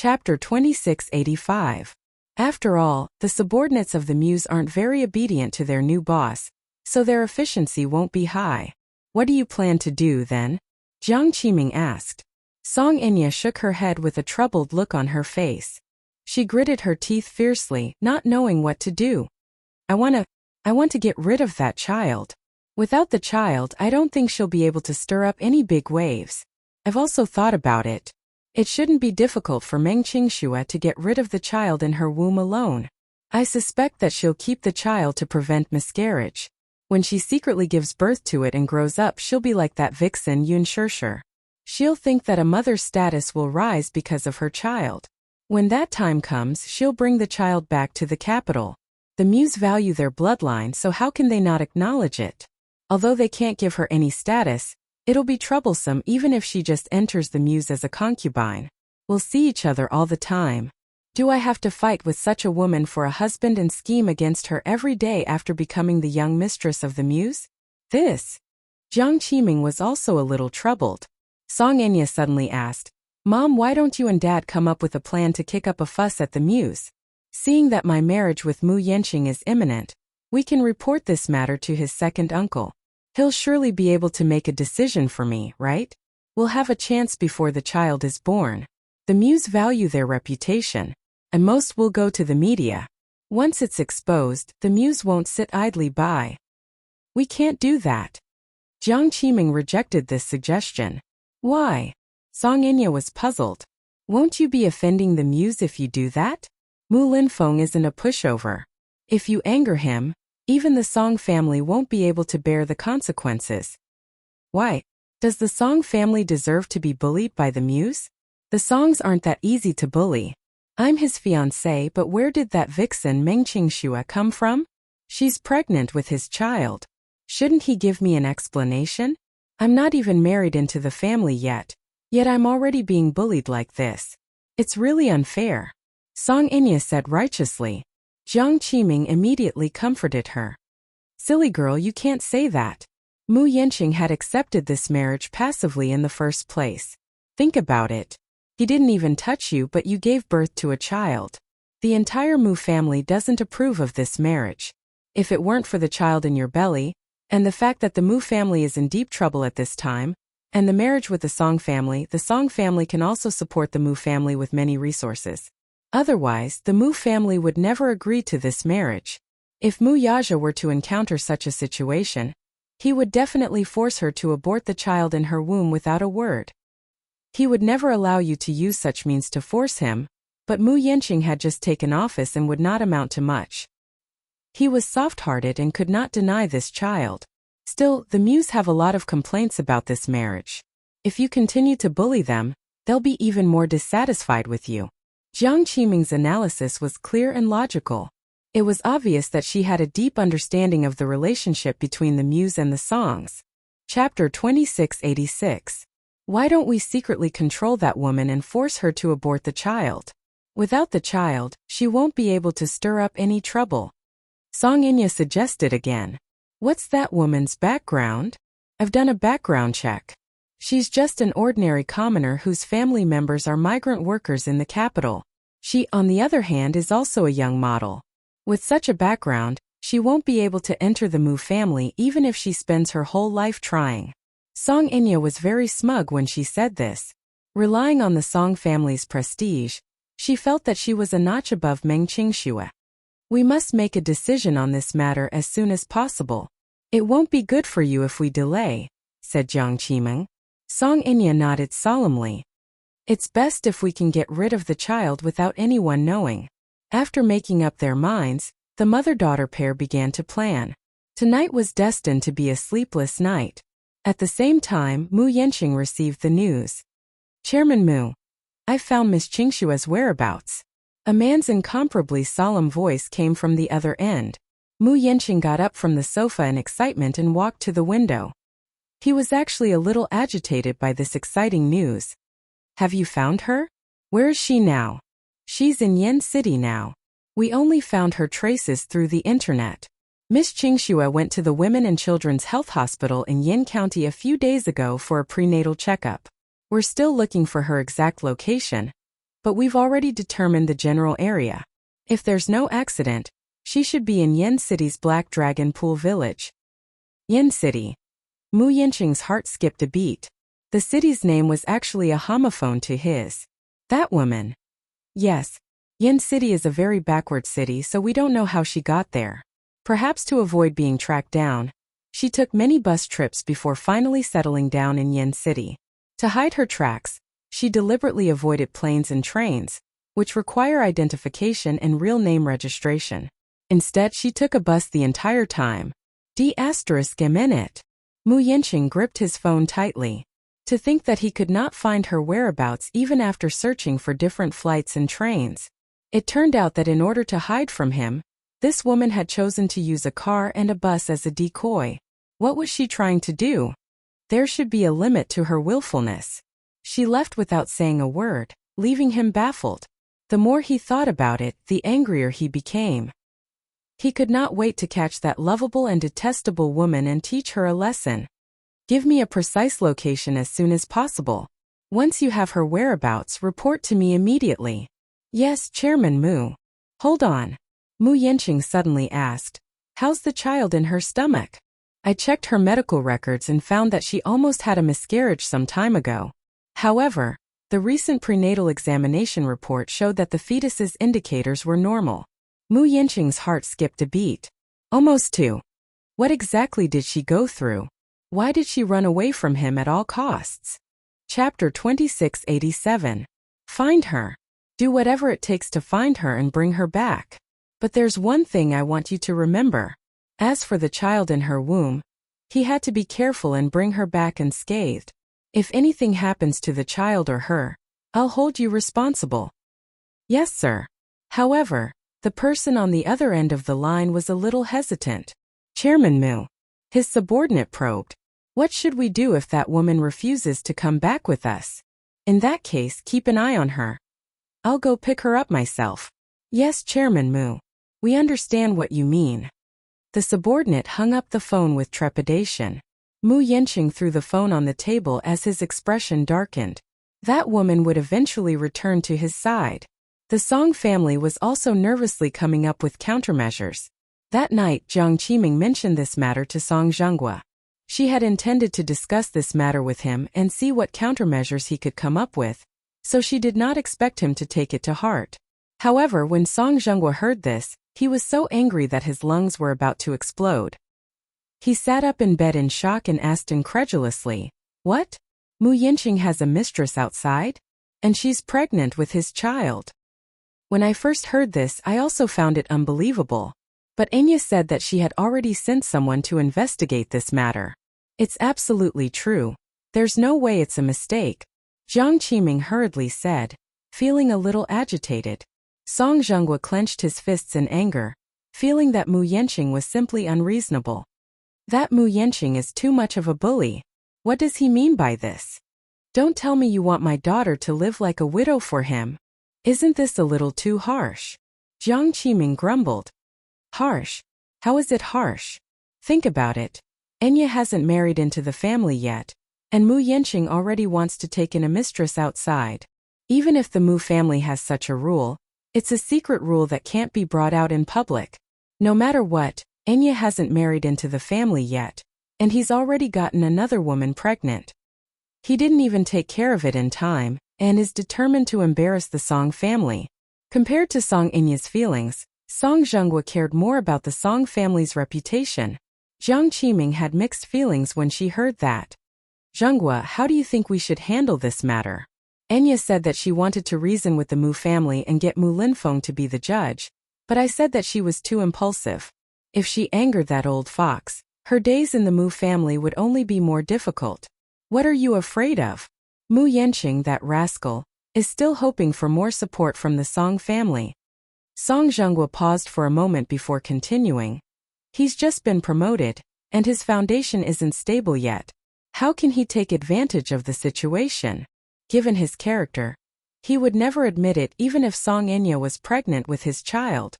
Chapter 2685. After all, the subordinates of the muse aren't very obedient to their new boss, so their efficiency won't be high. What do you plan to do, then? Jiang Qiming asked. Song Enya shook her head with a troubled look on her face. She gritted her teeth fiercely, not knowing what to do. I want to get rid of that child. Without the child, I don't think she'll be able to stir up any big waves. I've also thought about it. It shouldn't be difficult for Meng Qingxue to get rid of the child in her womb alone. I suspect that she'll keep the child to prevent miscarriage. When she secretly gives birth to it and grows up, she'll be like that vixen Yun Shirshir. She'll think that a mother's status will rise because of her child. When that time comes, she'll bring the child back to the capital. The muse value their bloodline, so how can they not acknowledge it? Although they can't give her any status, it'll be troublesome even if she just enters the muse as a concubine. We'll see each other all the time. Do I have to fight with such a woman for a husband and scheme against her every day after becoming the young mistress of the muse? This. Jiang Qiming was also a little troubled. Song Enya suddenly asked, Mom, why don't you and Dad come up with a plan to kick up a fuss at the muse? Seeing that my marriage with Mu Yanqing is imminent, we can report this matter to his second uncle. He'll surely be able to make a decision for me, right? We'll have a chance before the child is born. The muse value their reputation, and most will go to the media. Once it's exposed, the muse won't sit idly by. We can't do that. Jiang Qiming rejected this suggestion. Why? Song Enya was puzzled. Won't you be offending the muse if you do that? Mu Linfeng isn't a pushover. If you anger him, even the Song family won't be able to bear the consequences. Why? Does the Song family deserve to be bullied by the muse? The Songs aren't that easy to bully. I'm his fiancé, but where did that vixen Meng Qingxue come from? She's pregnant with his child. Shouldn't he give me an explanation? I'm not even married into the family yet I'm already being bullied like this. It's really unfair. Song Enya said righteously. Jiang Qiming immediately comforted her. Silly girl, you can't say that. Mu Yanqing had accepted this marriage passively in the first place. Think about it. He didn't even touch you, but you gave birth to a child. The entire Mu family doesn't approve of this marriage. If it weren't for the child in your belly, and the fact that the Mu family is in deep trouble at this time, and the marriage with the Song family can also support the Mu family with many resources. Otherwise, the Mu family would never agree to this marriage. If Mu Yaja were to encounter such a situation, he would definitely force her to abort the child in her womb without a word. He would never allow you to use such means to force him, but Mu Yanqing had just taken office and would not amount to much. He was soft-hearted and could not deny this child. Still, the muse have a lot of complaints about this marriage. If you continue to bully them, they'll be even more dissatisfied with you. Jiang Qiming's analysis was clear and logical. It was obvious that she had a deep understanding of the relationship between the muse and the Songs. Chapter 2686. Why don't we secretly control that woman and force her to abort the child? Without the child, she won't be able to stir up any trouble. Song Enya suggested again. What's that woman's background? I've done a background check. She's just an ordinary commoner whose family members are migrant workers in the capital. She, on the other hand, is also a young model. With such a background, she won't be able to enter the Mu family even if she spends her whole life trying. Song Enya was very smug when she said this. Relying on the Song family's prestige, she felt that she was a notch above Meng Qingxue. We must make a decision on this matter as soon as possible. It won't be good for you if we delay, said Jiang Qiming. Song Enya nodded solemnly. It's best if we can get rid of the child without anyone knowing. After making up their minds, the mother-daughter pair began to plan. Tonight was destined to be a sleepless night. At the same time, Mu Yanqing received the news. Chairman Mu, I've found Miss Qingshue's whereabouts. A man's incomparably solemn voice came from the other end. Mu Yanqing got up from the sofa in excitement and walked to the window. He was actually a little agitated by this exciting news. Have you found her? Where is she now? She's in Yen City now. We only found her traces through the internet. Miss Qingxue went to the Women and Children's Health Hospital in Yin County a few days ago for a prenatal checkup. We're still looking for her exact location, but we've already determined the general area. If there's no accident, she should be in Yen City's Black Dragon Pool Village. Yen City. Mu Yanqing's heart skipped a beat. The city's name was actually a homophone to his. That woman. Yes. Yen City is a very backward city, so we don't know how she got there. Perhaps to avoid being tracked down, she took many bus trips before finally settling down in Yen City. To hide her tracks, she deliberately avoided planes and trains, which require identification and real name registration. Instead, she took a bus the entire time. D***it. Mu Yanqing gripped his phone tightly. To think that he could not find her whereabouts even after searching for different flights and trains. It turned out that in order to hide from him, this woman had chosen to use a car and a bus as a decoy. What was she trying to do? There should be a limit to her willfulness. She left without saying a word, leaving him baffled. The more he thought about it, the angrier he became. He could not wait to catch that lovable and detestable woman and teach her a lesson. Give me a precise location as soon as possible. Once you have her whereabouts, report to me immediately. Yes, Chairman Mu. Hold on. Mu Yanqing suddenly asked, how's the child in her stomach? I checked her medical records and found that she almost had a miscarriage some time ago. However, the recent prenatal examination report showed that the fetus's indicators were normal. Mu Yanqing's heart skipped a beat. Almost two. What exactly did she go through? Why did she run away from him at all costs? Chapter 2687. Find her. Do whatever it takes to find her and bring her back. But there's one thing I want you to remember. As for the child in her womb, he had to be careful and bring her back unscathed. If anything happens to the child or her, I'll hold you responsible. Yes, sir. However, the person on the other end of the line was a little hesitant. Chairman Mu. His subordinate probed. What should we do if that woman refuses to come back with us? In that case, keep an eye on her. I'll go pick her up myself. Yes, Chairman Mu. We understand what you mean. The subordinate hung up the phone with trepidation. Mu Yanqing threw the phone on the table as his expression darkened. That woman would eventually return to his side. The Song family was also nervously coming up with countermeasures. That night, Jiang Qiming mentioned this matter to Song Zhenghua. She had intended to discuss this matter with him and see what countermeasures he could come up with, so she did not expect him to take it to heart. However, when Song Zhenghua heard this, he was so angry that his lungs were about to explode. He sat up in bed in shock and asked incredulously, "What? Mu Yanqing has a mistress outside? And she's pregnant with his child?" When I first heard this, I also found it unbelievable. But Enya said that she had already sent someone to investigate this matter. It's absolutely true. There's no way it's a mistake, Jiang Qiming hurriedly said, feeling a little agitated. Song Zhenghua clenched his fists in anger, feeling that Mu Yanqing was simply unreasonable. That Mu Yanqing is too much of a bully. What does he mean by this? Don't tell me you want my daughter to live like a widow for him. Isn't this a little too harsh? Jiang Qiming grumbled. Harsh? How is it harsh? Think about it. Enya hasn't married into the family yet, and Mu Yanqing already wants to take in a mistress outside. Even if the Mu family has such a rule, it's a secret rule that can't be brought out in public. No matter what, Enya hasn't married into the family yet, and he's already gotten another woman pregnant. He didn't even take care of it in time, and is determined to embarrass the Song family. Compared to Song Enya's feelings, Song Zhenghua cared more about the Song family's reputation. Jiang Qiming had mixed feelings when she heard that. Zhenghua, how do you think we should handle this matter? Enya said that she wanted to reason with the Mu family and get Mu Linfeng to be the judge, but I said that she was too impulsive. If she angered that old fox, her days in the Mu family would only be more difficult. What are you afraid of? Mu Yanqing, that rascal, is still hoping for more support from the Song family. Song Zhenghua paused for a moment before continuing. He's just been promoted, and his foundation isn't stable yet. How can he take advantage of the situation? Given his character, he would never admit it even if Song Enya was pregnant with his child.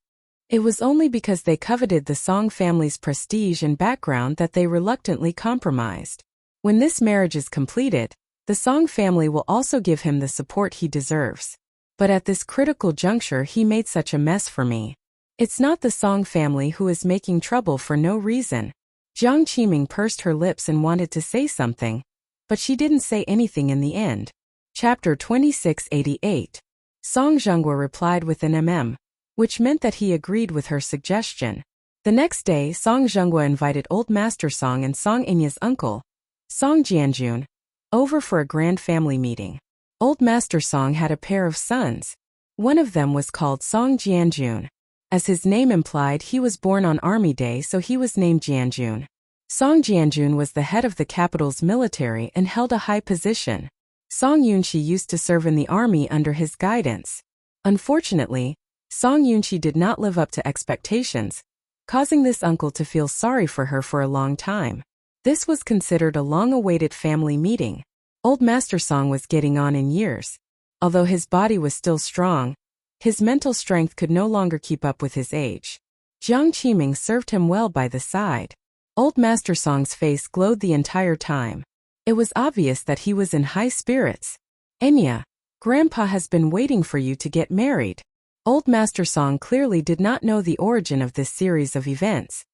It was only because they coveted the Song family's prestige and background that they reluctantly compromised. When this marriage is completed, the Song family will also give him the support he deserves. But at this critical juncture he made such a mess for me. It's not the Song family who is making trouble for no reason. Jiang Qiming pursed her lips and wanted to say something, but she didn't say anything in the end. Chapter 2688. Song Zhenghua replied with an which meant that he agreed with her suggestion. The next day, Song Zhenghua invited Old Master Song and Song Enya's uncle, Song Jianjun, over for a grand family meeting. Old Master Song had a pair of sons. One of them was called Song Jianjun. As his name implied, he was born on Army Day, so he was named Jianjun. Song Jianjun was the head of the capital's military and held a high position. Song Yunqi used to serve in the army under his guidance. Unfortunately, Song Yunqi did not live up to expectations, causing this uncle to feel sorry for her for a long time. This was considered a long-awaited family meeting. Old Master Song was getting on in years. Although his body was still strong, his mental strength could no longer keep up with his age. Jiang Qiming served him well by the side. Old Master Song's face glowed the entire time. It was obvious that he was in high spirits. "Enya, Grandpa has been waiting for you to get married." Old Master Song clearly did not know the origin of this series of events.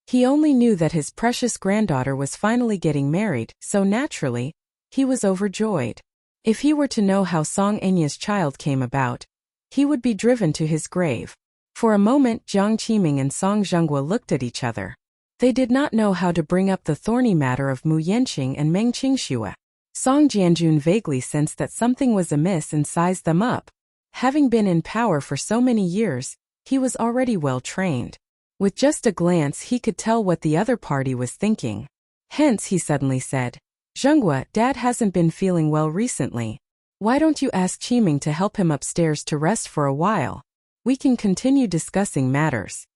He only knew that his precious granddaughter was finally getting married, so naturally, he was overjoyed. If he were to know how Song Enya's child came about, he would be driven to his grave. For a moment, Jiang Qiming and Song Zhenghua looked at each other. They did not know how to bring up the thorny matter of Mu Yanqing and Meng Qingxue. Song Jianjun vaguely sensed that something was amiss and sized them up. Having been in power for so many years, he was already well trained. With just a glance he could tell what the other party was thinking. Hence he suddenly said, "Zhenghua, Dad hasn't been feeling well recently. Why don't you ask Qiming to help him upstairs to rest for a while? We can continue discussing matters."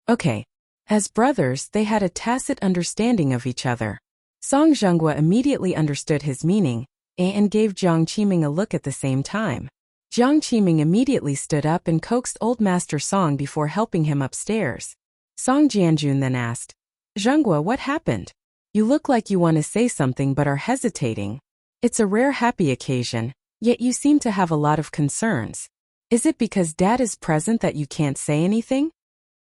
Okay. As brothers, they had a tacit understanding of each other. Song Zhenghua immediately understood his meaning, and gave Jiang Qiming a look at the same time. Jiang Qiming immediately stood up and coaxed Old Master Song before helping him upstairs. Song Jianjun then asked, "Zhenghua, what happened? You look like you want to say something but are hesitating. It's a rare happy occasion, yet you seem to have a lot of concerns. Is it because Dad is present that you can't say anything?"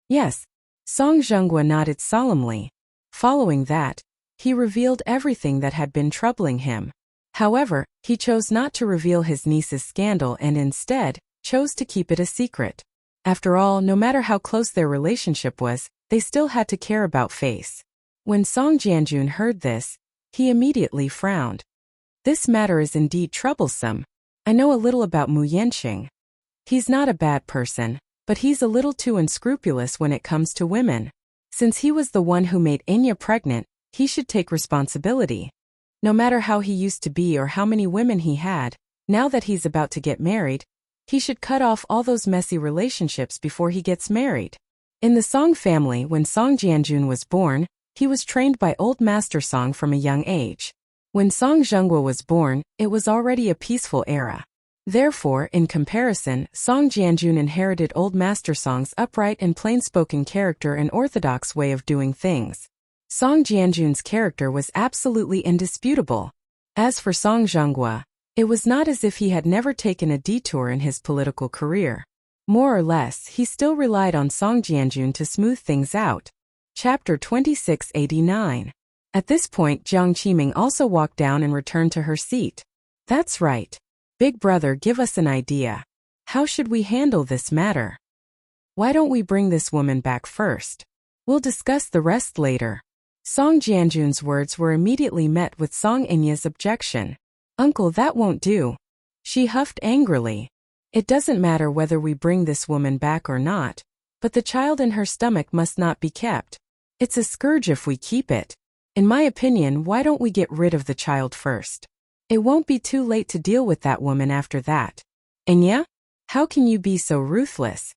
"Yes." Song Zhenghua nodded solemnly. Following that, he revealed everything that had been troubling him. However, he chose not to reveal his niece's scandal and instead chose to keep it a secret. After all, no matter how close their relationship was, they still had to care about face. When Song Jianjun heard this, he immediately frowned. "This matter is indeed troublesome. I know a little about Mu Yanqing. He's not a bad person, but he's a little too unscrupulous when it comes to women. Since he was the one who made Enya pregnant, he should take responsibility. No matter how he used to be or how many women he had, now that he's about to get married, he should cut off all those messy relationships before he gets married." In the Song family, when Song Jianjun was born, he was trained by Old Master Song from a young age. When Song Zhenghua was born, it was already a peaceful era. Therefore, in comparison, Song Jianjun inherited Old Master Song's upright and plain-spoken character and orthodox way of doing things. Song Jianjun's character was absolutely indisputable. As for Song Zhenghua, it was not as if he had never taken a detour in his political career. More or less, he still relied on Song Jianjun to smooth things out. Chapter 2689. At this point, Jiang Qiming also walked down and returned to her seat. "That's right. Big brother, give us an idea. How should we handle this matter? Why don't we bring this woman back first? We'll discuss the rest later." Song Jianjun's words were immediately met with Song Enya's objection. "Uncle, that won't do." She huffed angrily. "It doesn't matter whether we bring this woman back or not, but the child in her stomach must not be kept. It's a scourge if we keep it. In my opinion, why don't we get rid of the child first? It won't be too late to deal with that woman after that." "Enya? How can you be so ruthless?"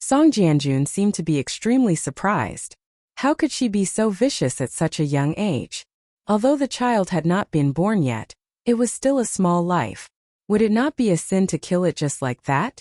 Song Jianjun seemed to be extremely surprised. How could she be so vicious at such a young age? Although the child had not been born yet, it was still a small life. Would it not be a sin to kill it just like that?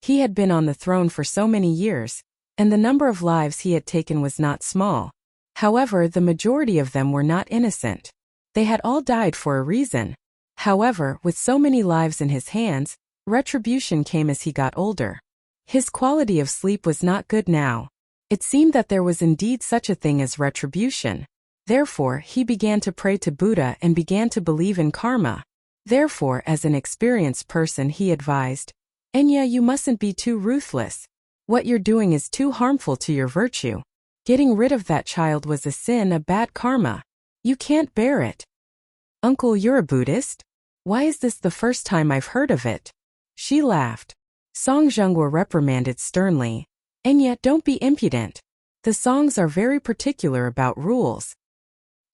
He had been on the throne for so many years, and the number of lives he had taken was not small. However, the majority of them were not innocent. They had all died for a reason. However, with so many lives in his hands, Retribution came as he got older. His quality of sleep was not good now. It seemed that there was indeed such a thing as retribution. Therefore, he began to pray to Buddha and began to believe in karma. Therefore, as an experienced person, he advised, Enya, you mustn't be too ruthless. What you're doing is too harmful to your virtue. Getting rid of that child was a sin, a bad karma. You can't bear it. Uncle, you're a Buddhist? Why is this the first time I've heard of it? She laughed. Song Zhenghua reprimanded sternly. Enya, don't be impudent. The Songs are very particular about rules.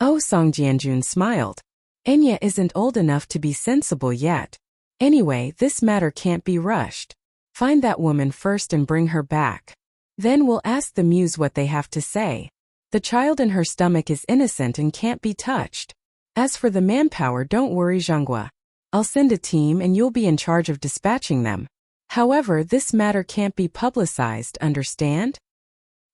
Oh, Song Jianjun smiled. Enya isn't old enough to be sensible yet. Anyway, this matter can't be rushed. Find that woman first and bring her back. Then we'll ask the muse what they have to say. The child in her stomach is innocent and can't be touched. As for the manpower, don't worry, Zhenghua. I'll send a team and you'll be in charge of dispatching them. However, this matter can't be publicized, understand?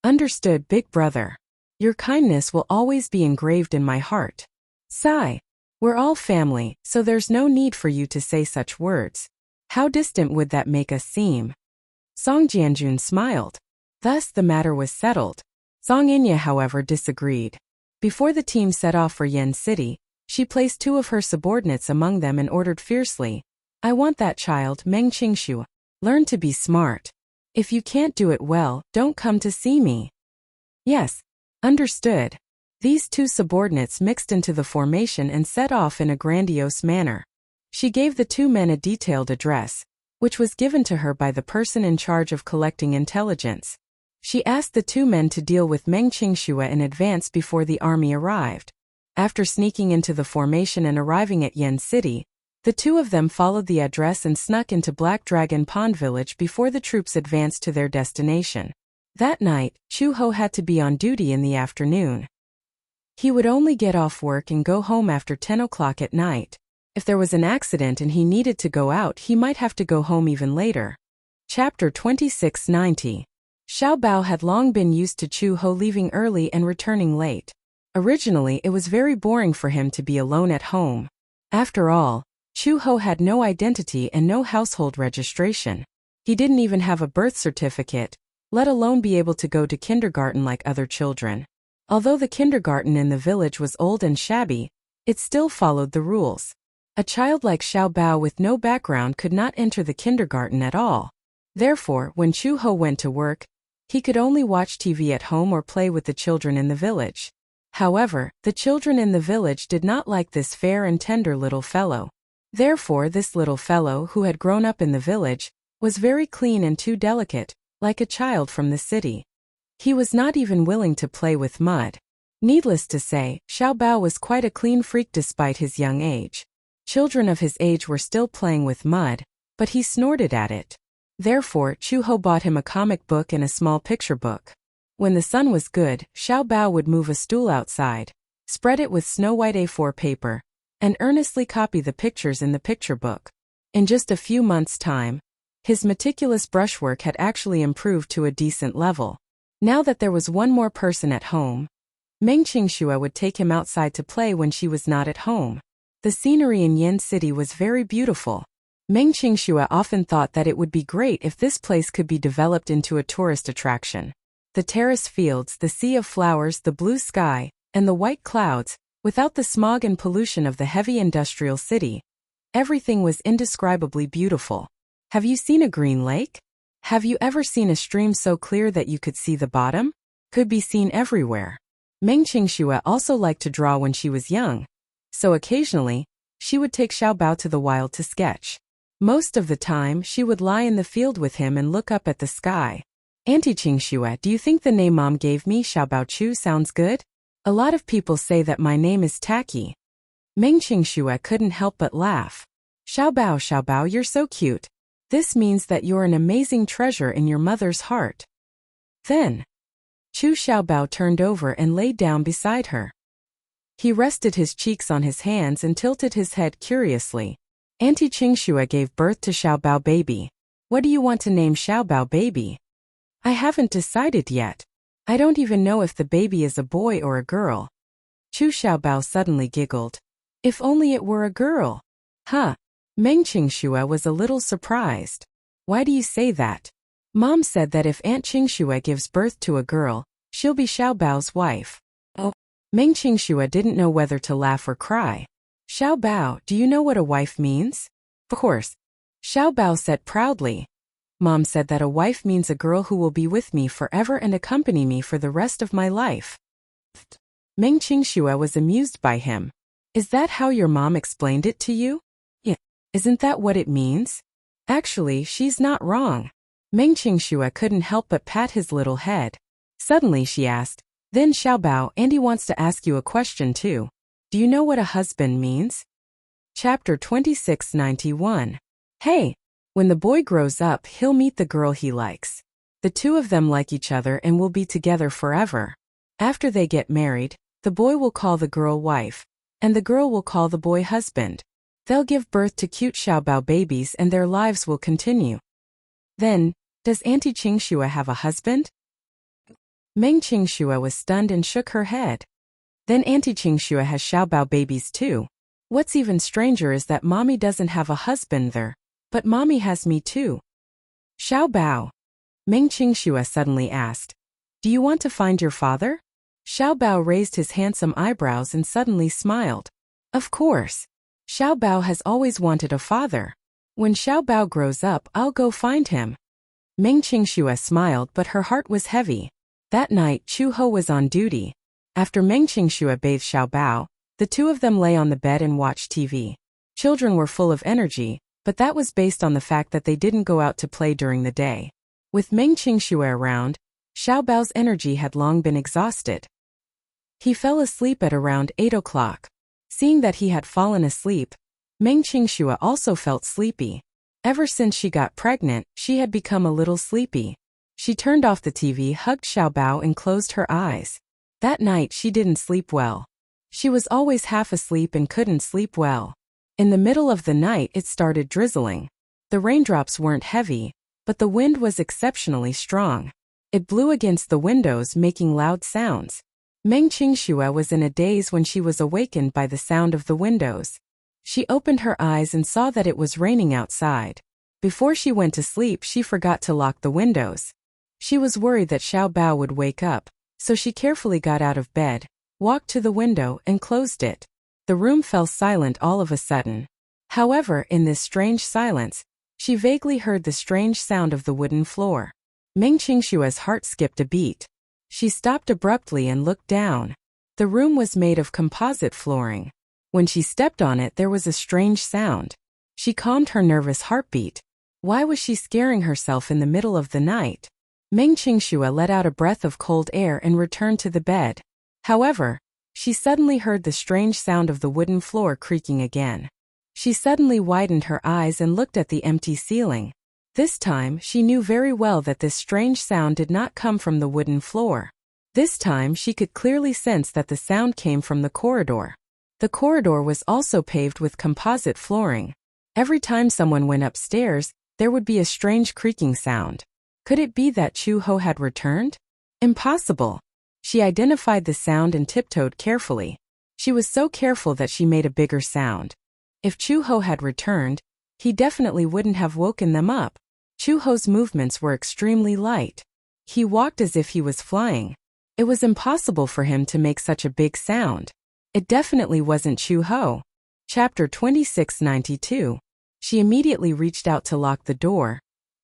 Understood, big brother. Your kindness will always be engraved in my heart. Sigh. We're all family, so there's no need for you to say such words. How distant would that make us seem? Song Jianjun smiled. Thus the matter was settled. Song Enya, however, disagreed. Before the team set off for Yen City, she placed 2 of her subordinates among them and ordered fiercely, I want that child, Meng Qingshu. Learn to be smart. If you can't do it well, don't come to see me. Yes. Understood. These 2 subordinates mixed into the formation and set off in a grandiose manner. She gave the 2 men a detailed address, which was given to her by the person in charge of collecting intelligence. She asked the 2 men to deal with Meng Qingshu in advance before the army arrived. After sneaking into the formation and arriving at Yen City, the 2 of them followed the address and snuck into Black Dragon Pond Village before the troops advanced to their destination. That night, Chu Ho had to be on duty in the afternoon. He would only get off work and go home after 10 o'clock at night. If there was an accident and he needed to go out, he might have to go home even later. Chapter 2690. Xiao Bao had long been used to Chu Ho leaving early and returning late. Originally, it was very boring for him to be alone at home. After all, Chu Ho had no identity and no household registration. He didn't even have a birth certificate, let alone be able to go to kindergarten like other children. Although the kindergarten in the village was old and shabby, it still followed the rules. A child like Xiao Bao with no background could not enter the kindergarten at all. Therefore, when Chu Ho went to work, he could only watch TV at home or play with the children in the village. However, the children in the village did not like this fair and tender little fellow. Therefore, this little fellow, who had grown up in the village, was very clean and too delicate, like a child from the city. He was not even willing to play with mud. Needless to say, Xiao Bao was quite a clean freak despite his young age. Children of his age were still playing with mud, but he snorted at it. Therefore, Chu Ho bought him a comic book and a small picture book. When the sun was good, Xiao Bao would move a stool outside, spread it with snow-white A4 paper, and earnestly copy the pictures in the picture book. In just a few months' time, his meticulous brushwork had actually improved to a decent level. Now that there was one more person at home, Meng Qingshu would take him outside to play when she was not at home. The scenery in Yen City was very beautiful. Meng Qingshu often thought that it would be great if this place could be developed into a tourist attraction. The terrace fields, the sea of flowers, the blue sky, and the white clouds, without the smog and pollution of the heavy industrial city. Everything was indescribably beautiful. Have you seen a green lake? Have you ever seen a stream so clear that you could see the bottom? Could be seen everywhere. Meng Qingshu also liked to draw when she was young, so occasionally, she would take Xiao Bao to the wild to sketch. Most of the time, she would lie in the field with him and look up at the sky. Auntie Qingshu, do you think the name Mom gave me, Xiao Bao Chu, sounds good? A lot of people say that my name is tacky. Meng Qingshu couldn't help but laugh. Xiao Bao, you're so cute. This means that you're an amazing treasure in your mother's heart. Then, Chu Xiaobao turned over and laid down beside her. He rested his cheeks on his hands and tilted his head curiously. Auntie Qingshu gave birth to Xiaobao baby. What do you want to name Xiaobao baby? I haven't decided yet. I don't even know if the baby is a boy or a girl. Chu Xiaobao suddenly giggled. If only it were a girl. Huh. Meng Qingxue was a little surprised. Why do you say that? Mom said that if Aunt Qingxue gives birth to a girl, she'll be Xiaobao's wife. Oh. Meng Qingxue didn't know whether to laugh or cry. Xiaobao, do you know what a wife means? Of course. Xiaobao said proudly. Mom said that a wife means a girl who will be with me forever and accompany me for the rest of my life. Meng Qingxue was amused by him. Is that how your mom explained it to you? Yeah. Isn't that what it means? Actually, she's not wrong. Meng Qingxue couldn't help but pat his little head. Suddenly she asked, Then Xiaobao, Andy wants to ask you a question too. Do you know what a husband means? Chapter 2691. Hey! When the boy grows up, he'll meet the girl he likes. The two of them like each other and will be together forever. After they get married, the boy will call the girl wife, and the girl will call the boy husband. They'll give birth to cute Xiaobao babies and their lives will continue. Then, does Auntie Qingxue have a husband? Meng Qingxue was stunned and shook her head. Then Auntie Qingxue has Xiaobao babies too. What's even stranger is that Mommy doesn't have a husband there, but Mommy has me too. Xiaobao. Meng Qingxue suddenly asked. Do you want to find your father? Xiaobao raised his handsome eyebrows and suddenly smiled. Of course. Xiaobao has always wanted a father. When Xiaobao grows up, I'll go find him. Meng Qingxue smiled, but her heart was heavy. That night, Chu Ho was on duty. After Meng Qingxue bathed Xiaobao, the two of them lay on the bed and watched TV. Children were full of energy, but that was based on the fact that they didn't go out to play during the day. With Meng Qingxue around, Xiaobao's energy had long been exhausted. He fell asleep at around 8 o'clock. Seeing that he had fallen asleep, Meng Qingxue also felt sleepy. Ever since she got pregnant, she had become a little sleepy. She turned off the TV, hugged Xiaobao and closed her eyes. That night she didn't sleep well. She was always half asleep and couldn't sleep well. In the middle of the night it started drizzling. The raindrops weren't heavy, but the wind was exceptionally strong. It blew against the windows, making loud sounds. Meng Qingxue was in a daze when she was awakened by the sound of the windows. She opened her eyes and saw that it was raining outside. Before she went to sleep, she forgot to lock the windows. She was worried that Xiaobao would wake up, so she carefully got out of bed, walked to the window and closed it. The room fell silent all of a sudden. However, in this strange silence, she vaguely heard the strange sound of the wooden floor. Meng Qingxue's heart skipped a beat. She stopped abruptly and looked down. The room was made of composite flooring. When she stepped on it, there was a strange sound. She calmed her nervous heartbeat. Why was she scaring herself in the middle of the night? Meng Qingxue let out a breath of cold air and returned to the bed. However, she suddenly heard the strange sound of the wooden floor creaking again. She suddenly widened her eyes and looked at the empty ceiling. This time, she knew very well that this strange sound did not come from the wooden floor. This time, she could clearly sense that the sound came from the corridor. The corridor was also paved with composite flooring. Every time someone went upstairs, there would be a strange creaking sound. Could it be that Chu Ho had returned? Impossible. She identified the sound and tiptoed carefully. She was so careful that she made a bigger sound. If Chu Ho had returned, he definitely wouldn't have woken them up. Chu Ho's movements were extremely light. He walked as if he was flying. It was impossible for him to make such a big sound. It definitely wasn't Chu Ho. Chapter 2692. She immediately reached out to lock the door.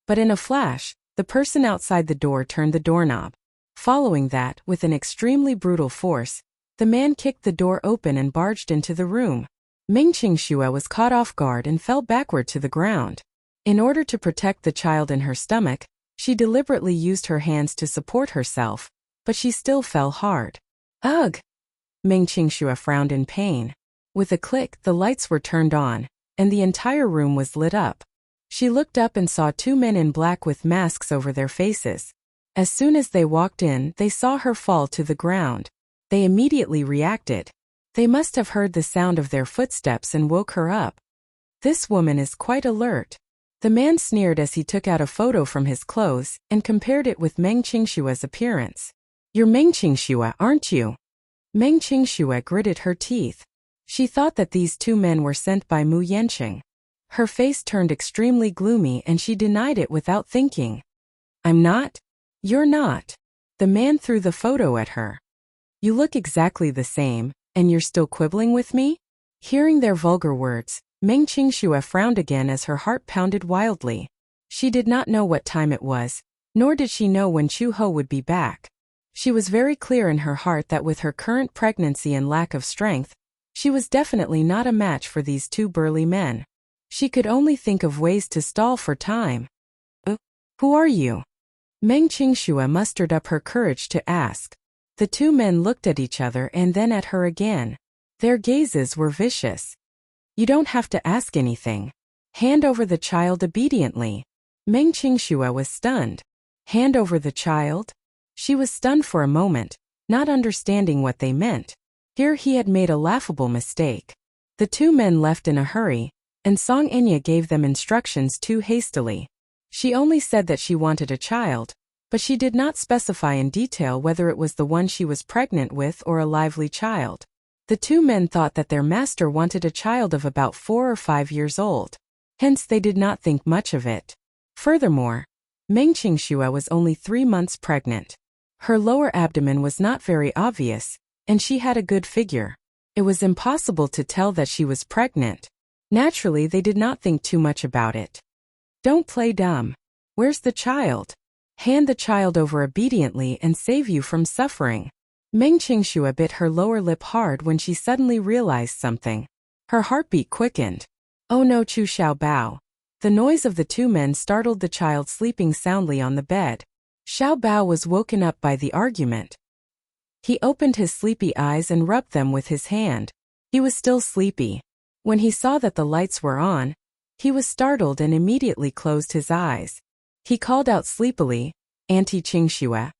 But in a flash, the person outside the door turned the doorknob. Following that, with an extremely brutal force, the man kicked the door open and barged into the room. Meng Qingxue was caught off guard and fell backward to the ground. In order to protect the child in her stomach, she deliberately used her hands to support herself, but she still fell hard. Ugh! Meng Qingxue frowned in pain. With a click, the lights were turned on, and the entire room was lit up. She looked up and saw two men in black with masks over their faces. As soon as they walked in, they saw her fall to the ground. They immediately reacted. They must have heard the sound of their footsteps and woke her up. This woman is quite alert. The man sneered as he took out a photo from his clothes and compared it with Meng Qingxue's appearance. You're Meng Qingxue, aren't you? Meng Qingxue gritted her teeth. She thought that these two men were sent by Mu Yanqing. Her face turned extremely gloomy and she denied it without thinking. I'm not? You're not. The man threw the photo at her. You look exactly the same, and you're still quibbling with me? Hearing their vulgar words, Meng Qingxue frowned again as her heart pounded wildly. She did not know what time it was, nor did she know when Chu Ho would be back. She was very clear in her heart that with her current pregnancy and lack of strength, she was definitely not a match for these two burly men. She could only think of ways to stall for time. Who are you? Meng Qingxue mustered up her courage to ask. The two men looked at each other and then at her again. Their gazes were vicious. You don't have to ask anything. Hand over the child obediently. Meng Qingxue was stunned. Hand over the child? She was stunned for a moment, not understanding what they meant. Here he had made a laughable mistake. The two men left in a hurry, and Song Enya gave them instructions too hastily. She only said that she wanted a child, but she did not specify in detail whether it was the one she was pregnant with or a lively child. The two men thought that their master wanted a child of about 4 or 5 years old. Hence they did not think much of it. Furthermore, Meng Qingxue was only 3 months pregnant. Her lower abdomen was not very obvious, and she had a good figure. It was impossible to tell that she was pregnant. Naturally, they did not think too much about it. Don't play dumb. Where's the child? Hand the child over obediently and save you from suffering. Meng Qingxue bit her lower lip hard when she suddenly realized something. Her heartbeat quickened. Oh no, Chu Xiaobao. The noise of the two men startled the child sleeping soundly on the bed. Xiaobao was woken up by the argument. He opened his sleepy eyes and rubbed them with his hand. He was still sleepy. When he saw that the lights were on, he was startled and immediately closed his eyes. He called out sleepily, Auntie Qingxue.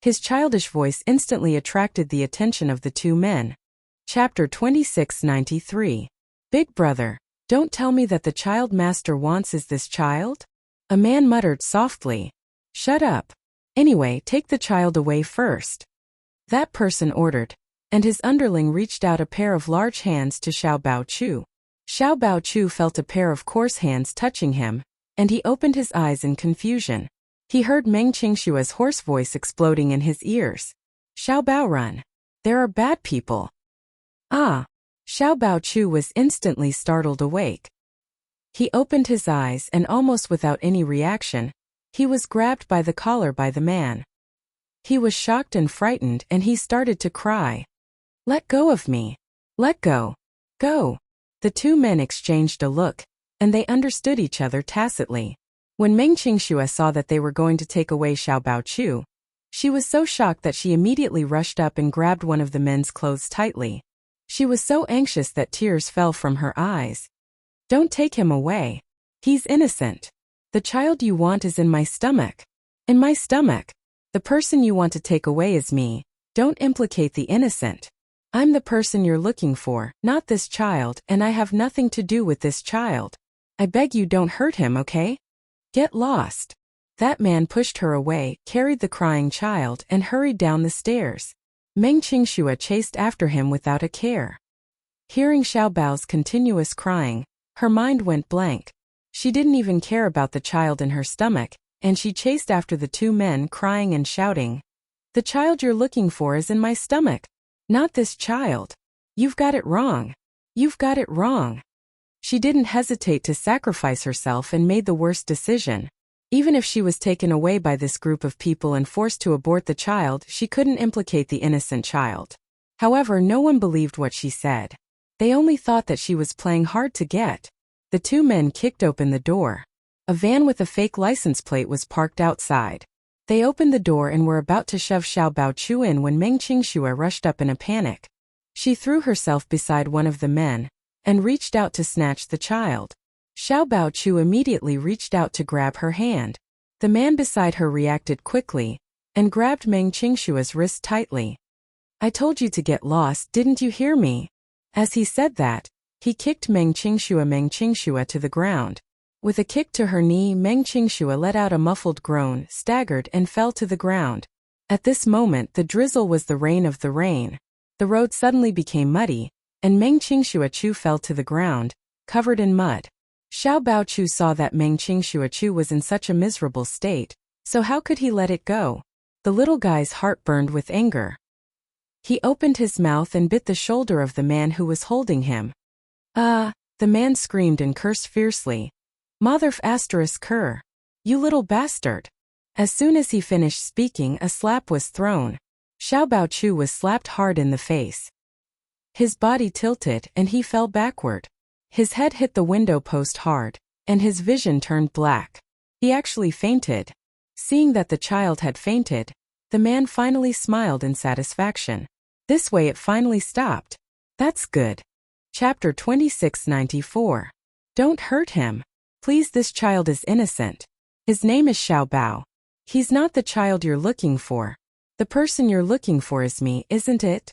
His childish voice instantly attracted the attention of the two men. Chapter 2693. Big brother, don't tell me that the child master wants is this child? A man muttered softly. Shut up. Anyway, take the child away first. That person ordered, and his underling reached out a pair of large hands to Xiaobao Chu. Xiaobao Chu felt a pair of coarse hands touching him, and he opened his eyes in confusion. He heard Meng Qingxue's hoarse voice exploding in his ears. Xiaobao, run. There are bad people. Ah! Xiaobao Chu was instantly startled awake. He opened his eyes and almost without any reaction, he was grabbed by the collar by the man. He was shocked and frightened and he started to cry. Let go of me. Let go. Go. The two men exchanged a look, and they understood each other tacitly. When Meng Qingxue saw that they were going to take away Xiaobao Chu, she was so shocked that she immediately rushed up and grabbed one of the men's clothes tightly. She was so anxious that tears fell from her eyes. Don't take him away. He's innocent. The child you want is in my stomach. In my stomach. The person you want to take away is me. Don't implicate the innocent. I'm the person you're looking for, not this child, and I have nothing to do with this child. I beg you don't hurt him, okay? Get lost. That man pushed her away, carried the crying child, and hurried down the stairs. Meng Qingxue chased after him without a care. Hearing Xiaobao's continuous crying, her mind went blank. She didn't even care about the child in her stomach, and she chased after the two men crying and shouting. The child you're looking for is in my stomach. Not this child. You've got it wrong. You've got it wrong. She didn't hesitate to sacrifice herself and made the worst decision. Even if she was taken away by this group of people and forced to abort the child, she couldn't implicate the innocent child. However, no one believed what she said. They only thought that she was playing hard to get. The two men kicked open the door. A van with a fake license plate was parked outside. They opened the door and were about to shove Xiaobao Chu in when Meng Qingxue rushed up in a panic. She threw herself beside one of the men and reached out to snatch the child. Xiaobao Chu immediately reached out to grab her hand. The man beside her reacted quickly and grabbed Meng Qingxue's wrist tightly. I told you to get lost, didn't you hear me? As he said that, he kicked Meng Qingxue to the ground. With a kick to her knee, Meng Qingxue let out a muffled groan, staggered and fell to the ground. At this moment the drizzle was the rain of the rain. The road suddenly became muddy, and Meng Qingxue fell to the ground, covered in mud. Xiao Baochu saw that Meng Qingxuachu was in such a miserable state, so how could he let it go? The little guy's heart burned with anger. He opened his mouth and bit the shoulder of the man who was holding him. Ah! The man screamed and cursed fiercely. Motherf asterisk cur. You little bastard. As soon as he finished speaking, a slap was thrown. Xiao Baochu was slapped hard in the face. His body tilted and he fell backward. His head hit the window post hard, and his vision turned black. He actually fainted. Seeing that the child had fainted, the man finally smiled in satisfaction. This way it finally stopped. That's good. Chapter 2694. Don't hurt him. Please, this child is innocent. His name is Xiao Bao. He's not the child you're looking for. The person you're looking for is me, isn't it?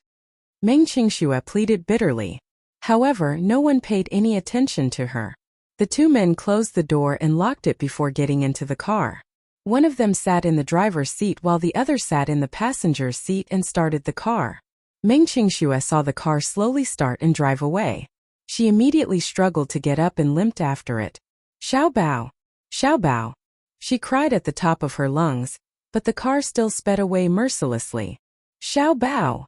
Meng Qingxue pleaded bitterly. However, no one paid any attention to her. The two men closed the door and locked it before getting into the car. One of them sat in the driver's seat while the other sat in the passenger's seat and started the car. Meng Qingxue saw the car slowly start and drive away. She immediately struggled to get up and limped after it. Xiao Bao! Xiao Bao! She cried at the top of her lungs, but the car still sped away mercilessly. Xiao Bao!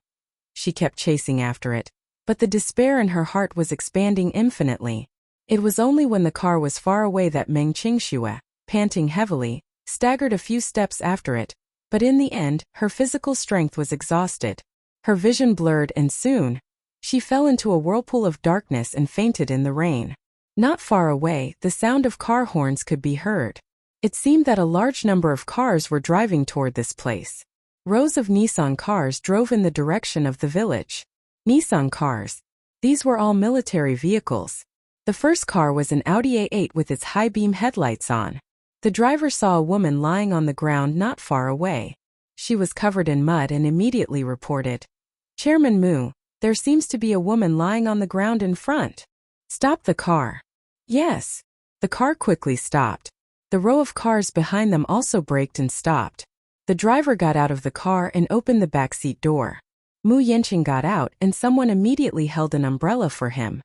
She kept chasing after it, but the despair in her heart was expanding infinitely. It was only when the car was far away that Meng Qingxue, panting heavily, staggered a few steps after it, but in the end, her physical strength was exhausted. Her vision blurred and soon, she fell into a whirlpool of darkness and fainted in the rain. Not far away, the sound of car horns could be heard. It seemed that a large number of cars were driving toward this place. Rows of Nissan cars drove in the direction of the village. Nissan cars. These were all military vehicles. The first car was an Audi A8 with its high-beam headlights on. The driver saw a woman lying on the ground not far away. She was covered in mud and immediately reported, Chairman Mu, there seems to be a woman lying on the ground in front. Stop the car. Yes. The car quickly stopped. The row of cars behind them also braked and stopped. The driver got out of the car and opened the backseat door. Mu Yanqing got out and someone immediately held an umbrella for him.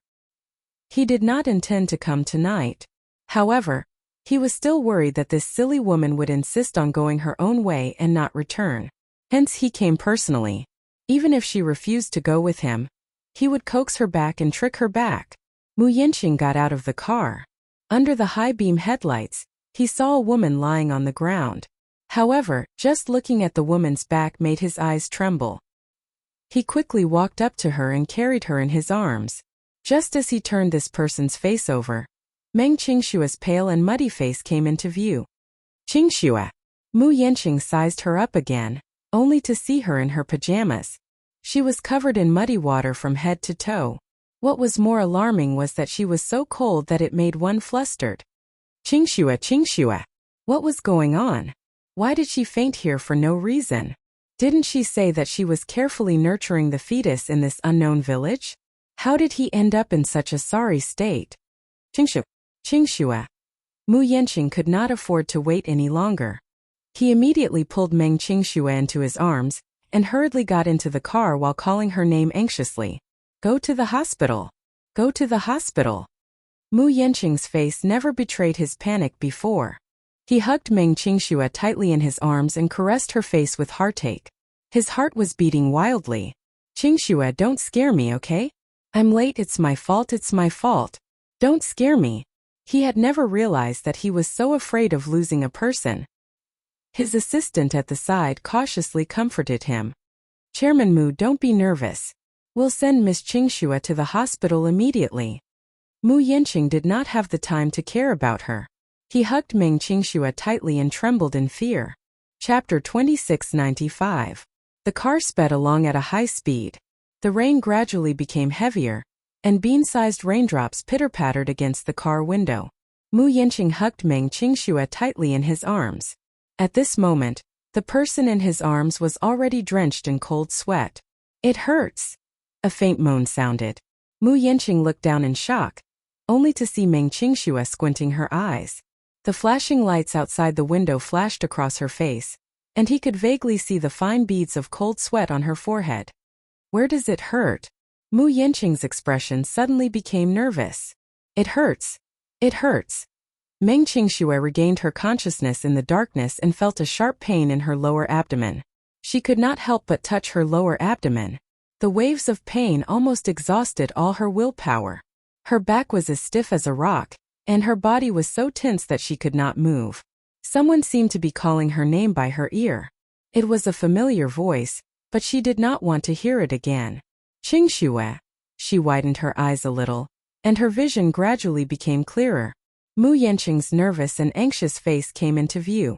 He did not intend to come tonight. However, he was still worried that this silly woman would insist on going her own way and not return. Hence he came personally. Even if she refused to go with him, he would coax her back and trick her back. Mu Yanqing got out of the car. Under the high-beam headlights, he saw a woman lying on the ground. However, just looking at the woman's back made his eyes tremble. He quickly walked up to her and carried her in his arms. Just as he turned this person's face over, Meng Qingxue's pale and muddy face came into view. Qingxue! Mu Yanqing sized her up again, only to see her in her pajamas. She was covered in muddy water from head to toe. What was more alarming was that she was so cold that it made one flustered. Qingxue, Qingxue! What was going on? Why did she faint here for no reason? Didn't she say that she was carefully nurturing the fetus in this unknown village? How did he end up in such a sorry state? Qingxue! Qingxue! Mu Yanqing could not afford to wait any longer. He immediately pulled Meng Qingxue into his arms and hurriedly got into the car while calling her name anxiously. Go to the hospital. Go to the hospital. Mu Yanqing's face never betrayed his panic before. He hugged Meng Qingxue tightly in his arms and caressed her face with heartache. His heart was beating wildly. Qingxue, don't scare me, okay? I'm late, it's my fault, it's my fault. Don't scare me. He had never realized that he was so afraid of losing a person. His assistant at the side cautiously comforted him. Chairman Mu, don't be nervous. We'll send Miss Qingxue to the hospital immediately. Mu Yanqing did not have the time to care about her. He hugged Meng Qingxue tightly and trembled in fear. Chapter 2695. The car sped along at a high speed. The rain gradually became heavier, and bean-sized raindrops pitter-pattered against the car window. Mu Yanqing hugged Meng Qingxue tightly in his arms. At this moment, the person in his arms was already drenched in cold sweat. It hurts. A faint moan sounded. Mu Yanqing looked down in shock, only to see Meng Qingxue squinting her eyes. The flashing lights outside the window flashed across her face, and he could vaguely see the fine beads of cold sweat on her forehead. Where does it hurt? Mu Yanqing's expression suddenly became nervous. It hurts. It hurts. Meng Qingxue regained her consciousness in the darkness and felt a sharp pain in her lower abdomen. She could not help but touch her lower abdomen. The waves of pain almost exhausted all her willpower. Her back was as stiff as a rock, and her body was so tense that she could not move. Someone seemed to be calling her name by her ear. It was a familiar voice, but she did not want to hear it again. Qingxue. She widened her eyes a little, and her vision gradually became clearer. Mu Yanqing's nervous and anxious face came into view.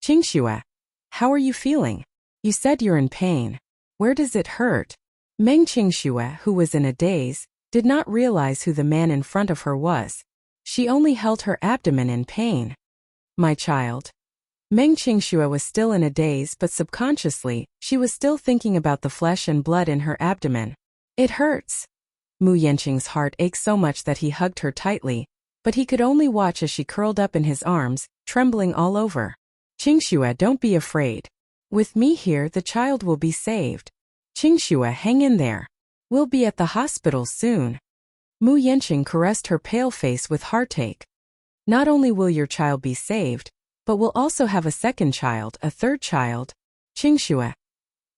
Qingxue. How are you feeling? You said you're in pain. Where does it hurt? Meng Qingxue, who was in a daze, did not realize who the man in front of her was. She only held her abdomen in pain. My child. Meng Qingxue was still in a daze, but subconsciously, she was still thinking about the flesh and blood in her abdomen. It hurts. Mu Yanqing's heart ached so much that he hugged her tightly, but he could only watch as she curled up in his arms, trembling all over. Qingxue, don't be afraid. With me here, the child will be saved. Qingxue, hang in there. We'll be at the hospital soon. Mu Yanqing caressed her pale face with heartache. Not only will your child be saved, but we'll also have a second child, a third child. Qingxue.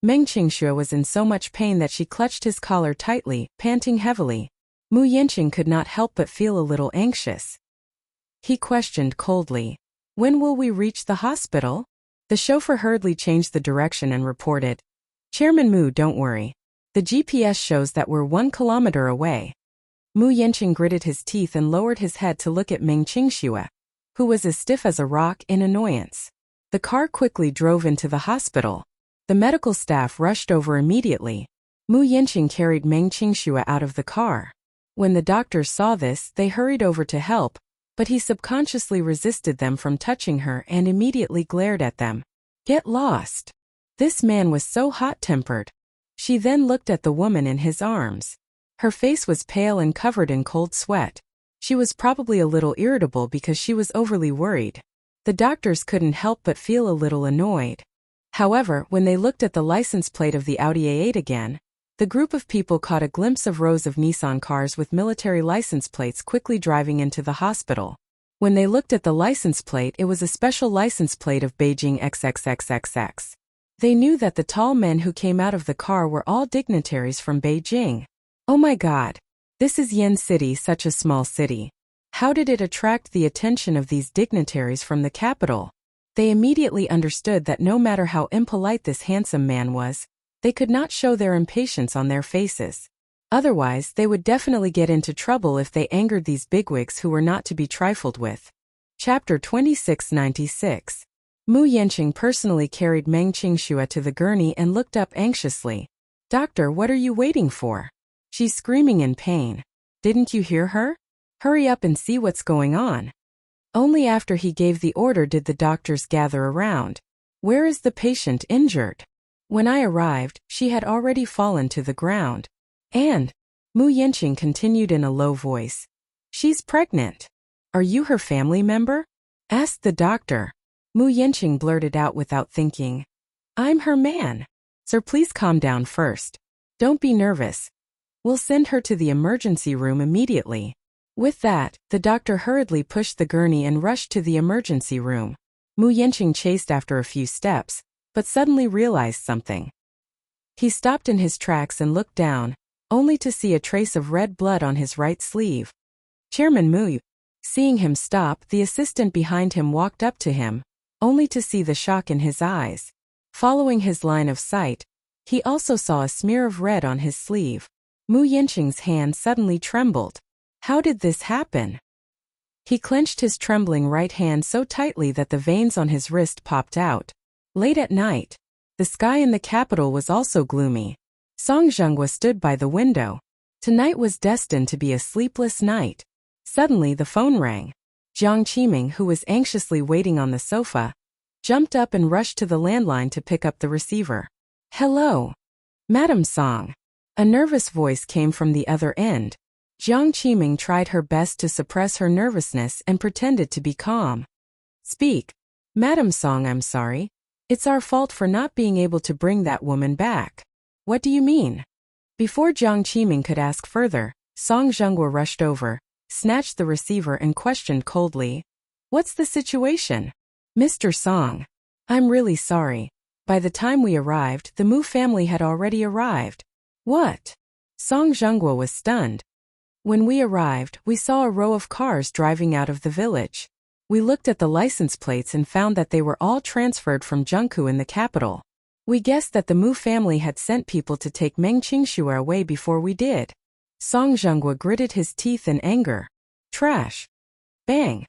Meng Qingxue was in so much pain that she clutched his collar tightly, panting heavily. Mu Yanqing could not help but feel a little anxious. He questioned coldly. When will we reach the hospital? The chauffeur hurriedly changed the direction and reported. Chairman Mu, don't worry. The GPS shows that we're 1 kilometer away. Mu Yanqing gritted his teeth and lowered his head to look at Meng Qingxue, who was as stiff as a rock in annoyance. The car quickly drove into the hospital. The medical staff rushed over immediately. Mu Yanqing carried Meng Qingxue out of the car. When the doctors saw this, they hurried over to help, but he subconsciously resisted them from touching her and immediately glared at them. Get lost. This man was so hot-tempered. She then looked at the woman in his arms. Her face was pale and covered in cold sweat. She was probably a little irritable because she was overly worried. The doctors couldn't help but feel a little annoyed. However, when they looked at the license plate of the Audi A8 again, the group of people caught a glimpse of rows of Nissan cars with military license plates quickly driving into the hospital. When they looked at the license plate, it was a special license plate of Beijing XXXXX. They knew that the tall men who came out of the car were all dignitaries from Beijing. Oh my God! This is Yen City, such a small city. How did it attract the attention of these dignitaries from the capital? They immediately understood that no matter how impolite this handsome man was, they could not show their impatience on their faces. Otherwise, they would definitely get into trouble if they angered these bigwigs who were not to be trifled with. Chapter 2696. Mu Yanqing personally carried Meng Qingxue to the gurney and looked up anxiously. Doctor, what are you waiting for? She's screaming in pain. Didn't you hear her? Hurry up and see what's going on. Only after he gave the order did the doctors gather around. Where is the patient injured? When I arrived, she had already fallen to the ground. And, Mu Yanqing continued in a low voice. She's pregnant. Are you her family member? Asked the doctor. Mu Yanqing blurted out without thinking. I'm her man. Sir, please calm down first. Don't be nervous. We'll send her to the emergency room immediately. With that, the doctor hurriedly pushed the gurney and rushed to the emergency room. Mu Yanqing chased after a few steps, but suddenly realized something. He stopped in his tracks and looked down, only to see a trace of red blood on his right sleeve. Chairman Mu. Seeing him stop, the assistant behind him walked up to him, only to see the shock in his eyes. Following his line of sight, he also saw a smear of red on his sleeve. Mu Yanqing's hand suddenly trembled. How did this happen? He clenched his trembling right hand so tightly that the veins on his wrist popped out. Late at night, the sky in the capital was also gloomy. Song Zhenghua stood by the window. Tonight was destined to be a sleepless night. Suddenly the phone rang. Jiang Qiming, who was anxiously waiting on the sofa, jumped up and rushed to the landline to pick up the receiver. Hello. Madam Song. A nervous voice came from the other end. Jiang Qiming tried her best to suppress her nervousness and pretended to be calm. Speak. Madam Song, I'm sorry. It's our fault for not being able to bring that woman back. What do you mean? Before Jiang Qiming could ask further, Song Zhenghua rushed over, snatched the receiver and questioned coldly, "What's the situation?" "Mr. Song, I'm really sorry. By the time we arrived, the Mu family had already arrived." "What?" Song Zhenghua was stunned. "When we arrived, we saw a row of cars driving out of the village. We looked at the license plates and found that they were all transferred from Zhengku in the capital. We guessed that the Mu family had sent people to take Meng Qingxue away before we did." Song Zhenghua gritted his teeth in anger. "Trash." Bang.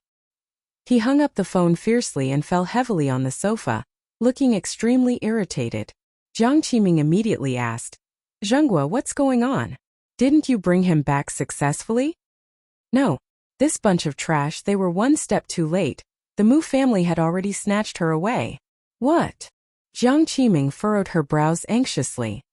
He hung up the phone fiercely and fell heavily on the sofa, looking extremely irritated. Jiang Qiming immediately asked, "Zhenghua, what's going on? Didn't you bring him back successfully?" "No. This bunch of trash, they were one step too late. The Mu family had already snatched her away." "What?" Jiang Qiming furrowed her brows anxiously.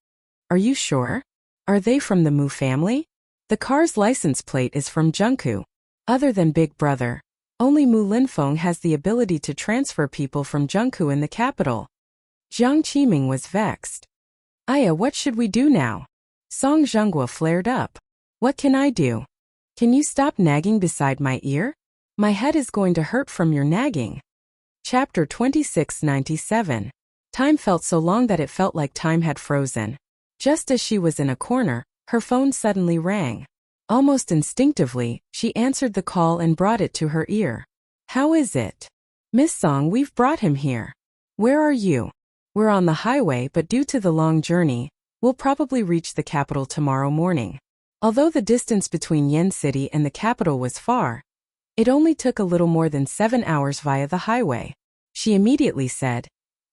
"Are you sure? Are they from the Mu family? The car's license plate is from Zhengku. Other than Big Brother, only Mu Linfeng has the ability to transfer people from Zhengku in the capital." Jiang Qiming was vexed. "Aya, what should we do now?" Song Zhenghua flared up. "What can I do? Can you stop nagging beside my ear? My head is going to hurt from your nagging." Chapter 2697. Time felt so long that it felt like time had frozen. Just as she was in a corner, her phone suddenly rang. Almost instinctively, she answered the call and brought it to her ear. "How is it?" "Miss Song, we've brought him here." "Where are you?" "We're on the highway, but due to the long journey, we'll probably reach the capital tomorrow morning." Although the distance between Yen City and the capital was far, it only took a little more than 7 hours via the highway. She immediately said,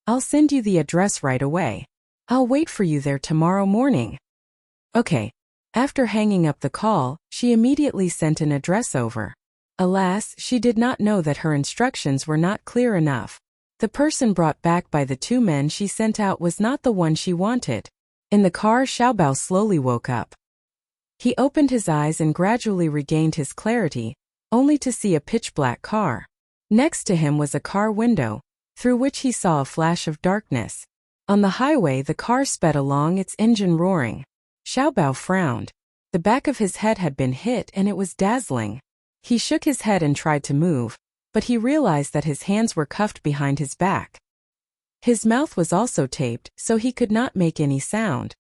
"I'll send you the address right away. I'll wait for you there tomorrow morning." Okay. After hanging up the call, she immediately sent an address over. Alas, she did not know that her instructions were not clear enough. The person brought back by the 2 men she sent out was not the one she wanted. In the car, Xiaobao slowly woke up. He opened his eyes and gradually regained his clarity, only to see a pitch-black car. Next to him was a car window, through which he saw a flash of darkness. On the highway, the car sped along, its engine roaring. Xiaobao frowned. The back of his head had been hit and it was dazzling. He shook his head and tried to move, but he realized that his hands were cuffed behind his back. His mouth was also taped, so he could not make any sound.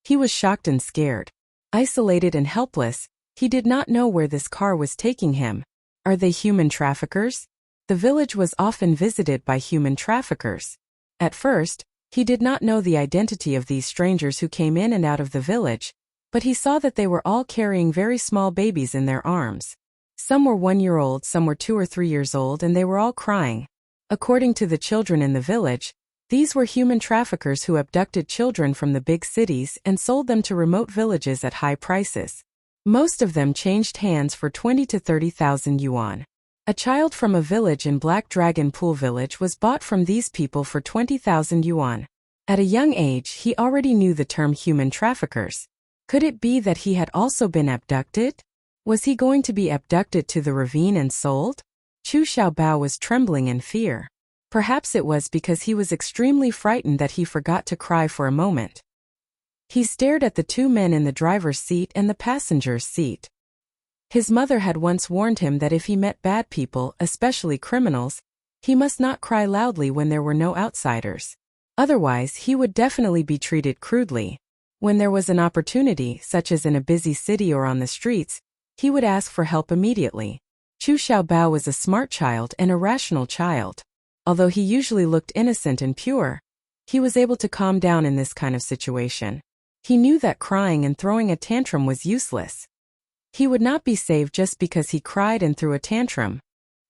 He was shocked and scared. Isolated and helpless, he did not know where this car was taking him. Are they human traffickers? The village was often visited by human traffickers. At first, he did not know the identity of these strangers who came in and out of the village, but he saw that they were all carrying very small babies in their arms. Some were 1-year-old, some were 2 or 3 years old, and they were all crying. According to the children in the village, these were human traffickers who abducted children from the big cities and sold them to remote villages at high prices. Most of them changed hands for 20 to 30,000 yuan. A child from a village in Black Dragon Pool Village was bought from these people for 20,000 yuan. At a young age, he already knew the term human traffickers. Could it be that he had also been abducted? Was he going to be abducted to the ravine and sold? Chu Xiaobao was trembling in fear. Perhaps it was because he was extremely frightened that he forgot to cry for a moment. He stared at the 2 men in the driver's seat and the passenger's seat. His mother had once warned him that if he met bad people, especially criminals, he must not cry loudly when there were no outsiders. Otherwise, he would definitely be treated crudely. When there was an opportunity, such as in a busy city or on the streets, he would ask for help immediately. Chu Xiaobao was a smart child and a rational child. Although he usually looked innocent and pure, he was able to calm down in this kind of situation. He knew that crying and throwing a tantrum was useless. He would not be saved just because he cried and threw a tantrum.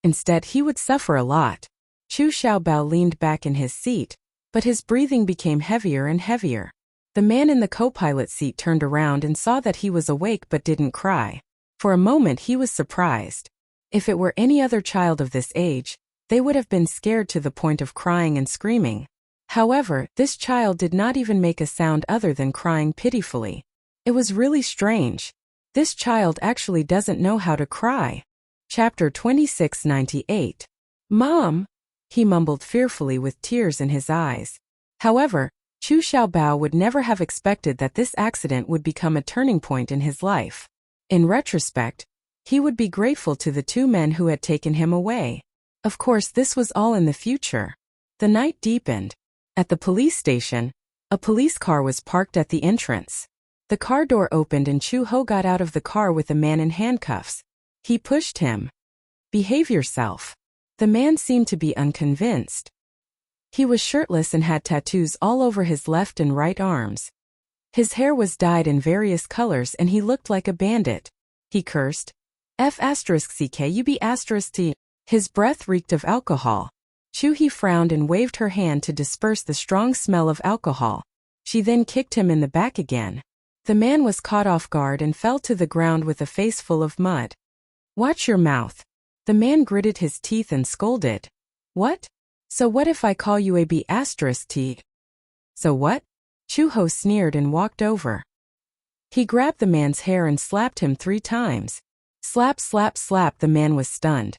Instead, he would suffer a lot. Chu Xiaobao leaned back in his seat, but his breathing became heavier and heavier. The man in the co-pilot seat turned around and saw that he was awake but didn't cry. For a moment he was surprised. If it were any other child of this age, they would have been scared to the point of crying and screaming. However, this child did not even make a sound other than crying pitifully. It was really strange. This child actually doesn't know how to cry. Chapter 2698. "Mom," he mumbled fearfully with tears in his eyes. However, Chu Xiaobao would never have expected that this accident would become a turning point in his life. In retrospect, he would be grateful to the two men who had taken him away. Of course, this was all in the future. The night deepened. At the police station, a police car was parked at the entrance. The car door opened and Chu-ho got out of the car with a man in handcuffs. He pushed him. "Behave yourself." The man seemed to be unconvinced. He was shirtless and had tattoos all over his left and right arms. His hair was dyed in various colors and he looked like a bandit. He cursed, "F***CKUB***T." His breath reeked of alcohol. Chu-hee frowned and waved her hand to disperse the strong smell of alcohol. She then kicked him in the back again. The man was caught off guard and fell to the ground with a face full of mud. "Watch your mouth." The man gritted his teeth and scolded. "What? So what if I call you a B***T? So what?" Chu-ho sneered and walked over. He grabbed the man's hair and slapped him 3 times. Slap, slap, slap. The man was stunned.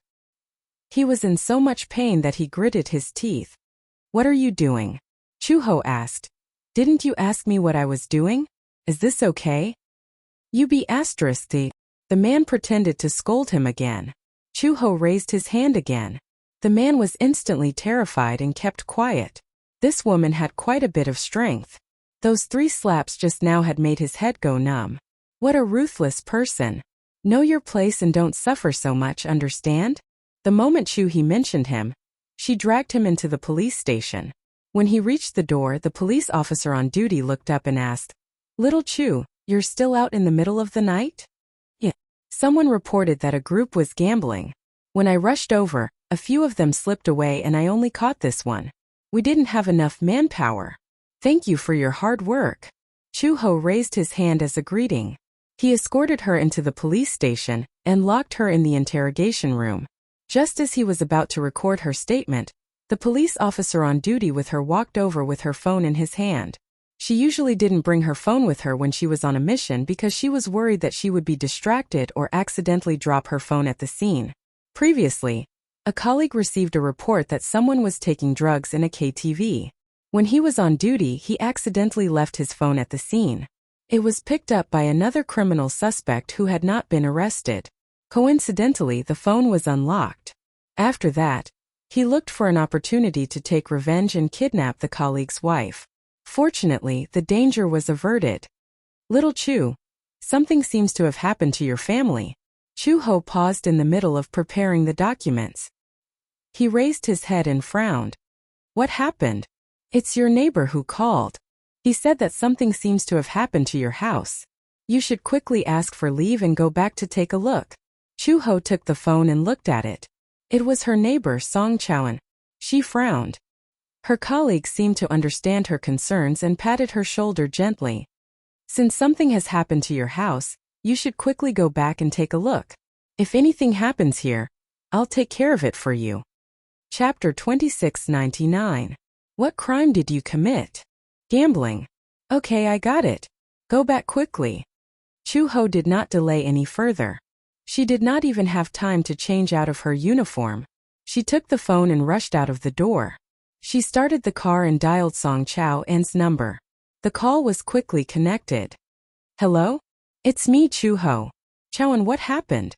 He was in so much pain that he gritted his teeth. "What are you doing?" Chu-ho asked. "Didn't you ask me what I was doing? Is this okay?" "You B***T." The man pretended to scold him again. Chu-ho raised his hand again. The man was instantly terrified and kept quiet. This woman had quite a bit of strength. Those 3 slaps just now had made his head go numb. What a ruthless person. Know your place and don't suffer so much, understand? The moment Chu-hee mentioned him, she dragged him into the police station. When he reached the door, the police officer on duty looked up and asked, "Little Chu, you're still out in the middle of the night?" "Yeah." Someone reported that a group was gambling. When I rushed over, a few of them slipped away and I only caught this one. We didn't have enough manpower. Thank you for your hard work. Chu-ho raised his hand as a greeting. He escorted her into the police station and locked her in the interrogation room. Just as he was about to record her statement, the police officer on duty with her walked over with her phone in his hand. She usually didn't bring her phone with her when she was on a mission because she was worried that she would be distracted or accidentally drop her phone at the scene. Previously, a colleague received a report that someone was taking drugs in a KTV. When he was on duty, he accidentally left his phone at the scene. It was picked up by another criminal suspect who had not been arrested. Coincidentally, the phone was unlocked. After that, he looked for an opportunity to take revenge and kidnap the colleague's wife. Fortunately, the danger was averted. "Little Chu, something seems to have happened to your family." Chu-ho paused in the middle of preparing the documents. He raised his head and frowned. "What happened?" "It's your neighbor who called. He said that something seems to have happened to your house. You should quickly ask for leave and go back to take a look." Chu-ho took the phone and looked at it. It was her neighbor Song Chowan. She frowned. Her colleague seemed to understand her concerns and patted her shoulder gently. "Since something has happened to your house, you should quickly go back and take a look. If anything happens here, I'll take care of it for you." Chapter 2699. What crime did you commit? Gambling. Okay, I got it. Go back quickly. Chu-ho did not delay any further. She did not even have time to change out of her uniform. She took the phone and rushed out of the door. She started the car and dialed Song Chow-en's number. The call was quickly connected. "Hello? It's me, Chu-ho. Chow-en, what happened?"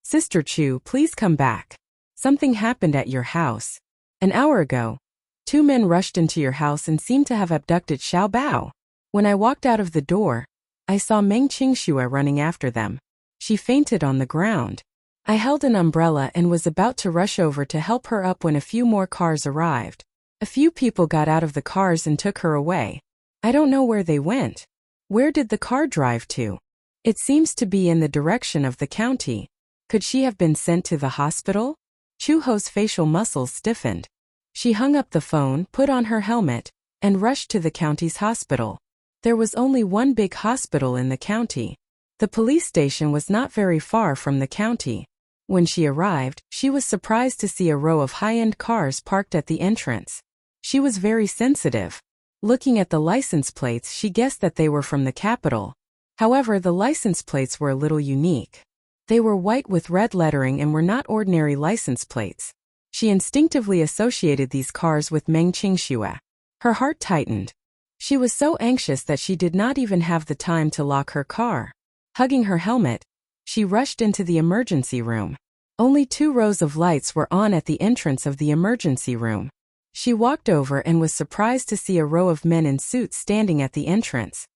"Sister Chu, please come back. Something happened at your house. An hour ago, 2 men rushed into your house and seemed to have abducted Xiao Bao. When I walked out of the door, I saw Meng Qingxue running after them. She fainted on the ground. I held an umbrella and was about to rush over to help her up when a few more cars arrived. A few people got out of the cars and took her away. I don't know where they went. Where did the car drive to? It seems to be in the direction of the county. Could she have been sent to the hospital?" Chu-ho's facial muscles stiffened. She hung up the phone, put on her helmet, and rushed to the county's hospital. There was only one big hospital in the county. The police station was not very far from the county. When she arrived, she was surprised to see a row of high-end cars parked at the entrance. She was very sensitive. Looking at the license plates, she guessed that they were from the capital. However, the license plates were a little unique. They were white with red lettering and were not ordinary license plates. She instinctively associated these cars with Meng Qingxue. Her heart tightened. She was so anxious that she did not even have the time to lock her car. Hugging her helmet, She rushed into the emergency room. Only 2 rows of lights were on at the entrance of the emergency room. She walked over and was surprised to see a row of men in suits standing at the entrance.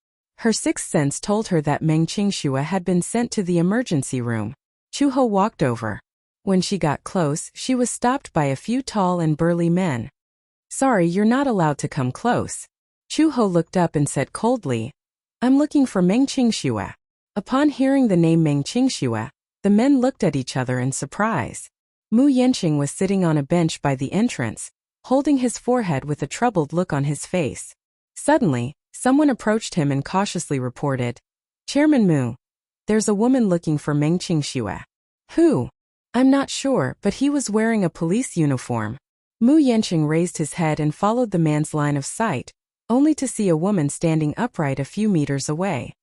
Her sixth sense told her that Meng Qingxue had been sent to the emergency room. Chu-ho walked over. When she got close, she was stopped by a few tall and burly men. "Sorry, you're not allowed to come close." Chu-ho looked up and said coldly, "I'm looking for Meng Qingxue." Upon hearing the name Meng Qingxue, the men looked at each other in surprise. Mu Yanqing was sitting on a bench by the entrance, holding his forehead with a troubled look on his face. Suddenly, someone approached him and cautiously reported, "Chairman Mu, there's a woman looking for Meng Qingxue." "Who?" "I'm not sure, but he was wearing a police uniform." Mu Yanqing raised his head and followed the man's line of sight, only to see a woman standing upright a few meters away.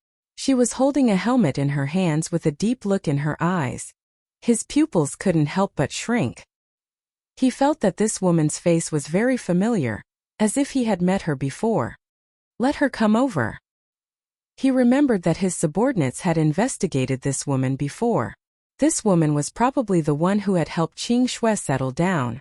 She was holding a helmet in her hands with a deep look in her eyes. His pupils couldn't help but shrink. He felt that this woman's face was very familiar, as if he had met her before. "Let her come over." He remembered that his subordinates had investigated this woman before. This woman was probably the one who had helped Qing Shui settle down.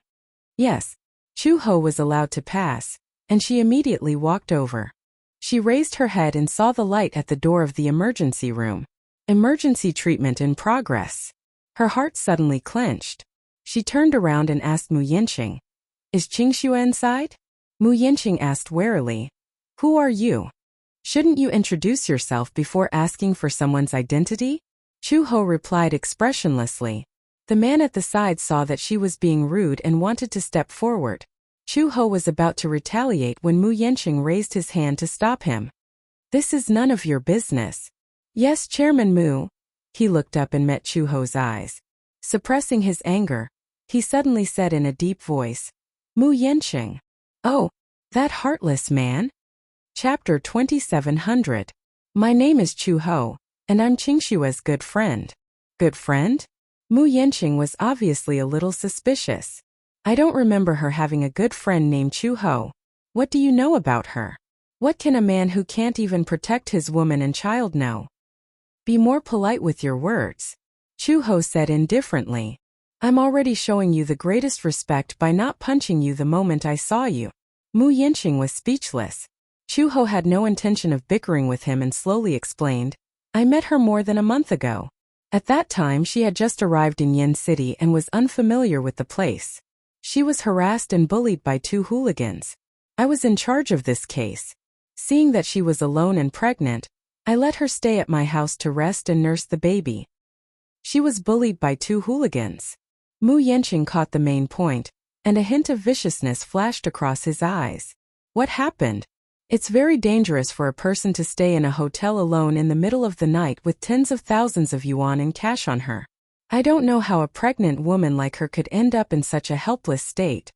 Yes, Chu-ho was allowed to pass, and she immediately walked over. She raised her head and saw the light at the door of the emergency room. Emergency treatment in progress. Her heart suddenly clenched. She turned around and asked Mu Yanqing, "Is Qingxue inside?" Mu Yanqing asked warily, "Who are you? Shouldn't you introduce yourself before asking for someone's identity?" Chu-ho replied expressionlessly. The man at the side saw that she was being rude and wanted to step forward. Chu-ho was about to retaliate when Mu Yanqing raised his hand to stop him. "This is none of your business." "Yes, Chairman Mu." He looked up and met Chu-ho's eyes. Suppressing his anger, he suddenly said in a deep voice, "Mu Yanqing." "Oh, that heartless man?" Chapter 2700. "My name is Chu-ho, and I'm Qingxue's good friend." "Good friend?" Mu Yanqing was obviously a little suspicious. "I don't remember her having a good friend named Chu-ho. What do you know about her? What can a man who can't even protect his woman and child know?" "Be more polite with your words," Chu-ho said indifferently. "I'm already showing you the greatest respect by not punching you the moment I saw you." Mu Yanqing was speechless. Chu-ho had no intention of bickering with him and slowly explained, "I met her more than a month ago. At that time she had just arrived in Yin City and was unfamiliar with the place. She was harassed and bullied by 2 hooligans. I was in charge of this case. Seeing that she was alone and pregnant, I let her stay at my house to rest and nurse the baby." She was bullied by 2 hooligans. Mu Yanqing caught the main point, and a hint of viciousness flashed across his eyes. "What happened?" "It's very dangerous for a person to stay in a hotel alone in the middle of the night with tens of thousands of yuan in cash on her. I don't know how a pregnant woman like her could end up in such a helpless state."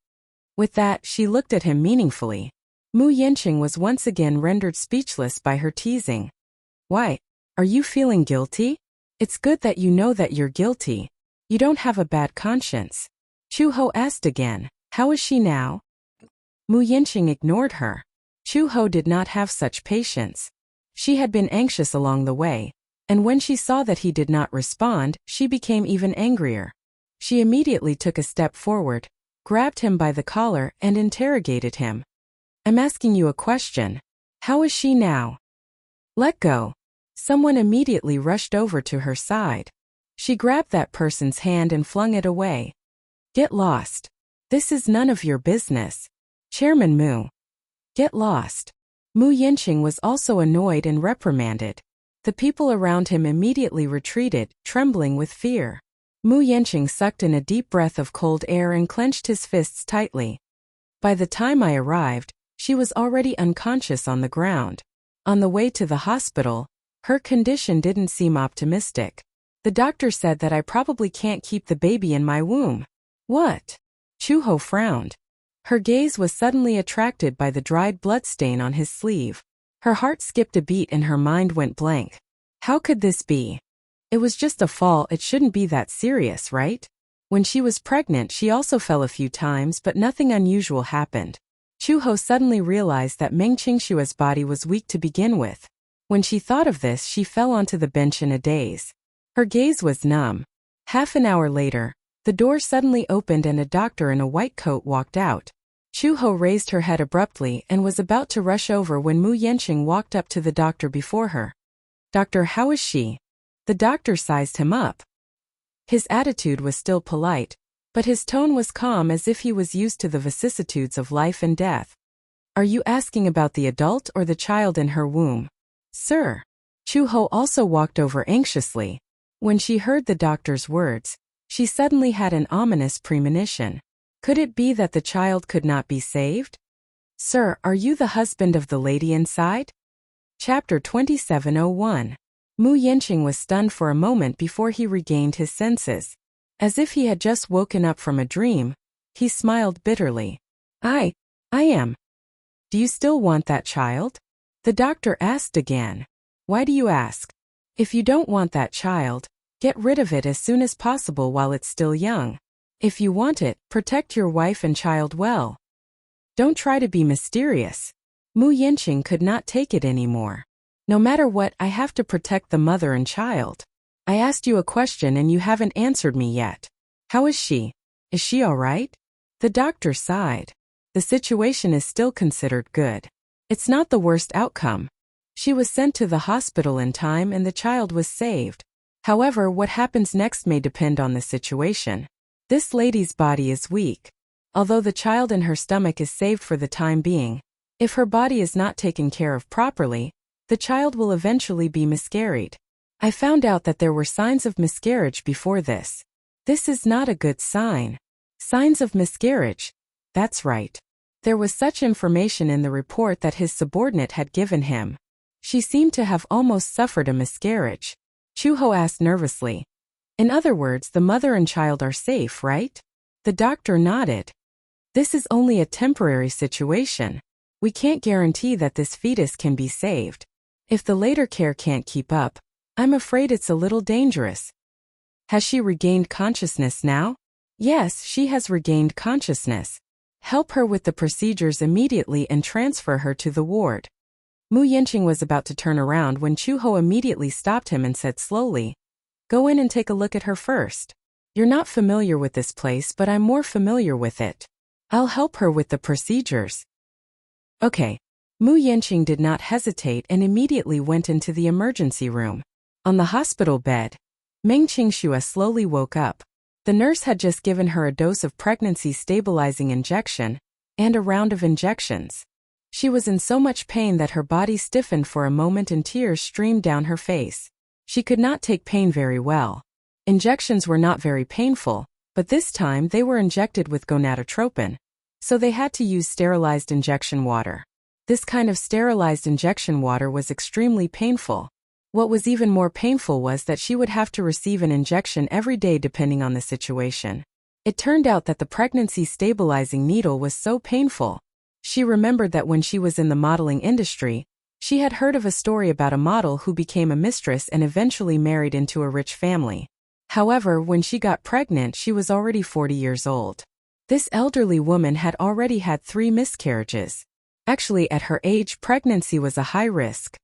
With that, she looked at him meaningfully. Mu Yanqing was once again rendered speechless by her teasing. "Why? Are you feeling guilty? It's good that you know that you're guilty. You don't have a bad conscience." Chu-ho asked again, "How is she now?" Mu Yanqing ignored her. Chu-ho did not have such patience. She had been anxious along the way, and when she saw that he did not respond, she became even angrier. She immediately took a step forward, grabbed him by the collar and interrogated him. "I'm asking you a question. How is she now?" "Let go." Someone immediately rushed over to her side. She grabbed that person's hand and flung it away. "Get lost. This is none of your business. Chairman Mu." "Get lost." Mu Yanqing was also annoyed and reprimanded. The people around him immediately retreated, trembling with fear. Mu Yanqing sucked in a deep breath of cold air and clenched his fists tightly. By the time I arrived, she was already unconscious on the ground. On the way to the hospital, her condition didn't seem optimistic. The doctor said that I probably can't keep the baby in my womb. "What?" Chu-ho frowned. Her gaze was suddenly attracted by the dried bloodstain on his sleeve. Her heart skipped a beat and her mind went blank. How could this be? It was just a fall, it shouldn't be that serious, right? When she was pregnant, she also fell a few times, but nothing unusual happened. Chu-ho suddenly realized that Meng Qingshua's body was weak to begin with. When she thought of this, she fell onto the bench in a daze. Her gaze was numb. Half an hour later, the door suddenly opened and a doctor in a white coat walked out. Chu-ho raised her head abruptly and was about to rush over when Mu Yanqing walked up to the doctor before her. "Doctor, how is she?" The doctor sized him up. His attitude was still polite, but his tone was calm as if he was used to the vicissitudes of life and death. "Are you asking about the adult or the child in her womb?" "Sir." Chu-ho also walked over anxiously. When she heard the doctor's words, she suddenly had an ominous premonition. Could it be that the child could not be saved? "Sir, are you the husband of the lady inside?" Chapter 2701. Mu Yanqing was stunned for a moment before he regained his senses. As if he had just woken up from a dream, he smiled bitterly. I am. "Do you still want that child?" The doctor asked again. "Why do you ask? If you don't want that child, get rid of it as soon as possible while it's still young. If you want it, protect your wife and child well. Don't try to be mysterious." Mu Yanqing could not take it anymore. "No matter what, I have to protect the mother and child. I asked you a question and you haven't answered me yet. How is she? Is she all right?" The doctor sighed. The situation is still considered good. It's not the worst outcome. She was sent to the hospital in time and the child was saved. However, what happens next may depend on the situation. This lady's body is weak. Although the child in her stomach is saved for the time being, if her body is not taken care of properly, the child will eventually be miscarried. I found out that there were signs of miscarriage before this. This is not a good sign. Signs of miscarriage. That's right. There was such information in the report that his subordinate had given him. She seemed to have almost suffered a miscarriage. Chu-ho asked nervously. "In other words, the mother and child are safe, right?" The doctor nodded. "This is only a temporary situation. We can't guarantee that this fetus can be saved. If the later care can't keep up, I'm afraid it's a little dangerous." "Has she regained consciousness now?" "Yes, she has regained consciousness. Help her with the procedures immediately and transfer her to the ward." Mu Yanqing was about to turn around when Chu-ho immediately stopped him and said slowly, "Go in and take a look at her first. You're not familiar with this place, but I'm more familiar with it. I'll help her with the procedures." "Okay." Mu Yanqing did not hesitate and immediately went into the emergency room. On the hospital bed, Meng Qingxue slowly woke up. The nurse had just given her a dose of pregnancy-stabilizing injection and a round of injections. She was in so much pain that her body stiffened for a moment and tears streamed down her face. She could not take pain very well. Injections were not very painful, but this time they were injected with gonadotropin, so they had to use sterilized injection water. This kind of sterilized injection water was extremely painful. What was even more painful was that she would have to receive an injection every day depending on the situation. It turned out that the pregnancy-stabilizing needle was so painful. She remembered that when she was in the modeling industry, she had heard of a story about a model who became a mistress and eventually married into a rich family. However, when she got pregnant, she was already 40 years old. This elderly woman had already had 3 miscarriages. Actually, at her age, pregnancy was a high risk.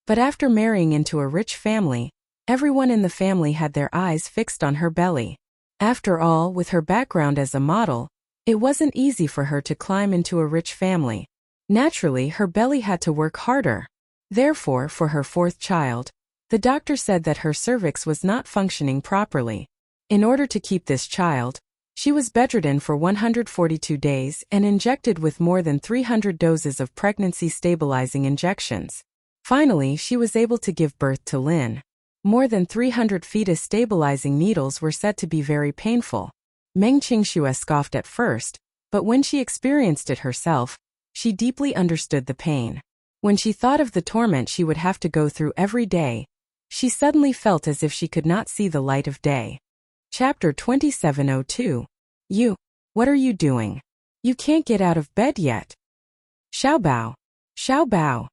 But after marrying into a rich family, everyone in the family had their eyes fixed on her belly. After all, with her background as a model, it wasn't easy for her to climb into a rich family. Naturally, her belly had to work harder. Therefore, for her 4th child, the doctor said that her cervix was not functioning properly. In order to keep this child, she was bedridden for 142 days and injected with more than 300 doses of pregnancy-stabilizing injections. Finally, she was able to give birth to Lin. More than 300 fetus-stabilizing needles were said to be very painful. Meng Qingxue scoffed at first, but when she experienced it herself, she deeply understood the pain. When she thought of the torment she would have to go through every day, she suddenly felt as if she could not see the light of day. Chapter 2702. What are you doing? You can't get out of bed yet. Xiaobao. Xiaobao.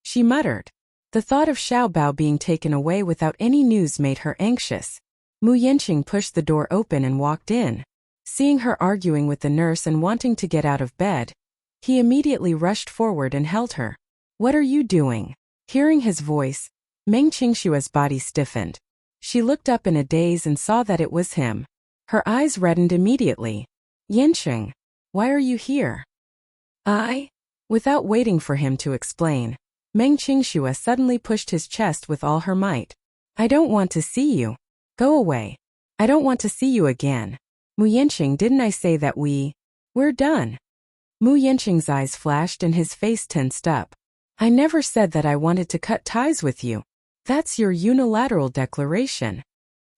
She muttered. The thought of Xiaobao being taken away without any news made her anxious. Mu Yanqing pushed the door open and walked in. Seeing her arguing with the nurse and wanting to get out of bed, he immediately rushed forward and held her. What are you doing? Hearing his voice, Meng Qingxue's body stiffened. She looked up in a daze and saw that it was him. Her eyes reddened immediately. Yanqing, why are you here? Without waiting for him to explain, Meng Qingxue suddenly pushed his chest with all her might. I don't want to see you. Go away. I don't want to see you again. Mu Yanqing, didn't I say that we're done? Mu Yanqing's eyes flashed and his face tensed up. I never said that I wanted to cut ties with you. That's your unilateral declaration.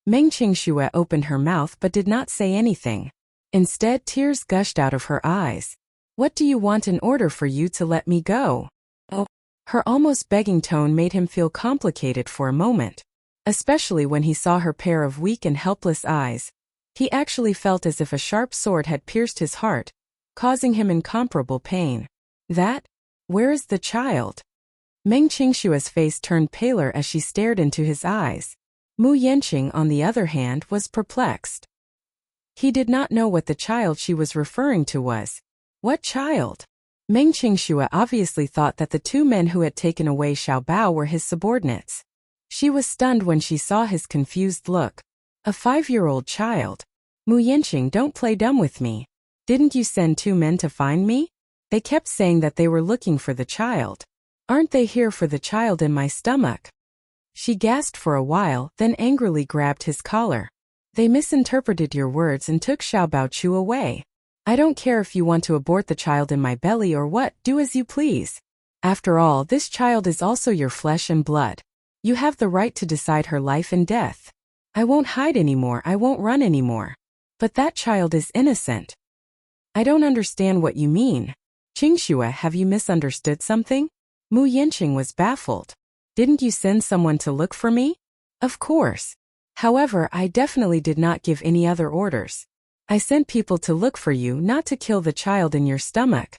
Meng Qingxue opened her mouth but did not say anything. Instead, tears gushed out of her eyes. What do you want in order for you to let me go? Oh. Her almost begging tone made him feel complicated for a moment. Especially when he saw her pair of weak and helpless eyes. He actually felt as if a sharp sword had pierced his heart, causing him incomparable pain. Where is the child? Meng Qingxue's face turned paler as she stared into his eyes. Mu Yanqing, on the other hand, was perplexed. He did not know what the child she was referring to was. What child? Meng Qingxue obviously thought that the two men who had taken away Xiao Bao were his subordinates. She was stunned when she saw his confused look. A 5-year-old child. Mu Yanqing, don't play dumb with me. Didn't you send 2 men to find me? They kept saying that they were looking for the child. Aren't they here for the child in my stomach? She gasped for a while, then angrily grabbed his collar. They misinterpreted your words and took Xiao Baochu away. I don't care if you want to abort the child in my belly or what, do as you please. After all, this child is also your flesh and blood. You have the right to decide her life and death. I won't hide anymore, I won't run anymore. But that child is innocent. I don't understand what you mean. Qingxue, have you misunderstood something? Mu Yanqing was baffled. Didn't you send someone to look for me? Of course. However, I definitely did not give any other orders. I sent people to look for you, not to kill the child in your stomach.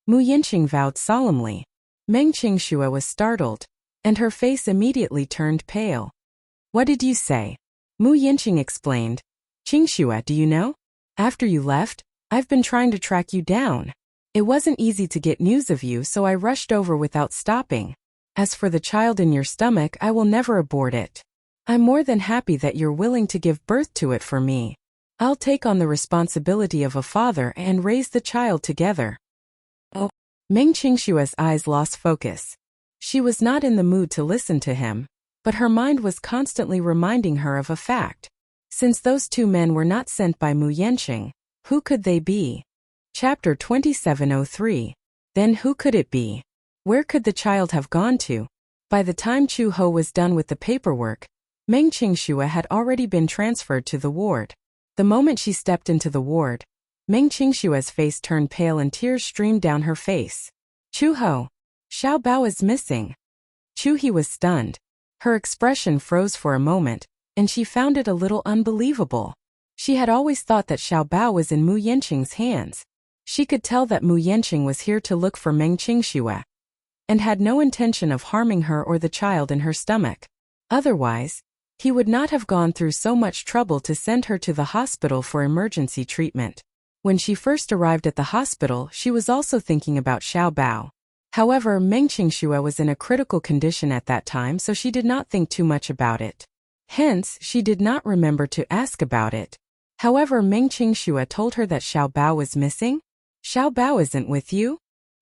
Mu Yanqing vowed solemnly. Meng Qingxue was startled, and her face immediately turned pale. What did you say? Mu Yanqing explained. Qingxue, do you know? After you left, I've been trying to track you down. It wasn't easy to get news of you, so I rushed over without stopping. As for the child in your stomach, I will never abort it. I'm more than happy that you're willing to give birth to it for me. I'll take on the responsibility of a father and raise the child together. Oh. Meng Qingxue's eyes lost focus. She was not in the mood to listen to him, but her mind was constantly reminding her of a fact. Since those 2 men were not sent by Mu Yanqing, who could they be? Chapter 2703. Then who could it be? Where could the child have gone to? By the time Chu Ho was done with the paperwork, Meng Qingxue had already been transferred to the ward. The moment she stepped into the ward, Meng Qingxue's face turned pale and tears streamed down her face. Chu Ho. Xiao Bao is missing. Chu He was stunned. Her expression froze for a moment, and she found it a little unbelievable. She had always thought that Xiao Bao was in Mu Yanqing's hands. She could tell that Mu Yanqing was here to look for Meng Qingxue, and had no intention of harming her or the child in her stomach. Otherwise, he would not have gone through so much trouble to send her to the hospital for emergency treatment. When she first arrived at the hospital, she was also thinking about Xiao Bao. However, Meng Qingxue was in a critical condition at that time, so she did not think too much about it. Hence, she did not remember to ask about it. However, Meng Qingxue told her that Xiao Bao was missing. Xiao Bao isn't with you?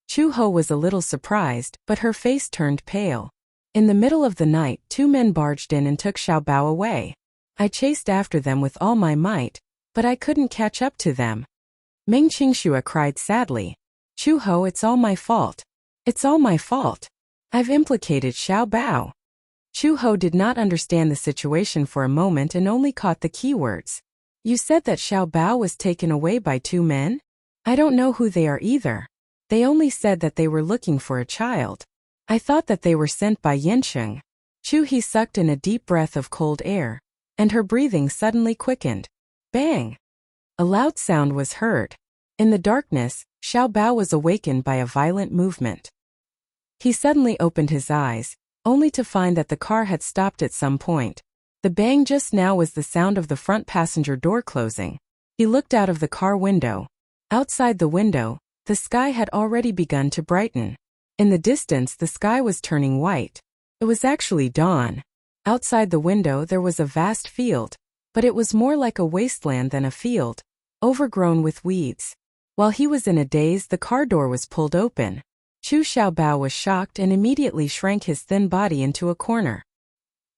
Chu Ho was a little surprised, but her face turned pale. In the middle of the night, 2 men barged in and took Xiao Bao away. I chased after them with all my might, but I couldn't catch up to them. Meng Qingxue cried sadly. Chu Ho, it's all my fault. It's all my fault. I've implicated Xiao Bao. Chu Ho did not understand the situation for a moment and only caught the keywords. You said that Xiao Bao was taken away by 2 men? I don't know who they are either. They only said that they were looking for a child. I thought that they were sent by Yanqing. Chu He sucked in a deep breath of cold air, and her breathing suddenly quickened. Bang! A loud sound was heard. In the darkness, Xiao Bao was awakened by a violent movement. He suddenly opened his eyes, only to find that the car had stopped at some point. The bang just now was the sound of the front passenger door closing. He looked out of the car window. Outside the window, the sky had already begun to brighten. In the distance, the sky was turning white. It was actually dawn. Outside the window there was a vast field, but it was more like a wasteland than a field, overgrown with weeds. While he was in a daze, the car door was pulled open. Chu Xiaobao was shocked and immediately shrank his thin body into a corner.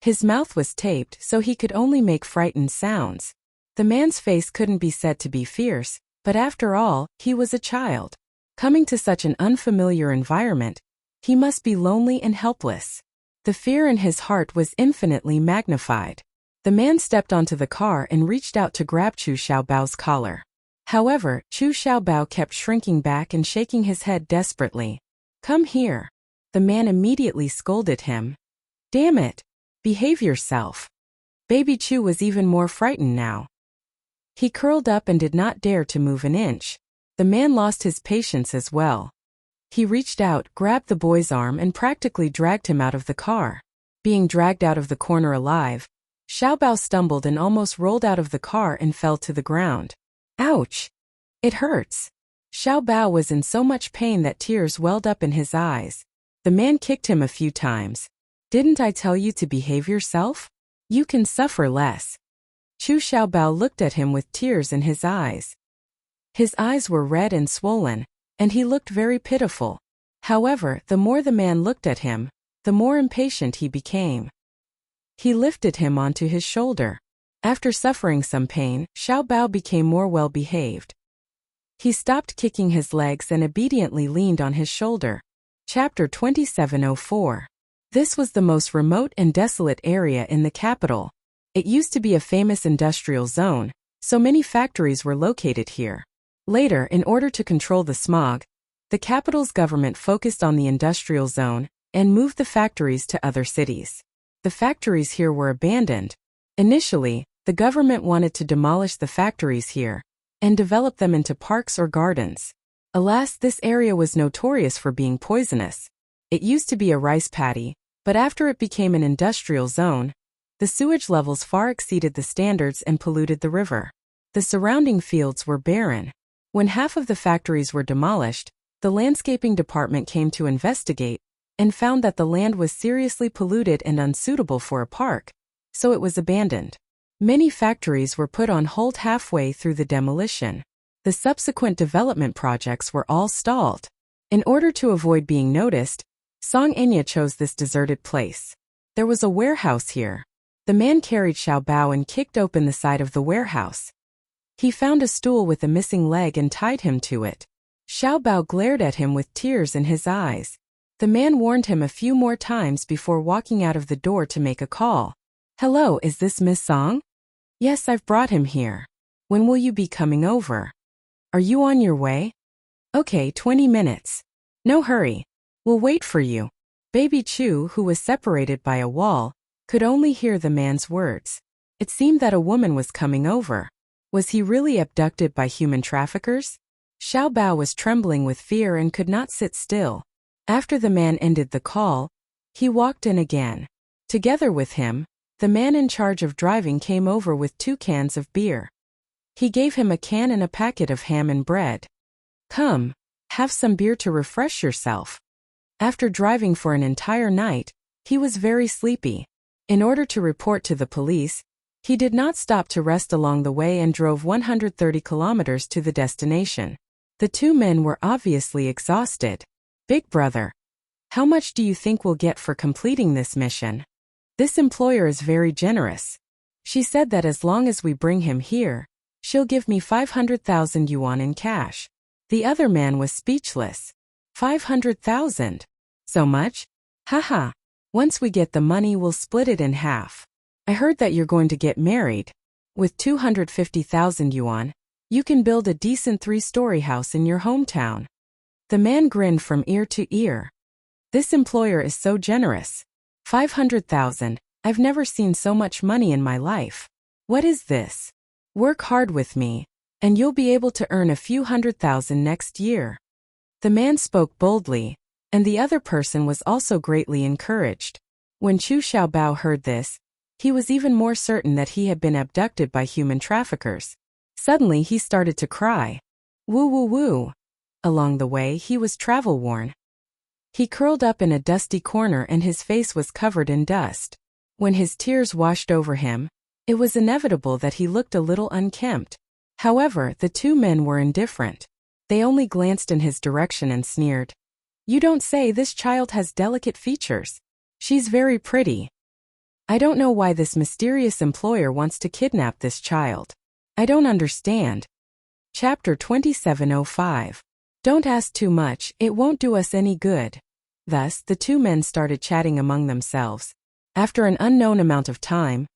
His mouth was taped so he could only make frightened sounds. The man's face couldn't be said to be fierce, but after all, he was a child. Coming to such an unfamiliar environment, he must be lonely and helpless. The fear in his heart was infinitely magnified. The man stepped onto the car and reached out to grab Chu Xiaobao's collar. However, Chu Xiaobao kept shrinking back and shaking his head desperately. "Come here." The man immediately scolded him. "Damn it! Behave yourself." Baby Chu was even more frightened now. He curled up and did not dare to move an inch. The man lost his patience as well. He reached out, grabbed the boy's arm and practically dragged him out of the car. Being dragged out of the corner alive, Xiaobao stumbled and almost rolled out of the car and fell to the ground. Ouch! It hurts. Xiaobao was in so much pain that tears welled up in his eyes. The man kicked him a few times. "Didn't I tell you to behave yourself? You can suffer less." Chu Xiaobao looked at him with tears in his eyes. His eyes were red and swollen, and he looked very pitiful. However, the more the man looked at him, the more impatient he became. He lifted him onto his shoulder. After suffering some pain, Xiaobao became more well-behaved. He stopped kicking his legs and obediently leaned on his shoulder. Chapter 2704. This was the most remote and desolate area in the capital. It used to be a famous industrial zone, so many factories were located here. Later, in order to control the smog, the capital's government focused on the industrial zone and moved the factories to other cities. The factories here were abandoned. Initially, the government wanted to demolish the factories here and develop them into parks or gardens. Alas, this area was notorious for being poisonous. It used to be a rice paddy, but after it became an industrial zone, the sewage levels far exceeded the standards and polluted the river. The surrounding fields were barren. When half of the factories were demolished, the landscaping department came to investigate and found that the land was seriously polluted and unsuitable for a park, so it was abandoned. Many factories were put on hold halfway through the demolition. The subsequent development projects were all stalled. In order to avoid being noticed, Song Enya chose this deserted place. There was a warehouse here. The man carried Xiaobao and kicked open the side of the warehouse. He found a stool with a missing leg and tied him to it. Xiaobao glared at him with tears in his eyes. The man warned him a few more times before walking out of the door to make a call. "Hello, is this Miss Song?" "Yes, I've brought him here. When will you be coming over?" "Are you on your way?" "Okay, 20 minutes. No hurry. We'll wait for you." Baby Chu, who was separated by a wall, could only hear the man's words. It seemed that a woman was coming over. Was he really abducted by human traffickers? Xiaobao was trembling with fear and could not sit still. After the man ended the call, he walked in again. Together with him, the man in charge of driving came over with 2 cans of beer. He gave him a can and a packet of ham and bread. "Come, have some beer to refresh yourself." After driving for an entire night, he was very sleepy. In order to report to the police, he did not stop to rest along the way and drove 130 kilometers to the destination. The 2 men were obviously exhausted. "Big brother, how much do you think we'll get for completing this mission?" "This employer is very generous. She said that as long as we bring him here, she'll give me 500,000 yuan in cash." The other man was speechless. 500,000? So much? Haha. Once we get the money, we'll split it in half. I heard that you're going to get married. With 250,000 yuan, you can build a decent 3-story house in your hometown. The man grinned from ear to ear. This employer is so generous. 500,000, I've never seen so much money in my life. What is this? Work hard with me, and you'll be able to earn a few 100,000 next year. The man spoke boldly, and the other person was also greatly encouraged. When Chu Xiaobao heard this, he was even more certain that he had been abducted by human traffickers. Suddenly he started to cry. Woo woo woo. Along the way he was travel-worn. He curled up in a dusty corner and his face was covered in dust. When his tears washed over him, it was inevitable that he looked a little unkempt. However, the two men were indifferent. They only glanced in his direction and sneered. "You don't say this child has delicate features. She's very pretty. I don't know why this mysterious employer wants to kidnap this child. I don't understand." Chapter 2705. Don't ask too much, it won't do us any good. Thus, the two men started chatting among themselves. After an unknown amount of time,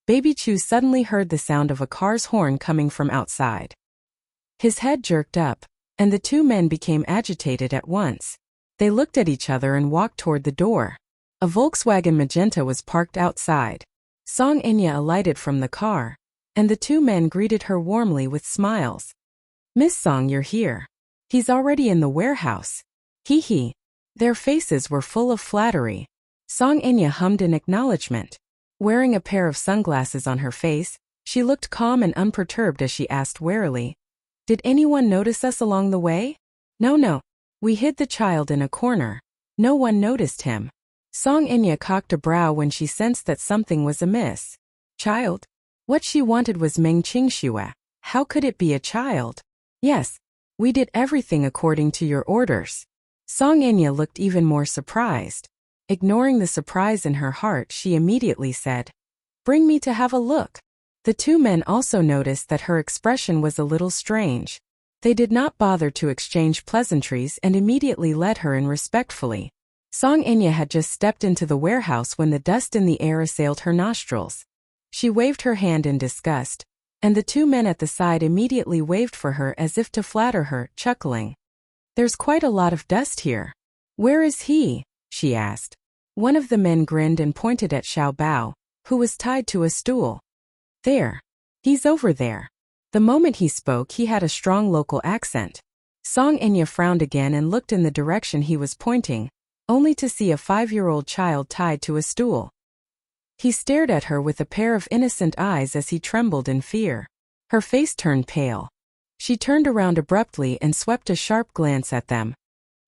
Baby Chu suddenly heard the sound of a car's horn coming from outside. His head jerked up, and the two men became agitated at once. They looked at each other and walked toward the door. A Volkswagen Magenta was parked outside. Song Enya alighted from the car, and the two men greeted her warmly with smiles. "Miss Song, you're here. He's already in the warehouse. Hee hee." Their faces were full of flattery. Song Enya hummed in acknowledgement. Wearing a pair of sunglasses on her face, she looked calm and unperturbed as she asked warily, "Did anyone notice us along the way?" No. We hid the child in a corner. No one noticed him." Song Enya cocked a brow when she sensed that something was amiss. Child? What she wanted was Meng Qingxue. How could it be a child? "Yes. We did everything according to your orders." Song Enya looked even more surprised. Ignoring the surprise in her heart, she immediately said, "Bring me to have a look." The two men also noticed that her expression was a little strange. They did not bother to exchange pleasantries and immediately led her in respectfully. Song Enya had just stepped into the warehouse when the dust in the air assailed her nostrils. She waved her hand in disgust, and the two men at the side immediately waved for her as if to flatter her, chuckling. "There's quite a lot of dust here. Where is he?" she asked. One of the men grinned and pointed at Xiao Bao, who was tied to a stool. "There. He's over there." The moment he spoke, he had a strong local accent. Song Enya frowned again and looked in the direction he was pointing, only to see a 5-year-old child tied to a stool. He stared at her with a pair of innocent eyes as he trembled in fear. Her face turned pale. She turned around abruptly and swept a sharp glance at them.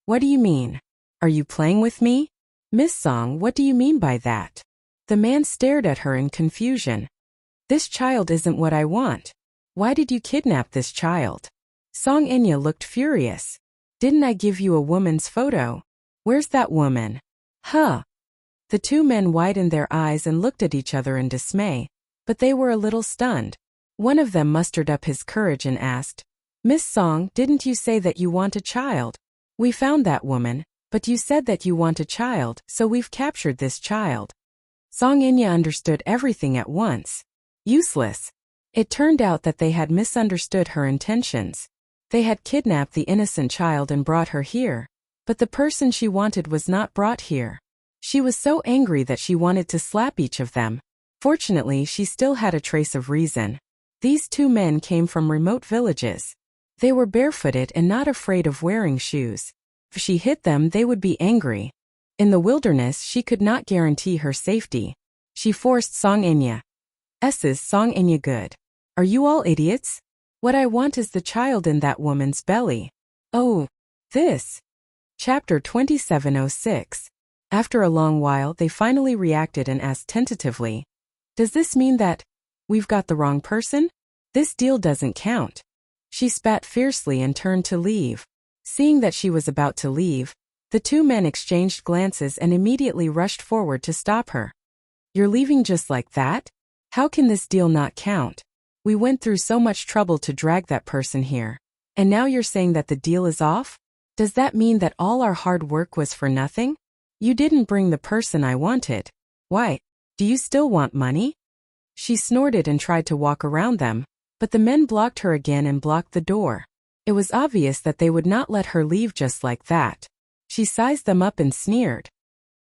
"What do you mean? Are you playing with me? Miss Song, what do you mean by that?" The man stared at her in confusion. "This child isn't what I want. Why did you kidnap this child?" Song Enya looked furious. "Didn't I give you a woman's photo? Where's that woman?" "Huh." The two men widened their eyes and looked at each other in dismay, but they were a little stunned. One of them mustered up his courage and asked, "Miss Song, didn't you say that you want a child? We found that woman, but you said that you want a child, so we've captured this child." Song Enya understood everything at once. Useless. It turned out that they had misunderstood her intentions. They had kidnapped the innocent child and brought her here, but the person she wanted was not brought here. She was so angry that she wanted to slap each of them. Fortunately, she still had a trace of reason. These two men came from remote villages. They were barefooted and not afraid of wearing shoes. If she hit them, they would be angry. In the wilderness, she could not guarantee her safety. She forced Song Enya. "S's Song Enya good. Are you all idiots? What I want is the child in that woman's belly." "Oh, this." Chapter 2706. After a long while, they finally reacted and asked tentatively, "Does this mean that we've got the wrong person? This deal doesn't count." She spat fiercely and turned to leave. Seeing that she was about to leave, the two men exchanged glances and immediately rushed forward to stop her. "You're leaving just like that? How can this deal not count? We went through so much trouble to drag that person here, and now you're saying that the deal is off? Does that mean that all our hard work was for nothing? You didn't bring the person I wanted. Why? Do you still want money?" She snorted and tried to walk around them, but the men blocked her again and blocked the door. It was obvious that they would not let her leave just like that. She sized them up and sneered.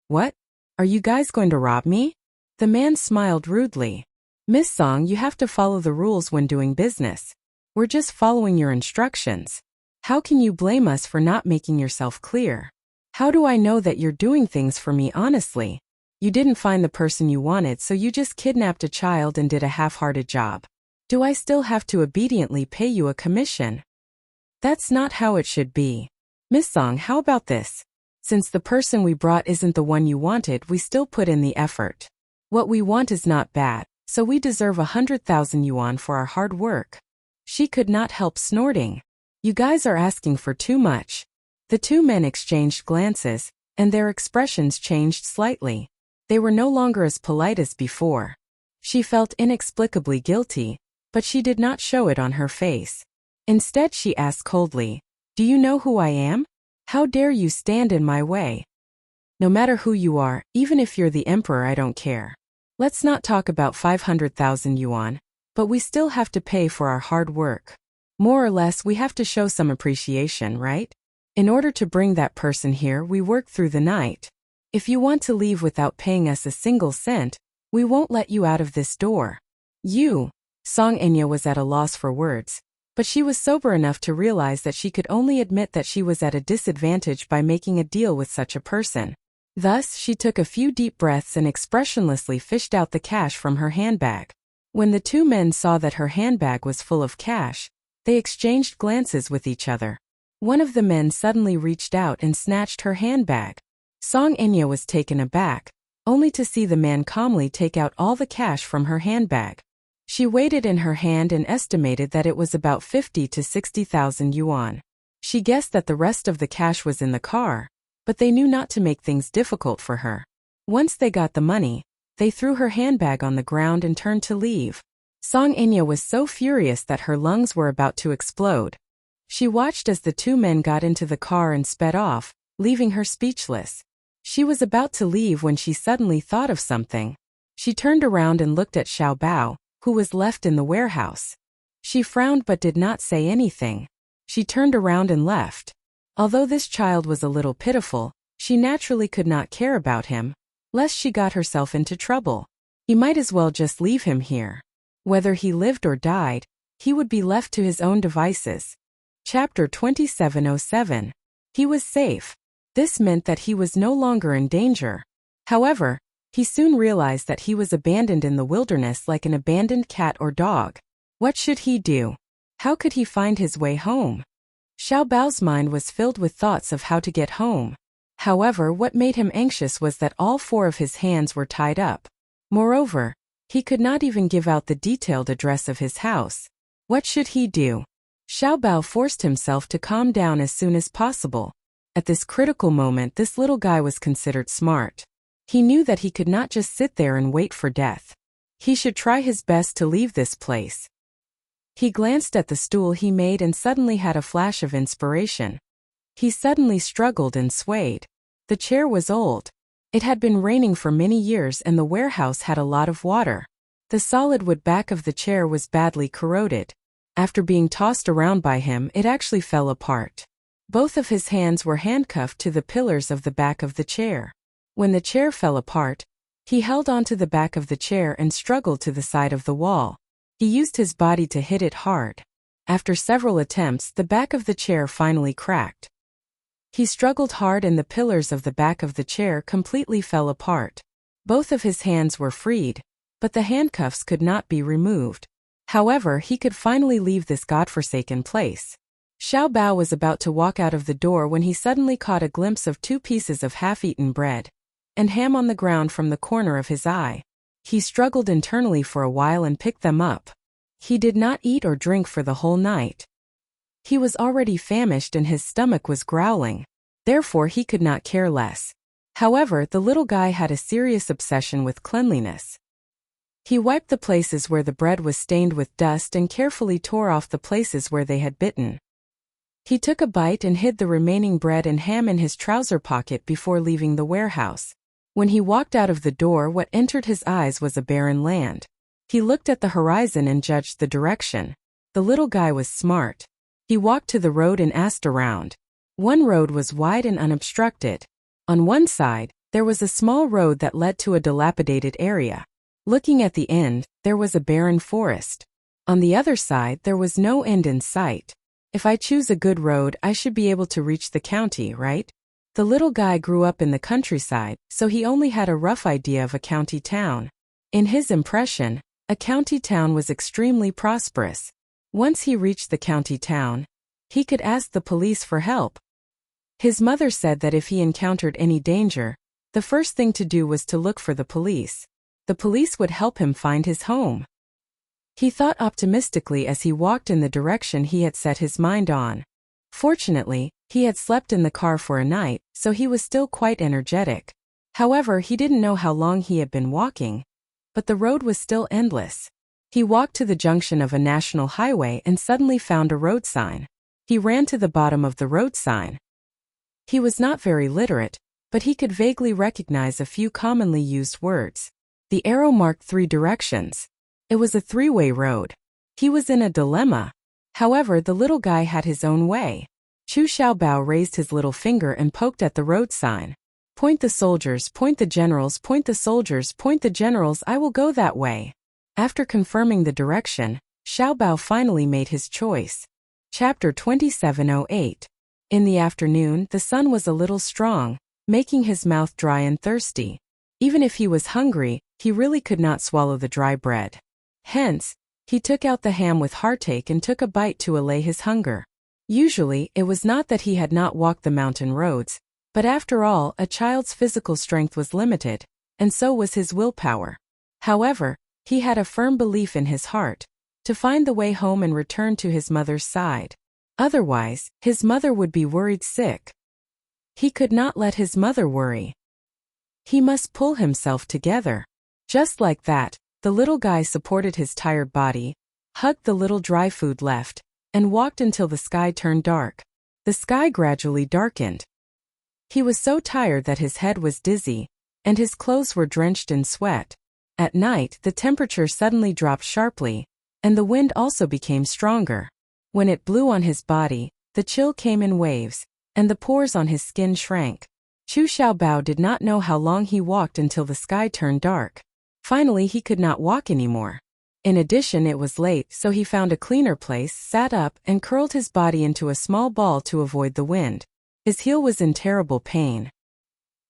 "What? Are you guys going to rob me?" The man smiled rudely. "Miss Song, you have to follow the rules when doing business. We're just following your instructions. How can you blame us for not making yourself clear? How do I know that you're doing things for me honestly? You didn't find the person you wanted, so you just kidnapped a child and did a half-hearted job. Do I still have to obediently pay you a commission? That's not how it should be. Miss Song, how about this? Since the person we brought isn't the one you wanted, we still put in the effort. What we want is not bad, so we deserve 100,000 yuan for our hard work. She could not help snorting. You guys are asking for too much. The two men exchanged glances, and their expressions changed slightly. They were no longer as polite as before. She felt inexplicably guilty, but she did not show it on her face. Instead, she asked coldly, "Do you know who I am? How dare you stand in my way? No matter who you are, even if you're the emperor, I don't care. Let's not talk about 500,000 yuan, but we still have to pay for our hard work. More or less, we have to show some appreciation, right? In order to bring that person here, we worked through the night. If you want to leave without paying us a single cent, we won't let you out of this door." Song Enya was at a loss for words, but she was sober enough to realize that she could only admit that she was at a disadvantage by making a deal with such a person. Thus, she took a few deep breaths and expressionlessly fished out the cash from her handbag. When the two men saw that her handbag was full of cash, they exchanged glances with each other. One of the men suddenly reached out and snatched her handbag. Song Enya was taken aback, only to see the man calmly take out all the cash from her handbag. She weighed it in her hand and estimated that it was about 50 to 60,000 yuan. She guessed that the rest of the cash was in the car, but they knew not to make things difficult for her. Once they got the money, they threw her handbag on the ground and turned to leave. Song Enya was so furious that her lungs were about to explode. She watched as the two men got into the car and sped off, leaving her speechless. She was about to leave when she suddenly thought of something. She turned around and looked at Xiao Bao, who was left in the warehouse. She frowned but did not say anything. She turned around and left. Although this child was a little pitiful, she naturally could not care about him, lest she got herself into trouble. He might as well just leave him here. Whether he lived or died, he would be left to his own devices. Chapter 2707. He was safe. This meant that he was no longer in danger. However, he soon realized that he was abandoned in the wilderness like an abandoned cat or dog. What should he do? How could he find his way home? Xiao Bao's mind was filled with thoughts of how to get home. However, what made him anxious was that all four of his hands were tied up. Moreover, he could not even give out the detailed address of his house. What should he do? Xiao Bao forced himself to calm down as soon as possible. At this critical moment, this little guy was considered smart. He knew that he could not just sit there and wait for death. He should try his best to leave this place. He glanced at the stool he made and suddenly had a flash of inspiration. He suddenly struggled and swayed. The chair was old. It had been raining for many years and the warehouse had a lot of water. The solid wood back of the chair was badly corroded. After being tossed around by him, it actually fell apart. Both of his hands were handcuffed to the pillars of the back of the chair. When the chair fell apart, he held onto the back of the chair and struggled to the side of the wall. He used his body to hit it hard. After several attempts, the back of the chair finally cracked. He struggled hard and the pillars of the back of the chair completely fell apart. Both of his hands were freed, but the handcuffs could not be removed. However, he could finally leave this godforsaken place. Xiao Bao was about to walk out of the door when he suddenly caught a glimpse of 2 pieces of half-eaten bread and ham on the ground from the corner of his eye. He struggled internally for a while and picked them up. He did not eat or drink for the whole night. He was already famished and his stomach was growling. Therefore, he could not care less. However, the little guy had a serious obsession with cleanliness. He wiped the places where the bread was stained with dust and carefully tore off the places where they had bitten. He took a bite and hid the remaining bread and ham in his trouser pocket before leaving the warehouse. When he walked out of the door, what entered his eyes was a barren land. He looked at the horizon and judged the direction. The little guy was smart. He walked to the road and asked around. One road was wide and unobstructed. On one side, there was a small road that led to a dilapidated area. Looking at the end, there was a barren forest. On the other side, there was no end in sight. If I choose a good road, I should be able to reach the county, right? The little guy grew up in the countryside, so he only had a rough idea of a county town. In his impression, a county town was extremely prosperous. Once he reached the county town, he could ask the police for help. His mother said that if he encountered any danger, the first thing to do was to look for the police. The police would help him find his home. He thought optimistically as he walked in the direction he had set his mind on. Fortunately, he had slept in the car for a night, so he was still quite energetic. However, he didn't know how long he had been walking, but the road was still endless. He walked to the junction of a national highway and suddenly found a road sign. He ran to the bottom of the road sign. He was not very literate, but he could vaguely recognize a few commonly used words. The arrow marked 3 directions. It was a 3-way road. He was in a dilemma. However, the little guy had his own way. Chu Xiaobao raised his little finger and poked at the road sign. Point the soldiers, point the generals, point the soldiers, point the generals, I will go that way. After confirming the direction, Xiaobao finally made his choice. Chapter 2708. In the afternoon, the sun was a little strong, making his mouth dry and thirsty. Even if he was hungry, he really could not swallow the dry bread. Hence, he took out the ham with heartache and took a bite to allay his hunger. Usually, it was not that he had not walked the mountain roads, but after all, a child's physical strength was limited, and so was his willpower. However, he had a firm belief in his heart to find the way home and return to his mother's side. Otherwise, his mother would be worried sick. He could not let his mother worry. He must pull himself together. Just like that, the little guy supported his tired body, hugged the little dry food left, and walked until the sky turned dark. The sky gradually darkened. He was so tired that his head was dizzy, and his clothes were drenched in sweat. At night, the temperature suddenly dropped sharply, and the wind also became stronger. When it blew on his body, the chill came in waves, and the pores on his skin shrank. Chu Xiaobao did not know how long he walked until the sky turned dark. Finally, he could not walk anymore. In addition, it was late, so he found a cleaner place, sat up, and curled his body into a small ball to avoid the wind. His heel was in terrible pain.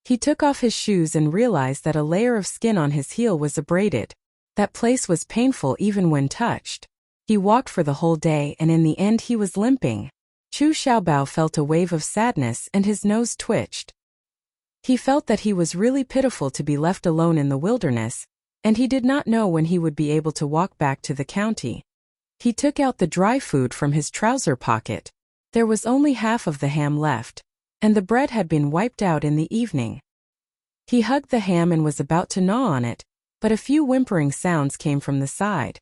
He took off his shoes and realized that a layer of skin on his heel was abraded. That place was painful even when touched. He walked for the whole day and in the end he was limping. Chu Xiaobao felt a wave of sadness and his nose twitched. He felt that he was really pitiful to be left alone in the wilderness, and he did not know when he would be able to walk back to the county. He took out the dry food from his trouser pocket. There was only half of the ham left, and the bread had been wiped out in the evening. He hugged the ham and was about to gnaw on it, but a few whimpering sounds came from the side.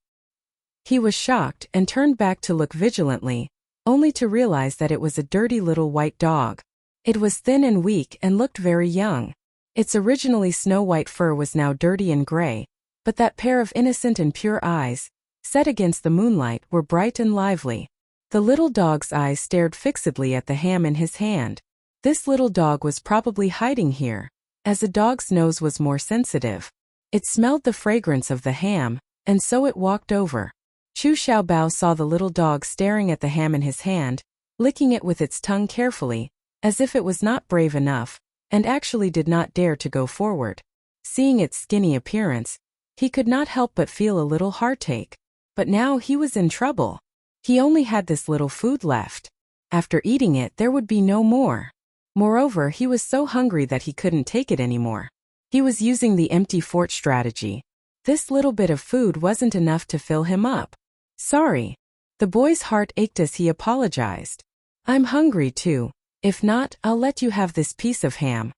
He was shocked and turned back to look vigilantly, only to realize that it was a dirty little white dog. It was thin and weak and looked very young. Its originally snow-white fur was now dirty and gray, but that pair of innocent and pure eyes, set against the moonlight, were bright and lively. The little dog's eyes stared fixedly at the ham in his hand. This little dog was probably hiding here, as a dog's nose was more sensitive. It smelled the fragrance of the ham, and so it walked over. Chu Xiaobao saw the little dog staring at the ham in his hand, licking it with its tongue carefully, as if it was not brave enough, and actually did not dare to go forward. Seeing its skinny appearance, he could not help but feel a little heartache. But now he was in trouble. He only had this little food left. After eating it, there would be no more. Moreover, he was so hungry that he couldn't take it anymore. He was using the empty fort strategy. This little bit of food wasn't enough to fill him up. Sorry. The boy's heart ached as he apologized. I'm hungry too. If not, I'll let you have this piece of ham.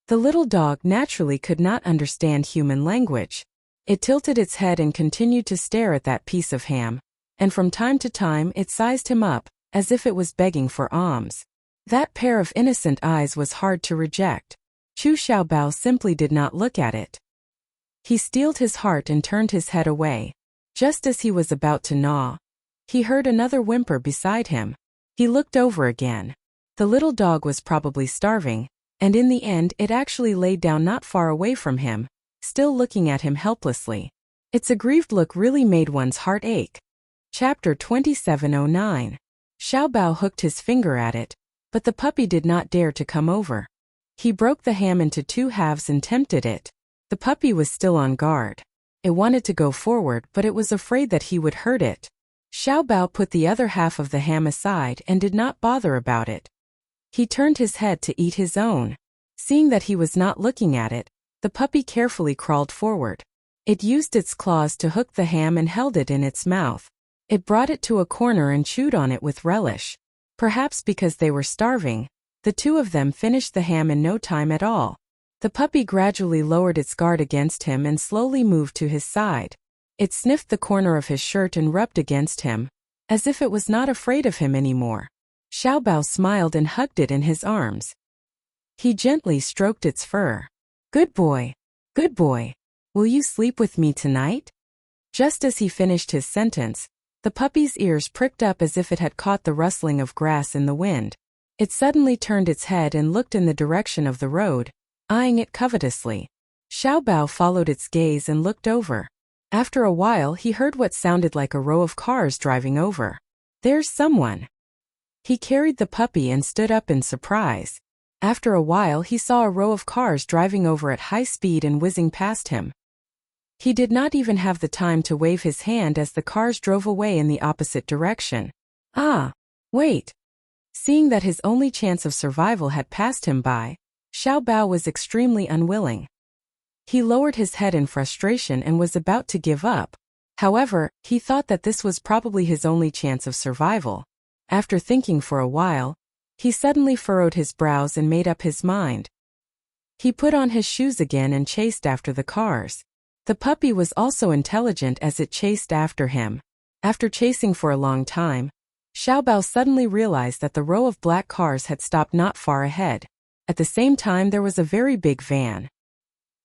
The little dog naturally could not understand human language. It tilted its head and continued to stare at that piece of ham, and from time to time it sized him up, as if it was begging for alms. That pair of innocent eyes was hard to reject. Chu Xiaobao simply did not look at it. He steeled his heart and turned his head away. Just as he was about to gnaw, he heard another whimper beside him. He looked over again. The little dog was probably starving, and in the end it actually laid down not far away from him, still looking at him helplessly. Its aggrieved look really made one's heart ache. Chapter 2709. Xiaobao hooked his finger at it, but the puppy did not dare to come over. He broke the ham into 2 halves and tempted it. The puppy was still on guard. It wanted to go forward, but it was afraid that he would hurt it. Xiaobao put the other half of the ham aside and did not bother about it. He turned his head to eat his own. Seeing that he was not looking at it, the puppy carefully crawled forward. It used its claws to hook the ham and held it in its mouth. It brought it to a corner and chewed on it with relish. Perhaps because they were starving, the two of them finished the ham in no time at all. The puppy gradually lowered its guard against him and slowly moved to his side. It sniffed the corner of his shirt and rubbed against him, as if it was not afraid of him anymore. Xiaobao smiled and hugged it in his arms. He gently stroked its fur. Good boy. Good boy. Will you sleep with me tonight? Just as he finished his sentence, the puppy's ears pricked up as if it had caught the rustling of grass in the wind. It suddenly turned its head and looked in the direction of the road, eyeing it covetously. Xiaobao followed its gaze and looked over. After a while he heard what sounded like a row of cars driving over. There's someone. He carried the puppy and stood up in surprise. After a while he saw a row of cars driving over at high speed and whizzing past him. He did not even have the time to wave his hand as the cars drove away in the opposite direction. Ah, wait. Seeing that his only chance of survival had passed him by, Xiaobao was extremely unwilling. He lowered his head in frustration and was about to give up. However, he thought that this was probably his only chance of survival. After thinking for a while, he suddenly furrowed his brows and made up his mind. He put on his shoes again and chased after the cars. The puppy was also intelligent as it chased after him. After chasing for a long time, Xiaobao suddenly realized that the row of black cars had stopped not far ahead. At the same time there was a very big van.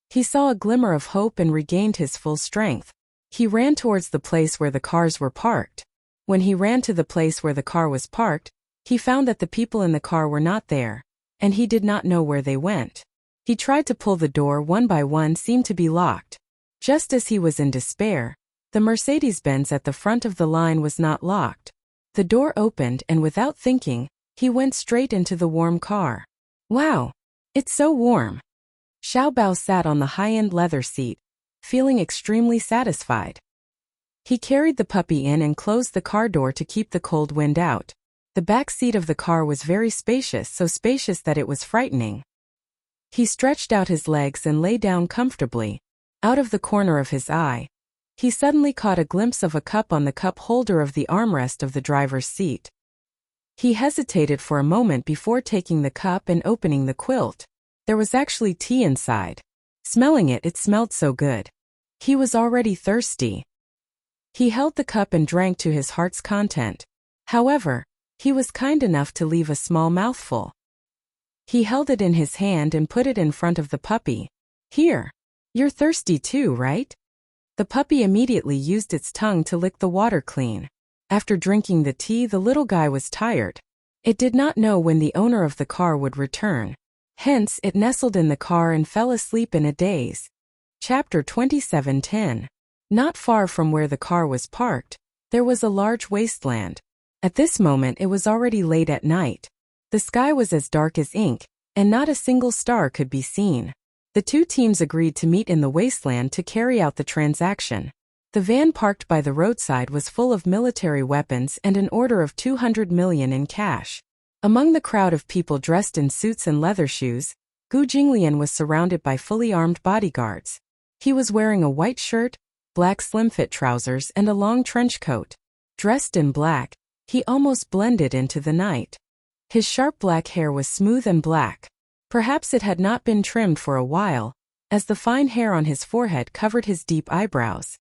He saw a glimmer of hope and regained his full strength. He ran towards the place where the cars were parked. When he ran to the place where the car was parked, he found that the people in the car were not there, and he did not know where they went. He tried to pull the door one by one, seemed to be locked. Just as he was in despair, the Mercedes-Benz at the front of the line was not locked. The door opened and without thinking, he went straight into the warm car. Wow! It's so warm! Xiaobao sat on the high-end leather seat, feeling extremely satisfied. He carried the puppy in and closed the car door to keep the cold wind out. The back seat of the car was very spacious, so spacious that it was frightening. He stretched out his legs and lay down comfortably. Out of the corner of his eye, he suddenly caught a glimpse of a cup on the cup holder of the armrest of the driver's seat. He hesitated for a moment before taking the cup and opening the quilt. There was actually tea inside. Smelling it, it smelled so good. He was already thirsty. He held the cup and drank to his heart's content. However, he was kind enough to leave a small mouthful. He held it in his hand and put it in front of the puppy. Here. You're thirsty too, right? The puppy immediately used its tongue to lick the water clean. After drinking the tea, the little guy was tired. It did not know when the owner of the car would return. Hence, it nestled in the car and fell asleep in a daze. Chapter 27:10. Not far from where the car was parked, there was a large wasteland. At this moment it was already late at night. The sky was as dark as ink, and not a single star could be seen. The two teams agreed to meet in the wasteland to carry out the transaction. The van parked by the roadside was full of military weapons and an order of 200 million in cash. Among the crowd of people dressed in suits and leather shoes, Gu Jinglian was surrounded by fully armed bodyguards. He was wearing a white shirt, black slim-fit trousers and a long trench coat. Dressed in black, he almost blended into the night. His sharp black hair was smooth and black. Perhaps it had not been trimmed for a while, as the fine hair on his forehead covered his deep eyebrows.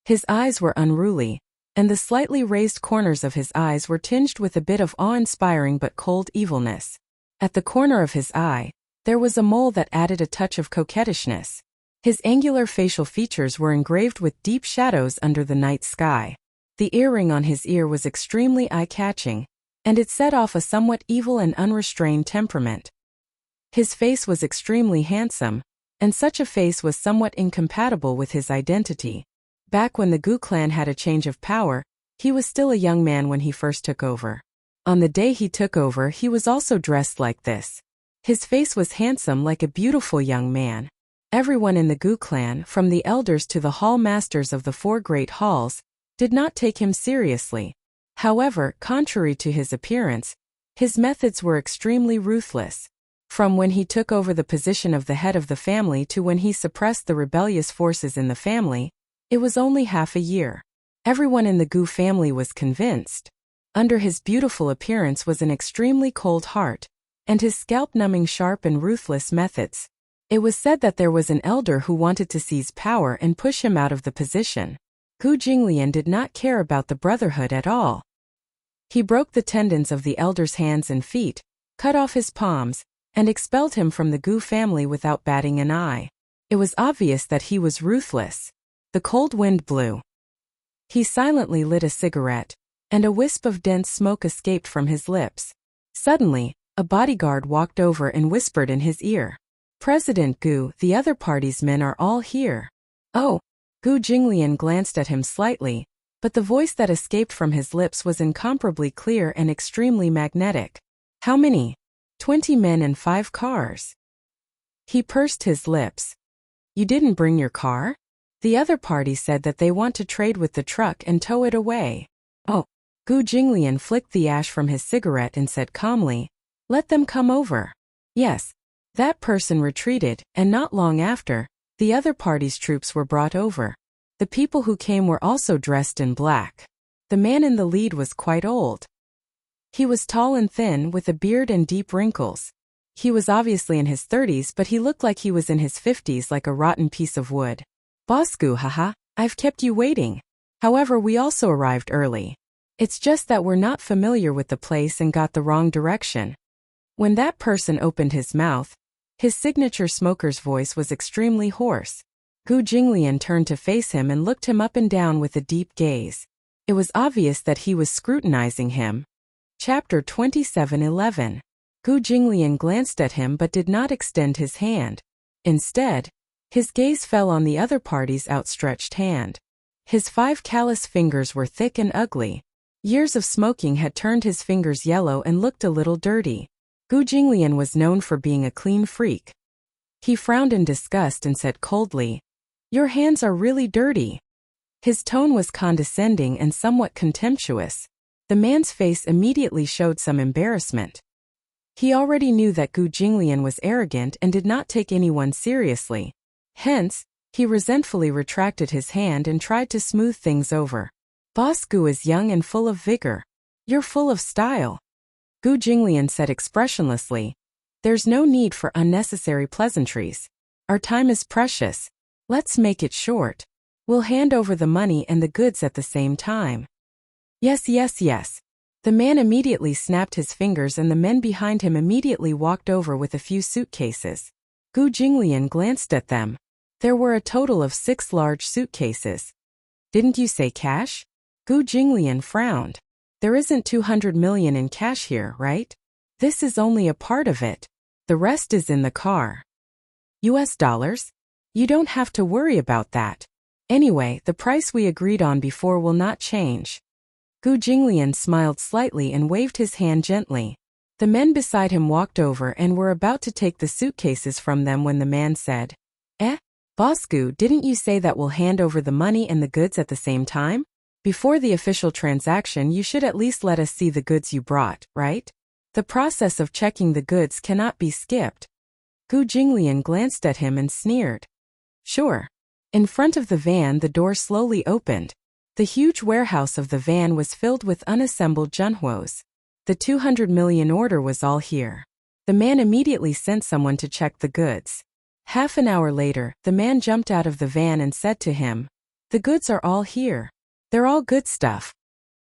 His eyes were unruly, and the slightly raised corners of his eyes were tinged with a bit of awe-inspiring but cold evilness. At the corner of his eye, there was a mole that added a touch of coquettishness. His angular facial features were engraved with deep shadows under the night sky. The earring on his ear was extremely eye-catching, and it set off a somewhat evil and unrestrained temperament. His face was extremely handsome, and such a face was somewhat incompatible with his identity. Back when the Gu clan had a change of power, he was still a young man when he first took over. On the day he took over, he was also dressed like this. His face was handsome like a beautiful young man. Everyone in the Gu clan, from the elders to the hall masters of the four great halls, did not take him seriously. However, contrary to his appearance, his methods were extremely ruthless. From when he took over the position of the head of the family to when he suppressed the rebellious forces in the family, it was only half a year. Everyone in the Gu family was convinced. Under his beautiful appearance was an extremely cold heart, and his scalp-numbing sharp and ruthless methods. It was said that there was an elder who wanted to seize power and push him out of the position. Gu Jinglian did not care about the brotherhood at all. He broke the tendons of the elder's hands and feet, cut off his palms, and expelled him from the Gu family without batting an eye. It was obvious that he was ruthless. The cold wind blew. He silently lit a cigarette, and a wisp of dense smoke escaped from his lips. Suddenly, a bodyguard walked over and whispered in his ear. "President Gu, the other party's men are all here." "Oh." Gu Jinglian glanced at him slightly, but the voice that escaped from his lips was incomparably clear and extremely magnetic. "How many?" 20 men and 5 cars. He pursed his lips. "You didn't bring your car?" "The other party said that they want to trade with the truck and tow it away." "Oh." Gu Jinglian flicked the ash from his cigarette and said calmly, "Let them come over." Yes. That person retreated, and not long after, the other party's troops were brought over. The people who came were also dressed in black. The man in the lead was quite old. He was tall and thin, with a beard and deep wrinkles. He was obviously in his 30s, but he looked like he was in his 50s, like a rotten piece of wood. "Boss Gu, haha, I've kept you waiting. However, we also arrived early. It's just that we're not familiar with the place and got the wrong direction." When that person opened his mouth, his signature smoker's voice was extremely hoarse. Gu Jinglian turned to face him and looked him up and down with a deep gaze. It was obvious that he was scrutinizing him. Chapter 27:11. Gu Jinglian glanced at him but did not extend his hand. Instead, his gaze fell on the other party's outstretched hand. His 5 callous fingers were thick and ugly. Years of smoking had turned his fingers yellow and looked a little dirty. Gu Jinglian was known for being a clean freak. He frowned in disgust and said coldly, "Your hands are really dirty." His tone was condescending and somewhat contemptuous. The man's face immediately showed some embarrassment. He already knew that Gu Jinglian was arrogant and did not take anyone seriously. Hence, he resentfully retracted his hand and tried to smooth things over. "Boss Gu is young and full of vigor. You're full of style." Gu Jinglian said expressionlessly, "There's no need for unnecessary pleasantries. Our time is precious. Let's make it short. We'll hand over the money and the goods at the same time." "Yes, yes, yes." The man immediately snapped his fingers and the men behind him immediately walked over with a few suitcases. Gu Jinglian glanced at them. There were a total of 6 large suitcases. "Didn't you say cash?" Gu Jinglian frowned. "There isn't 200 million in cash here, right? This is only a part of it. The rest is in the car." "US dollars? You don't have to worry about that. Anyway, the price we agreed on before will not change." Gu Jinglian smiled slightly and waved his hand gently. The men beside him walked over and were about to take the suitcases from them when the man said, Boss Gu, didn't you say that we'll hand over the money and the goods at the same time? Before the official transaction, you should at least let us see the goods you brought, right? The process of checking the goods cannot be skipped." Gu Jinglian glanced at him and sneered. "Sure." In front of the van, the door slowly opened. The huge warehouse of the van was filled with unassembled junhuos. The 200 million order was all here. The man immediately sent someone to check the goods. Half an hour later, the man jumped out of the van and said to him, "The goods are all here. They're all good stuff."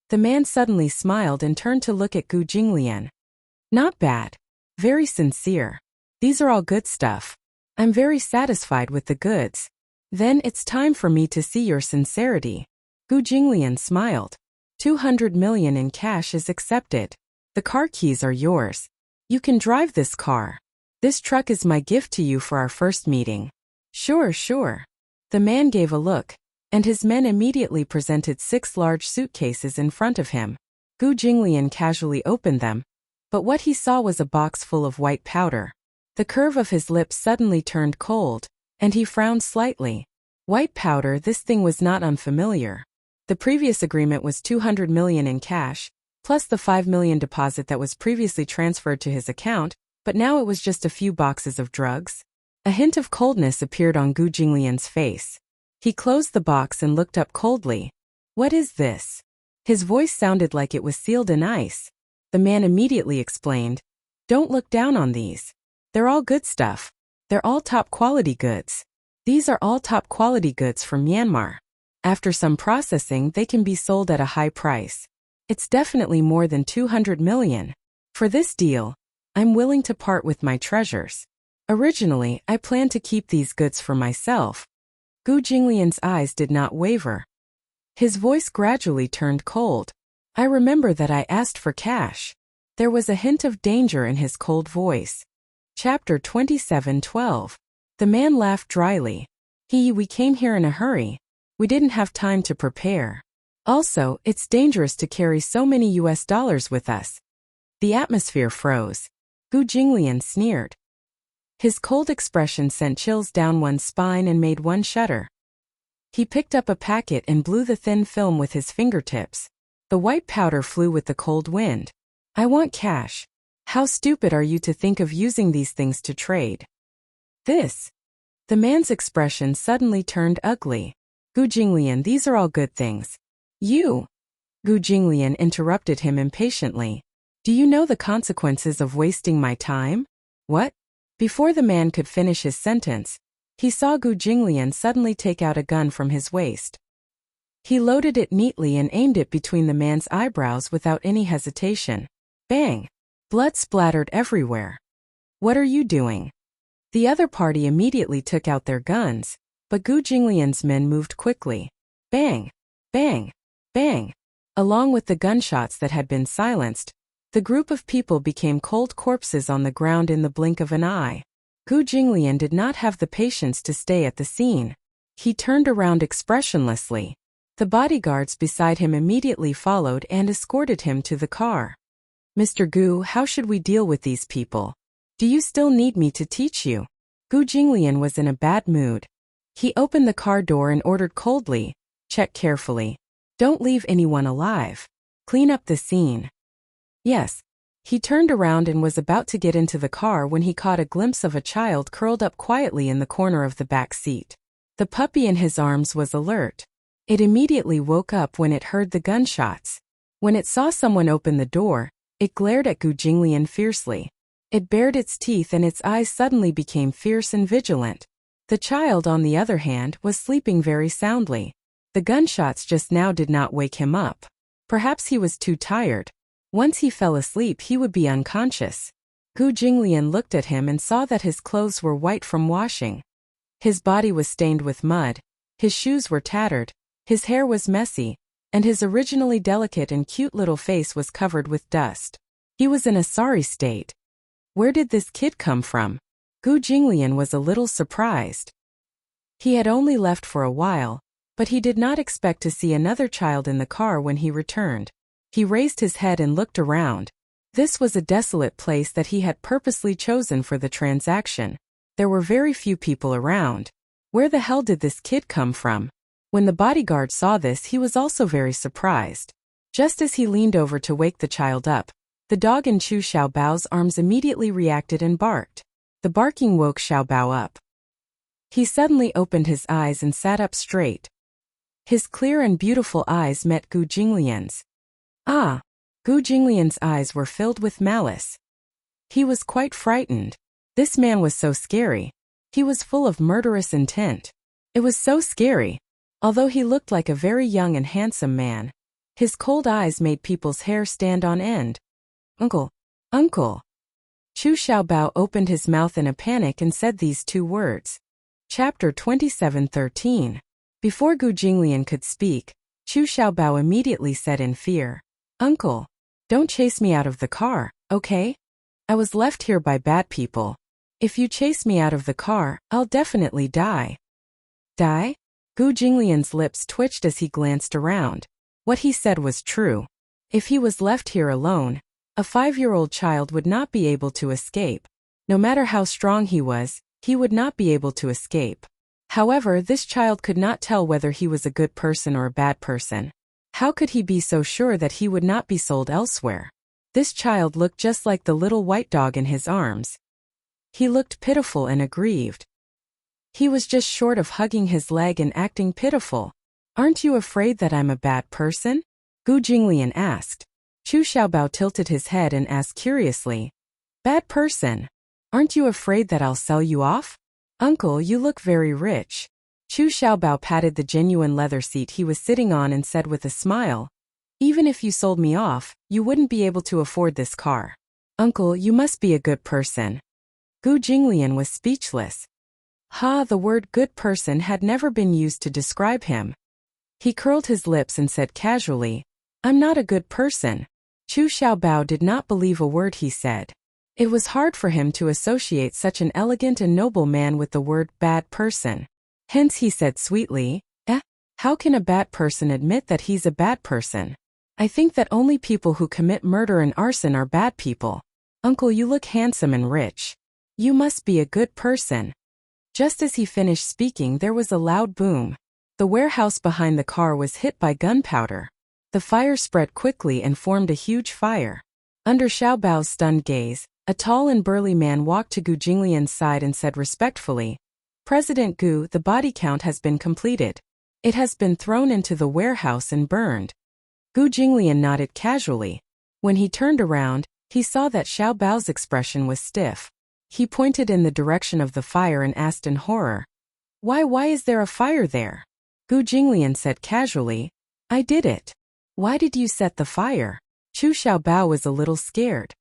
The man suddenly smiled and turned to look at Gu Jinglian. "Not bad. Very sincere. These are all good stuff. I'm very satisfied with the goods. Then it's time for me to see your sincerity." Gu Jinglian smiled. 200 million in cash is accepted. The car keys are yours. You can drive this car. This truck is my gift to you for our first meeting. Sure, sure. The man gave a look, and his men immediately presented 6 large suitcases in front of him. Gu Jinglian casually opened them, but what he saw was a box full of white powder. The curve of his lips suddenly turned cold, and he frowned slightly. White powder, this thing was not unfamiliar. The previous agreement was 200 million in cash, plus the 5 million deposit that was previously transferred to his account, but now it was just a few boxes of drugs. A hint of coldness appeared on Gu Jinglian's face. He closed the box and looked up coldly. What is this? His voice sounded like it was sealed in ice. The man immediately explained, don't look down on these. They're all good stuff. They're all top quality goods. These are all top quality goods from Myanmar. After some processing, they can be sold at a high price. It's definitely more than 200 million. For this deal, I'm willing to part with my treasures. Originally, I planned to keep these goods for myself. Gu Jinglian's eyes did not waver. His voice gradually turned cold. I remember that I asked for cash. There was a hint of danger in his cold voice. Chapter 27:12. The man laughed dryly. We came here in a hurry. We didn't have time to prepare. Also, it's dangerous to carry so many US dollars with us. The atmosphere froze. Gu Jinglian sneered. His cold expression sent chills down one's spine and made one shudder. He picked up a packet and blew the thin film with his fingertips. The white powder flew with the cold wind. I want cash. How stupid are you to think of using these things to trade? This. The man's expression suddenly turned ugly. Gu Jinglian, these are all good things. You. Gu Jinglian interrupted him impatiently. Do you know the consequences of wasting my time? What? Before the man could finish his sentence, he saw Gu Jinglian suddenly take out a gun from his waist. He loaded it neatly and aimed it between the man's eyebrows without any hesitation. Bang! Blood splattered everywhere. What are you doing? The other party immediately took out their guns, but Gu Jinglian's men moved quickly. Bang! Bang! Bang! Along with the gunshots that had been silenced, the group of people became cold corpses on the ground in the blink of an eye. Gu Jinglian did not have the patience to stay at the scene. He turned around expressionlessly. The bodyguards beside him immediately followed and escorted him to the car. Mr. Gu, how should we deal with these people? Do you still need me to teach you? Gu Jinglian was in a bad mood. He opened the car door and ordered coldly, check carefully. Don't leave anyone alive. Clean up the scene. Yes. He turned around and was about to get into the car when he caught a glimpse of a child curled up quietly in the corner of the back seat. The puppy in his arms was alert. It immediately woke up when it heard the gunshots. When it saw someone open the door, it glared at Gu Jinglian fiercely. It bared its teeth and its eyes suddenly became fierce and vigilant. The child, on the other hand, was sleeping very soundly. The gunshots just now did not wake him up. Perhaps he was too tired. Once he fell asleep, he would be unconscious. Gu Jinglian looked at him and saw that his clothes were white from washing. His body was stained with mud, his shoes were tattered, his hair was messy, and his originally delicate and cute little face was covered with dust. He was in a sorry state. Where did this kid come from? Gu Jinglian was a little surprised. He had only left for a while, but he did not expect to see another child in the car when he returned. He raised his head and looked around. This was a desolate place that he had purposely chosen for the transaction. There were very few people around. Where the hell did this kid come from? When the bodyguard saw this, he was also very surprised. Just as he leaned over to wake the child up, the dog in Chu Xiaobao's arms immediately reacted and barked. The barking woke Xiaobao up. He suddenly opened his eyes and sat up straight. His clear and beautiful eyes met Gu Jinglian's. Ah! Gu Jinglian's eyes were filled with malice. He was quite frightened. This man was so scary. He was full of murderous intent. It was so scary. Although he looked like a very young and handsome man, his cold eyes made people's hair stand on end. Uncle! Uncle! Chu Xiaobao opened his mouth in a panic and said these two words. Chapter 27:13. Before Gu Jinglian could speak, Chu Xiaobao immediately said in fear, Uncle, don't chase me out of the car, okay? I was left here by bad people. If you chase me out of the car, I'll definitely die. Die? Gu Jinglian's lips twitched as he glanced around. What he said was true. If he was left here alone, a 5-year-old child would not be able to escape. No matter how strong he was, he would not be able to escape. However, this child could not tell whether he was a good person or a bad person. How could he be so sure that he would not be sold elsewhere? This child looked just like the little white dog in his arms. He looked pitiful and aggrieved. He was just short of hugging his leg and acting pitiful. Aren't you afraid that I'm a bad person? Gu Jinglian asked. Chu Xiaobao tilted his head and asked curiously. Bad person? Aren't you afraid that I'll sell you off? Uncle, you look very rich. Chu Xiaobao patted the genuine leather seat he was sitting on and said with a smile. Even if you sold me off, you wouldn't be able to afford this car. Uncle, you must be a good person. Gu Jinglian was speechless. The word good person had never been used to describe him. He curled his lips and said casually, I'm not a good person. Chu Xiaobao did not believe a word he said. It was hard for him to associate such an elegant and noble man with the word bad person. Hence he said sweetly, how can a bad person admit that he's a bad person? I think that only people who commit murder and arson are bad people. Uncle, you look handsome and rich. You must be a good person. Just as he finished speaking, there was a loud boom. The warehouse behind the car was hit by gunpowder. The fire spread quickly and formed a huge fire. Under Xiaobao's stunned gaze, a tall and burly man walked to Gu Jinglian's side and said respectfully, President Gu, the body count has been completed. It has been thrown into the warehouse and burned. Gu Jinglian nodded casually. When he turned around, he saw that Xiaobao's expression was stiff. He pointed in the direction of the fire and asked in horror, Why is there a fire there? Gu Jinglian said casually, I did it. Why did you set the fire? Chu Xiaobao was a little scared.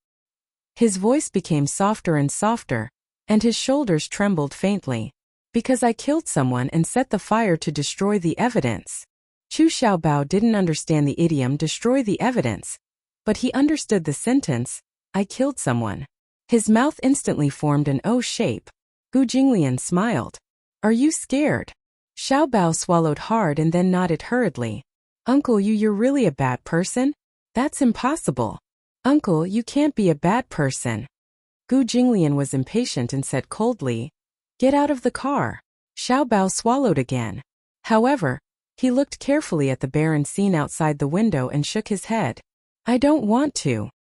His voice became softer and softer, and his shoulders trembled faintly. Because I killed someone and set the fire to destroy the evidence. Chu Xiaobao didn't understand the idiom destroy the evidence, but he understood the sentence, I killed someone. His mouth instantly formed an O shape. Gu Jinglian smiled. Are you scared? Xiaobao swallowed hard and then nodded hurriedly. Uncle, you're really a bad person? That's impossible. Uncle, you can't be a bad person. Gu Jinglian was impatient and said coldly, Get out of the car. Xiaobao swallowed again. However, he looked carefully at the barren scene outside the window and shook his head. I don't want to.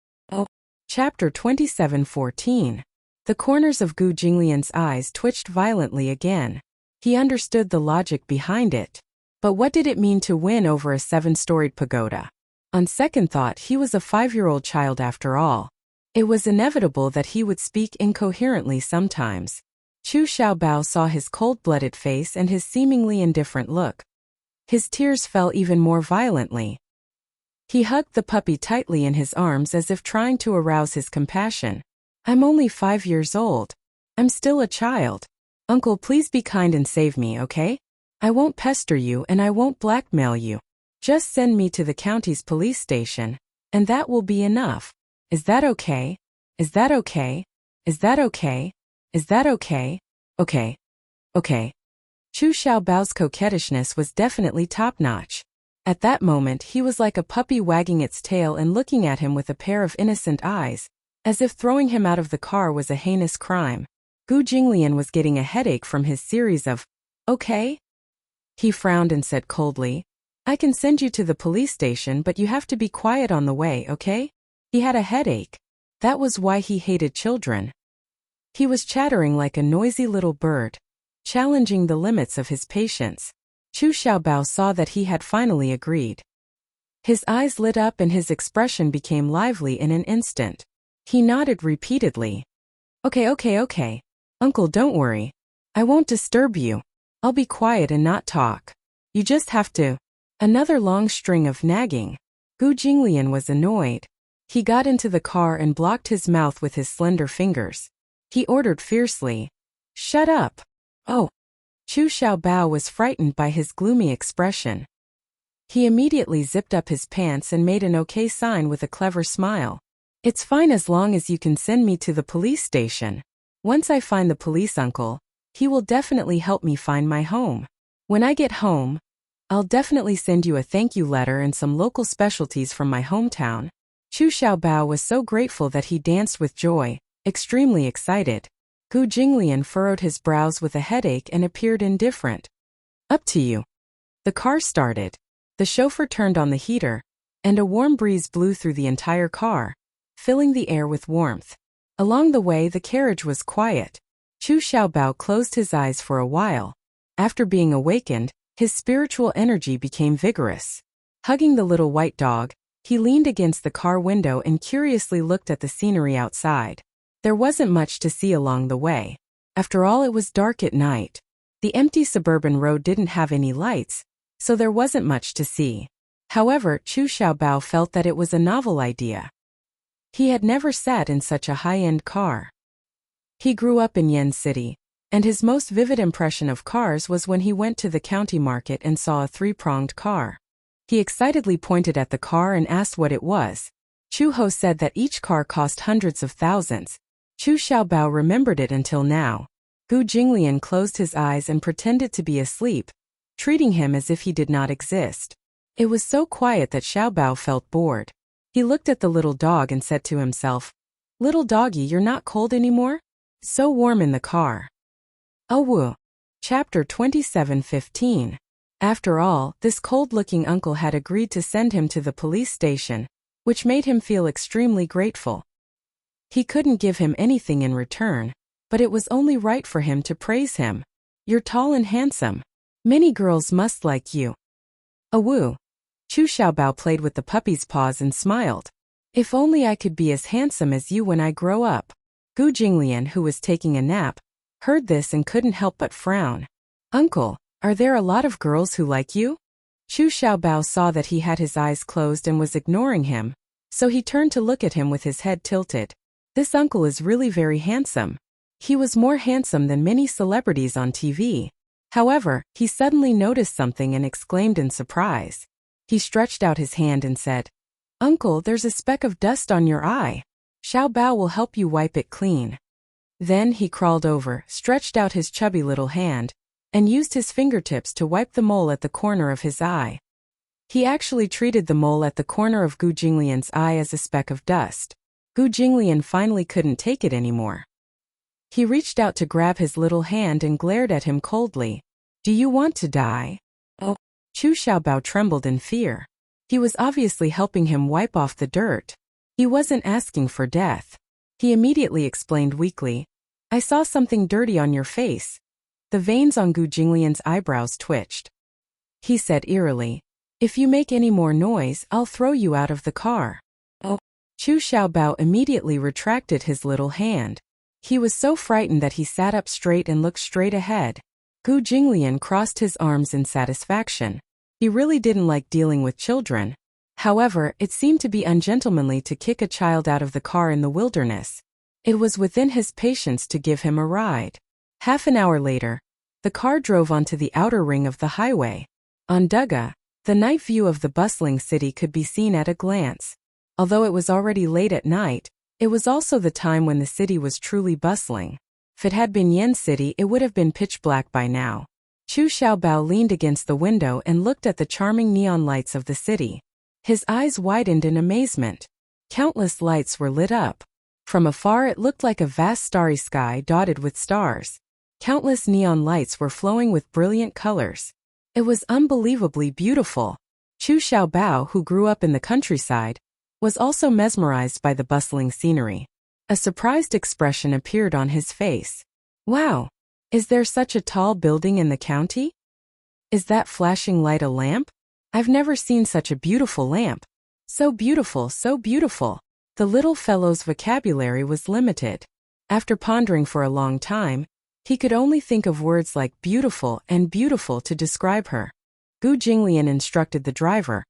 Chapter 27:14. The corners of Gu Jinglian's eyes twitched violently again. He understood the logic behind it. But what did it mean to win over a 7-storied pagoda? On second thought, he was a 5-year-old child after all. It was inevitable that he would speak incoherently sometimes. Chu Xiaobao saw his cold-blooded face and his seemingly indifferent look. His tears fell even more violently. He hugged the puppy tightly in his arms as if trying to arouse his compassion. I'm only 5 years old. I'm still a child. Uncle, please be kind and save me, okay? I won't pester you and I won't blackmail you. Just send me to the county's police station, and that will be enough. Is that okay? Is that okay? Is that okay? Is that okay? Okay. Okay. Chu Xiaobao's coquettishness was definitely top-notch. At that moment he was like a puppy wagging its tail and looking at him with a pair of innocent eyes, as if throwing him out of the car was a heinous crime. Gu Jinglian was getting a headache from his series of, okay? He frowned and said coldly, I can send you to the police station, but you have to be quiet on the way, okay? He had a headache. That was why he hated children. He was chattering like a noisy little bird, challenging the limits of his patience. Chu Xiaobao saw that he had finally agreed. His eyes lit up and his expression became lively in an instant. He nodded repeatedly. Okay. Uncle, don't worry. I won't disturb you. I'll be quiet and not talk. You just have to. Another long string of nagging. Gu Jinglian was annoyed. He got into the car and blocked his mouth with his slender fingers. He ordered fiercely, Shut up. Oh. Chu Xiaobao was frightened by his gloomy expression. He immediately zipped up his pants and made an okay sign with a clever smile. It's fine as long as you can send me to the police station. Once I find the police uncle, he will definitely help me find my home. When I get home, I'll definitely send you a thank you letter and some local specialties from my hometown. Chu Xiaobao was so grateful that he danced with joy, extremely excited. Gu Jinglian furrowed his brows with a headache and appeared indifferent. Up to you. The car started. The chauffeur turned on the heater, and a warm breeze blew through the entire car, filling the air with warmth. Along the way, the carriage was quiet. Chu Xiaobao closed his eyes for a while. After being awakened, his spiritual energy became vigorous. Hugging the little white dog, he leaned against the car window and curiously looked at the scenery outside. There wasn't much to see along the way. After all, it was dark at night. The empty suburban road didn't have any lights, so there wasn't much to see. However, Chu Xiaobao felt that it was a novel idea. He had never sat in such a high-end car. He grew up in Yan City, and his most vivid impression of cars was when he went to the county market and saw a three-pronged car. He excitedly pointed at the car and asked what it was. Chu Ho said that each car cost hundreds of thousands. Chu Xiaobao remembered it until now. Gu Jinglian closed his eyes and pretended to be asleep, treating him as if he did not exist. It was so quiet that Xiaobao felt bored. He looked at the little dog and said to himself, "Little doggy, you're not cold anymore? So warm in the car." Oh, Chapter 27:15. After all, this cold-looking uncle had agreed to send him to the police station, which made him feel extremely grateful. He couldn't give him anything in return, but it was only right for him to praise him. "You're tall and handsome. Many girls must like you." Oh, Chu Xiaobao played with the puppy's paws and smiled. "If only I could be as handsome as you when I grow up." Gu Jinglian, who was taking a nap, heard this and couldn't help but frown. "Uncle, are there a lot of girls who like you?" Chu Xiaobao saw that he had his eyes closed and was ignoring him, so he turned to look at him with his head tilted. This uncle is really very handsome. He was more handsome than many celebrities on TV. However, he suddenly noticed something and exclaimed in surprise. He stretched out his hand and said, "Uncle, there's a speck of dust on your eye. Xiaobao will help you wipe it clean." Then he crawled over, stretched out his chubby little hand, and used his fingertips to wipe the mole at the corner of his eye. He actually treated the mole at the corner of Gu Jinglian's eye as a speck of dust. Gu Jinglian finally couldn't take it anymore. He reached out to grab his little hand and glared at him coldly. "Do you want to die?" Oh, Chu Xiaobao trembled in fear. He was obviously helping him wipe off the dirt. He wasn't asking for death. He immediately explained weakly, "I saw something dirty on your face." The veins on Gu Jinglian's eyebrows twitched. He said eerily, "If you make any more noise, I'll throw you out of the car." Oh, Chu Xiaobao immediately retracted his little hand. He was so frightened that he sat up straight and looked straight ahead. Gu Jinglian crossed his arms in satisfaction. He really didn't like dealing with children. However, it seemed to be ungentlemanly to kick a child out of the car in the wilderness. It was within his patience to give him a ride. Half an hour later, the car drove onto the outer ring of the highway. On Duga, the night view of the bustling city could be seen at a glance. Although it was already late at night, it was also the time when the city was truly bustling. If it had been Yen City, it would have been pitch black by now. Chu Xiaobao leaned against the window and looked at the charming neon lights of the city. His eyes widened in amazement. Countless lights were lit up. From afar, it looked like a vast starry sky dotted with stars. Countless neon lights were flowing with brilliant colors. It was unbelievably beautiful. Chu Xiaobao, who grew up in the countryside, was also mesmerized by the bustling scenery. A surprised expression appeared on his face. "Wow! Is there such a tall building in the county? Is that flashing light a lamp? I've never seen such a beautiful lamp. So beautiful, so beautiful." The little fellow's vocabulary was limited. After pondering for a long time, he could only think of words like beautiful and beautiful to describe her. Gu Jinglian instructed the driver,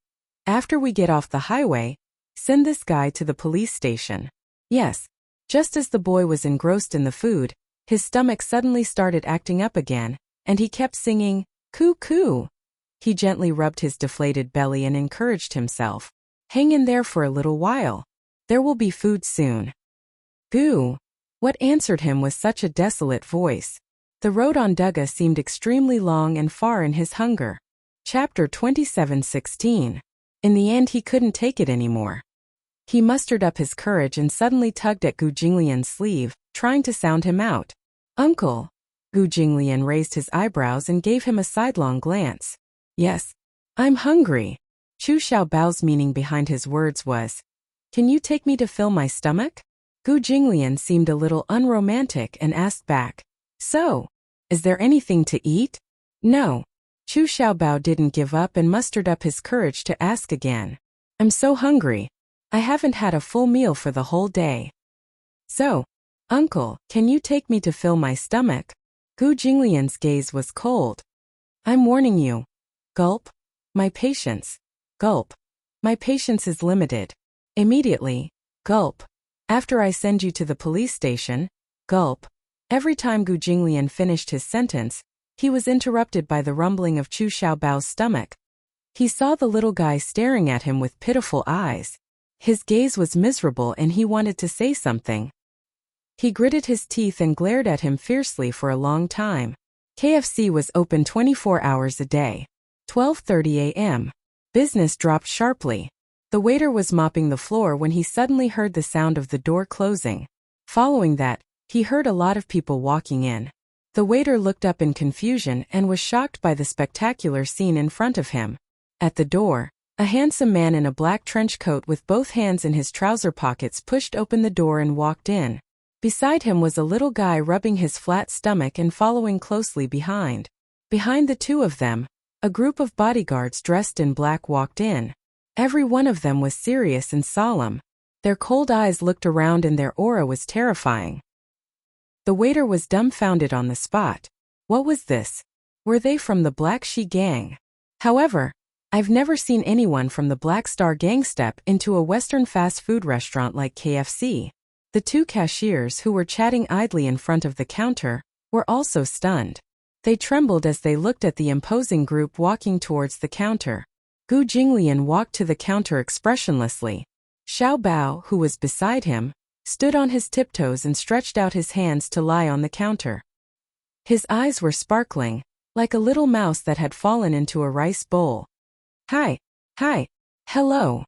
"After we get off the highway, send this guy to the police station." Yes. Just as the boy was engrossed in the food, his stomach suddenly started acting up again, and he kept singing, "Coo coo." He gently rubbed his deflated belly and encouraged himself, "Hang in there for a little while. There will be food soon." "Goo." What answered him was such a desolate voice. The road on Duga seemed extremely long and far in his hunger. Chapter 27:16. In the end, he couldn't take it anymore. He mustered up his courage and suddenly tugged at Gu Jinglian's sleeve, trying to sound him out. "Uncle." Gu Jinglian raised his eyebrows and gave him a sidelong glance. "Yes, I'm hungry." Chu Xiaobao's meaning behind his words was, Can you take me to fill my stomach? Gu Jinglian seemed a little unromantic and asked back. So, is there anything to eat? No. Chu Xiaobao didn't give up and mustered up his courage to ask again. I'm so hungry. I haven't had a full meal for the whole day. So, uncle, can you take me to fill my stomach? Gu Jinglian's gaze was cold. I'm warning you. Gulp. My patience. Gulp. My patience is limited. Immediately. Gulp. After I send you to the police station. Gulp. Every time Gu Jinglian finished his sentence, he was interrupted by the rumbling of Chu Xiaobao's stomach. He saw the little guy staring at him with pitiful eyes. His gaze was miserable and he wanted to say something. He gritted his teeth and glared at him fiercely for a long time. KFC was open 24 hours a day. 12:30 a.m. Business dropped sharply. The waiter was mopping the floor when he suddenly heard the sound of the door closing. Following that, he heard a lot of people walking in. The waiter looked up in confusion and was shocked by the spectacular scene in front of him. At the door, a handsome man in a black trench coat with both hands in his trouser pockets pushed open the door and walked in. Beside him was a little guy rubbing his flat stomach and following closely behind. Behind the two of them, a group of bodyguards dressed in black walked in. Every one of them was serious and solemn. Their cold eyes looked around and their aura was terrifying. The waiter was dumbfounded on the spot. What was this? Were they from the Black She gang? However, I've never seen anyone from the Black Star gang step into a Western fast food restaurant like KFC. The two cashiers who were chatting idly in front of the counter were also stunned. They trembled as they looked at the imposing group walking towards the counter. Gu Jinglian walked to the counter expressionlessly. Xiaobao, who was beside him, stood on his tiptoes and stretched out his hands to lie on the counter. His eyes were sparkling, like a little mouse that had fallen into a rice bowl. Hi, hello.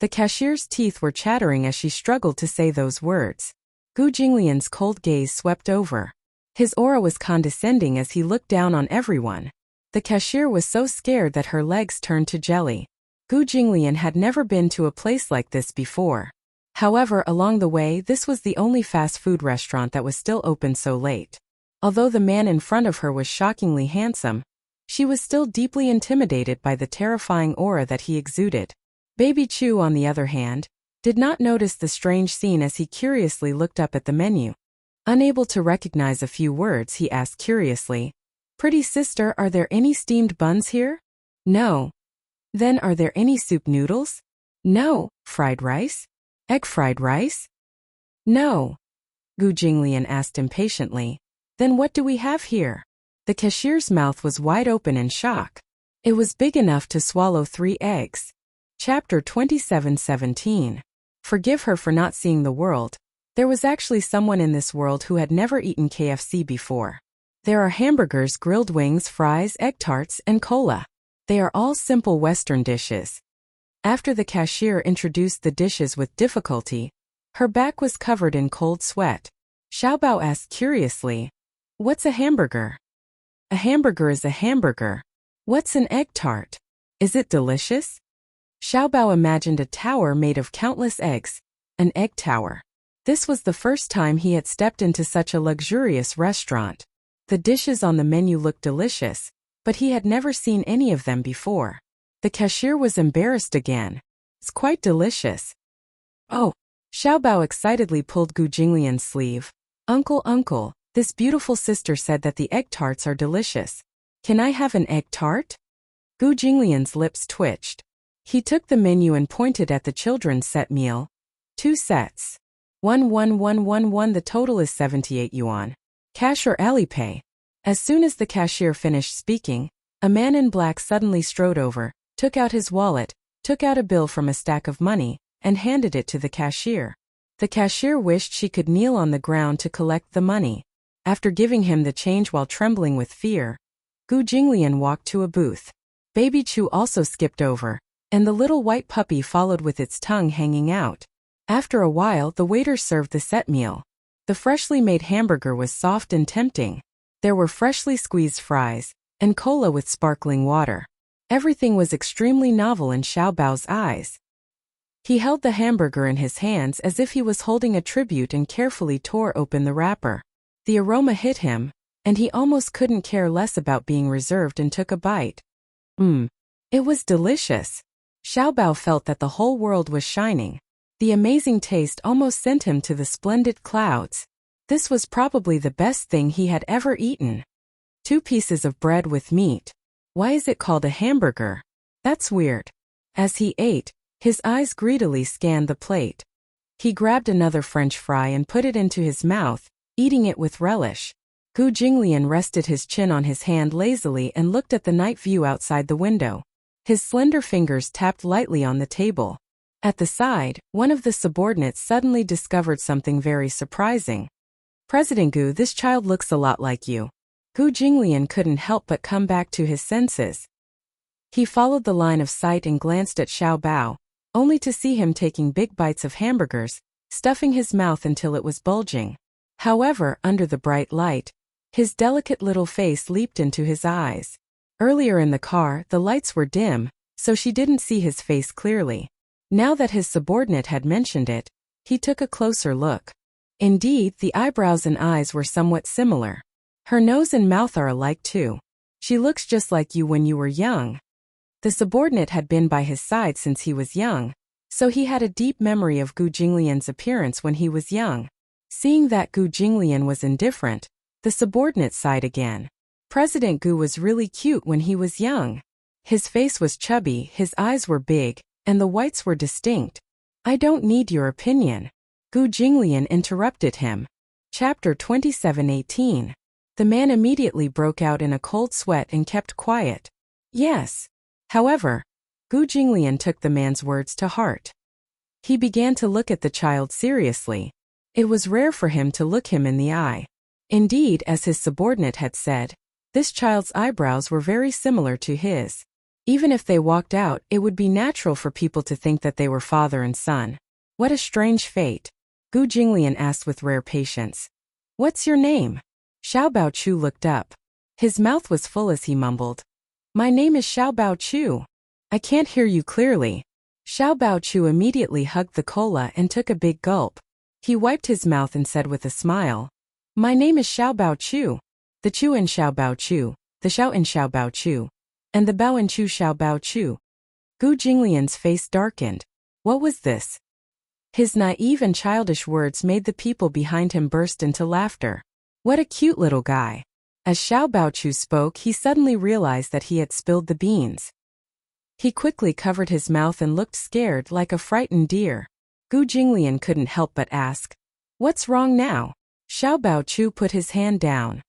The cashier's teeth were chattering as she struggled to say those words. Gu Jinglian's cold gaze swept over. His aura was condescending as he looked down on everyone. The cashier was so scared that her legs turned to jelly. Gu Jinglian had never been to a place like this before. However, along the way, this was the only fast food restaurant that was still open so late. Although the man in front of her was shockingly handsome, she was still deeply intimidated by the terrifying aura that he exuded. Baby Chu, on the other hand, did not notice the strange scene as he curiously looked up at the menu. Unable to recognize a few words, he asked curiously, "Pretty sister, are there any steamed buns here?" "No." "Then are there any soup noodles?" "No." "Fried rice? Egg fried rice?" "No." Gu Jinglian asked impatiently. "Then what do we have here?" The cashier's mouth was wide open in shock. It was big enough to swallow 3 eggs. Chapter 27:17. Forgive her for not seeing the world. There was actually someone in this world who had never eaten KFC before. There are hamburgers, grilled wings, fries, egg tarts, and cola. They are all simple Western dishes. After the cashier introduced the dishes with difficulty, her back was covered in cold sweat. Xiaobao asked curiously, "What's a hamburger?" "A hamburger is a hamburger." "What's an egg tart? Is it delicious?" Xiaobao imagined a tower made of countless eggs, an egg tower. This was the first time he had stepped into such a luxurious restaurant. The dishes on the menu looked delicious, but he had never seen any of them before. The cashier was embarrassed again. "It's quite delicious." "Oh." Xiaobao excitedly pulled Gu Jinglian's sleeve. Uncle, this beautiful sister said that the egg tarts are delicious. Can I have an egg tart?" Gu Jinglian's lips twitched. He took the menu and pointed at the children's set meal. 2 sets. 11111. The total is 78 yuan. Cash or Alipay? As soon as the cashier finished speaking, a man in black suddenly strode over, took out his wallet, took out a bill from a stack of money, and handed it to the cashier. The cashier wished she could kneel on the ground to collect the money. After giving him the change while trembling with fear, Gu Jinglian walked to a booth. Baby Chu also skipped over, and the little white puppy followed with its tongue hanging out. After a while, the waiter served the set meal. The freshly made hamburger was soft and tempting. There were freshly squeezed fries, and cola with sparkling water. Everything was extremely novel in Xiaobao's eyes. He held the hamburger in his hands as if he was holding a tribute and carefully tore open the wrapper. The aroma hit him, and he almost couldn't care less about being reserved and took a bite. It was delicious. Xiaobao felt that the whole world was shining. The amazing taste almost sent him to the splendid clouds. This was probably the best thing he had ever eaten. 2 pieces of bread with meat. Why is it called a hamburger? That's weird. As he ate, his eyes greedily scanned the plate. He grabbed another French fry and put it into his mouth, eating it with relish. Gu Jinglian rested his chin on his hand lazily and looked at the night view outside the window. His slender fingers tapped lightly on the table. At the side, one of the subordinates suddenly discovered something very surprising. President Gu, this child looks a lot like you. Gu Jinglian couldn't help but come back to his senses. He followed the line of sight and glanced at Xiaobao, only to see him taking big bites of hamburgers, stuffing his mouth until it was bulging. However, under the bright light, his delicate little face leaped into his eyes. Earlier in the car, the lights were dim, so she didn't see his face clearly. Now that his subordinate had mentioned it, he took a closer look. Indeed, the eyebrows and eyes were somewhat similar. Her nose and mouth are alike too. She looks just like you when you were young. The subordinate had been by his side since he was young, so he had a deep memory of Gu Jinglian's appearance when he was young. Seeing that Gu Jinglian was indifferent, the subordinate sighed again. President Gu was really cute when he was young. His face was chubby, his eyes were big, and the whites were distinct. I don't need your opinion. Gu Jinglian interrupted him. Chapter 27:18. The man immediately broke out in a cold sweat and kept quiet. Yes. However, Gu Jinglian took the man's words to heart. He began to look at the child seriously. It was rare for him to look him in the eye. Indeed, as his subordinate had said, this child's eyebrows were very similar to his. Even if they walked out, it would be natural for people to think that they were father and son. What a strange fate. Gu Jinglian asked with rare patience. What's your name? Xiaobao Chu looked up. His mouth was full as he mumbled. My name is Xiaobao Chu. I can't hear you clearly. Xiaobao Chu immediately hugged the cola and took a big gulp. He wiped his mouth and said with a smile. My name is Xiaobao Chu. The Chu in Xiaobao Chu, the Xiao in Xiaobao Chu, and the Bao in Chu Xiaobao Chu. Gu Jinglian's face darkened. What was this? His naive and childish words made the people behind him burst into laughter. What a cute little guy. As Xiaobao Chu spoke, he suddenly realized that he had spilled the beans. He quickly covered his mouth and looked scared like a frightened deer. Gu Jinglian couldn't help but ask, what's wrong now? Xiaobao Chu put his hand down.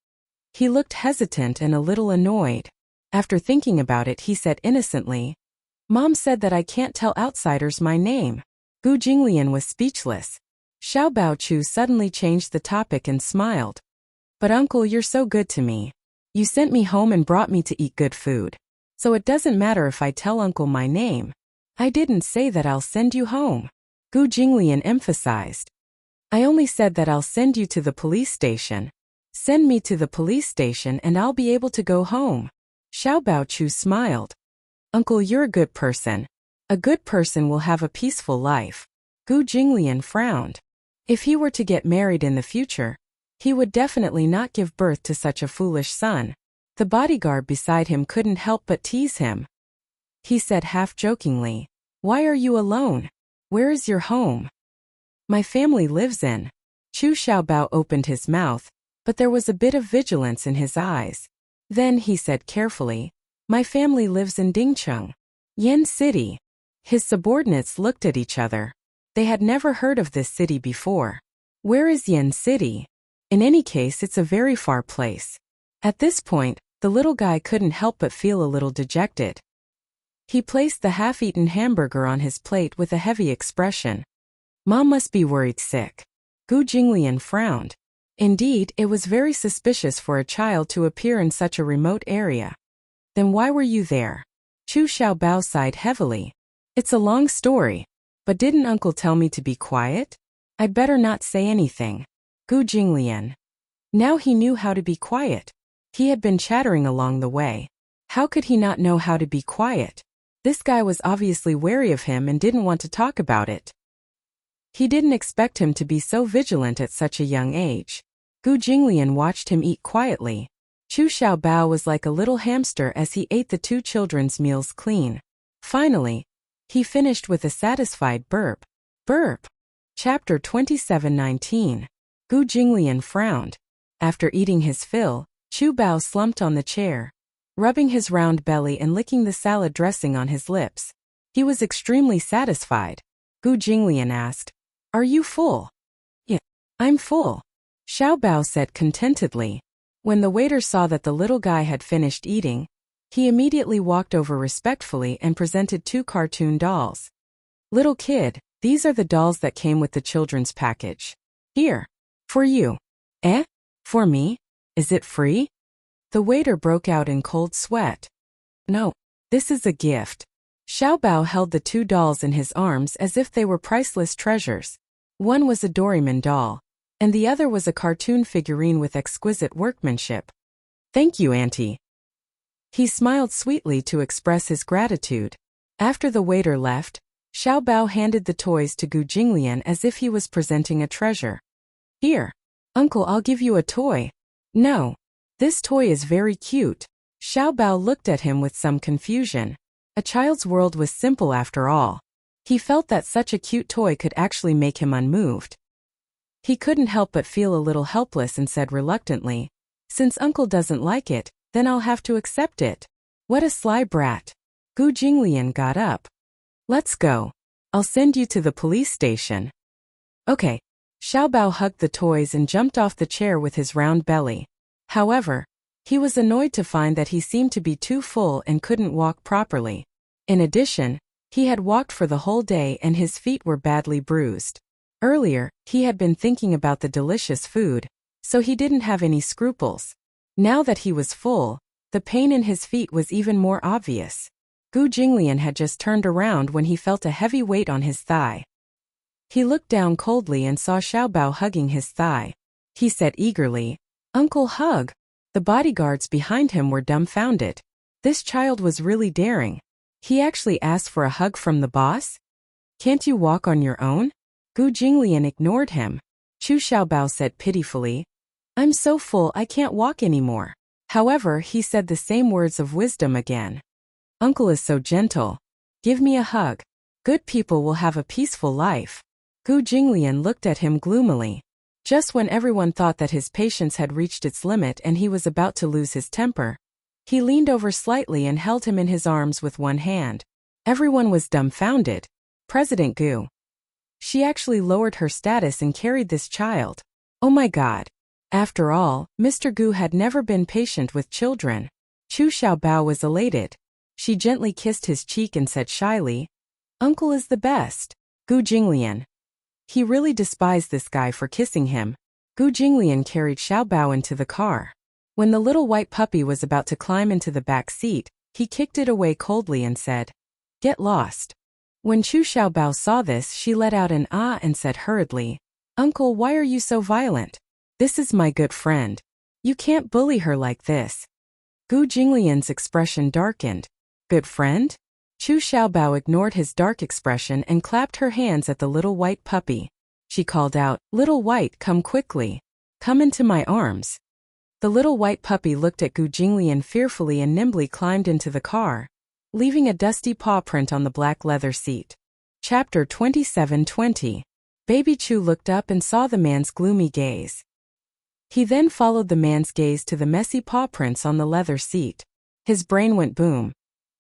He looked hesitant and a little annoyed. After thinking about it, he said innocently, Mom said that I can't tell outsiders my name. Gu Jinglian was speechless. Xiaobao Chu suddenly changed the topic and smiled. But uncle, you're so good to me. You sent me home and brought me to eat good food. So it doesn't matter if I tell uncle my name. I didn't say that I'll send you home. Gu Jinglian emphasized. I only said that I'll send you to the police station. Send me to the police station and I'll be able to go home. Xiaobao Chu smiled. Uncle, you're a good person. A good person will have a peaceful life. Gu Jinglian frowned. If he were to get married in the future, he would definitely not give birth to such a foolish son. The bodyguard beside him couldn't help but tease him. He said half-jokingly, Why are you alone? Where is your home? My family lives in. Chu Xiaobao opened his mouth, but there was a bit of vigilance in his eyes. Then he said carefully, My family lives in Dingcheng, Yan City. His subordinates looked at each other. They had never heard of this city before. Where is Yan City? In any case, it's a very far place. At this point, the little guy couldn't help but feel a little dejected. He placed the half-eaten hamburger on his plate with a heavy expression. Mom must be worried sick. Gu Jinglian frowned. Indeed, it was very suspicious for a child to appear in such a remote area. Then why were you there? Chu Xiaobao sighed heavily. It's a long story. But didn't uncle tell me to be quiet? I'd better not say anything. Gu Jinglian. Now he knew how to be quiet. He had been chattering along the way. How could he not know how to be quiet? This guy was obviously wary of him and didn't want to talk about it. He didn't expect him to be so vigilant at such a young age. Gu Jinglian watched him eat quietly. Chu Xiaobao was like a little hamster as he ate the two children's meals clean. Finally, he finished with a satisfied burp. Burp. Chapter 27:19. Gu Jinglian frowned. After eating his fill, Chu Bao slumped on the chair, rubbing his round belly and licking the salad dressing on his lips. He was extremely satisfied. Gu Jinglian asked, "Are you full?" "Yeah, I'm full," Xiaobao said contentedly. When the waiter saw that the little guy had finished eating, he immediately walked over respectfully and presented two cartoon dolls. "Little kid, these are the dolls that came with the children's package. Here. For you." "Eh? For me? Is it free?" The waiter broke out in cold sweat. "No, this is a gift." Xiaobao held the two dolls in his arms as if they were priceless treasures. One was a Doraemon doll, and the other was a cartoon figurine with exquisite workmanship. "Thank you, Auntie." He smiled sweetly to express his gratitude. After the waiter left, Xiaobao handed the toys to Gu Jinglian as if he was presenting a treasure. "Here, Uncle, I'll give you a toy." "No. This toy is very cute." Xiaobao looked at him with some confusion. A child's world was simple after all. He felt that such a cute toy could actually make him unmoved. He couldn't help but feel a little helpless and said reluctantly, "Since Uncle doesn't like it, then I'll have to accept it." What a sly brat. Gu Jinglian got up. "Let's go. I'll send you to the police station." "Okay." Xiaobao hugged the toys and jumped off the chair with his round belly. However, he was annoyed to find that he seemed to be too full and couldn't walk properly. In addition, he had walked for the whole day and his feet were badly bruised. Earlier, he had been thinking about the delicious food, so he didn't have any scruples. Now that he was full, the pain in his feet was even more obvious. Gu Jinglian had just turned around when he felt a heavy weight on his thigh. He looked down coldly and saw Xiaobao hugging his thigh. He said eagerly, "Uncle, hug." The bodyguards behind him were dumbfounded. This child was really daring. He actually asked for a hug from the boss? "Can't you walk on your own?" Gu Jinglian ignored him. Chu Xiaobao said pitifully, "I'm so full I can't walk anymore." However, he said the same words of wisdom again. "Uncle is so gentle. Give me a hug. Good people will have a peaceful life." Gu Jinglian looked at him gloomily. Just when everyone thought that his patience had reached its limit and he was about to lose his temper, he leaned over slightly and held him in his arms with one hand. Everyone was dumbfounded. President Gu. She actually lowered her status and carried this child. Oh my God. After all, Mr. Gu had never been patient with children. Chu Xiaobao was elated. She gently kissed his cheek and said shyly, "Uncle is the best." Gu Jinglian. He really despised this guy for kissing him. Gu Jinglian carried Xiaobao into the car. When the little white puppy was about to climb into the back seat, he kicked it away coldly and said, "Get lost." When Chu Xiaobao saw this, she let out an ah and said hurriedly, "Uncle, why are you so violent? This is my good friend. You can't bully her like this." Gu Jinglian's expression darkened. "Good friend?" Chu Xiaobao ignored his dark expression and clapped her hands at the little white puppy. She called out, "Little white, come quickly. Come into my arms." The little white puppy looked at Gu Jinglian fearfully and nimbly climbed into the car, leaving a dusty paw print on the black leather seat. Chapter 27:20. Baby Chu looked up and saw the man's gloomy gaze. He then followed the man's gaze to the messy paw prints on the leather seat. His brain went boom,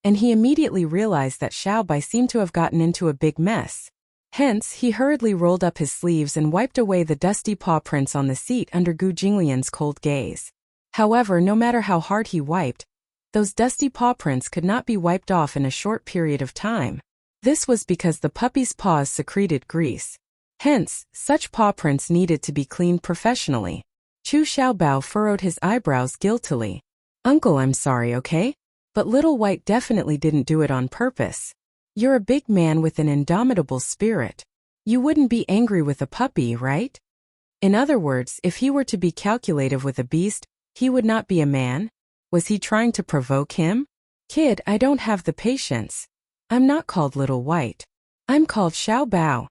and he immediately realized that Xiaobai seemed to have gotten into a big mess. Hence, he hurriedly rolled up his sleeves and wiped away the dusty paw prints on the seat under Gu Jinglian's cold gaze. However, no matter how hard he wiped, those dusty paw prints could not be wiped off in a short period of time. This was because the puppy's paws secreted grease. Hence, such paw prints needed to be cleaned professionally. Chu Xiaobao furrowed his eyebrows guiltily. "Uncle, I'm sorry, okay? But Little White definitely didn't do it on purpose. You're a big man with an indomitable spirit. You wouldn't be angry with a puppy, right? In other words, if he were to be calculative with a beast, he would not be a man? Was he trying to provoke him?" "Kid, I don't have the patience." I'm not called Little White. I'm called Xiao Bao.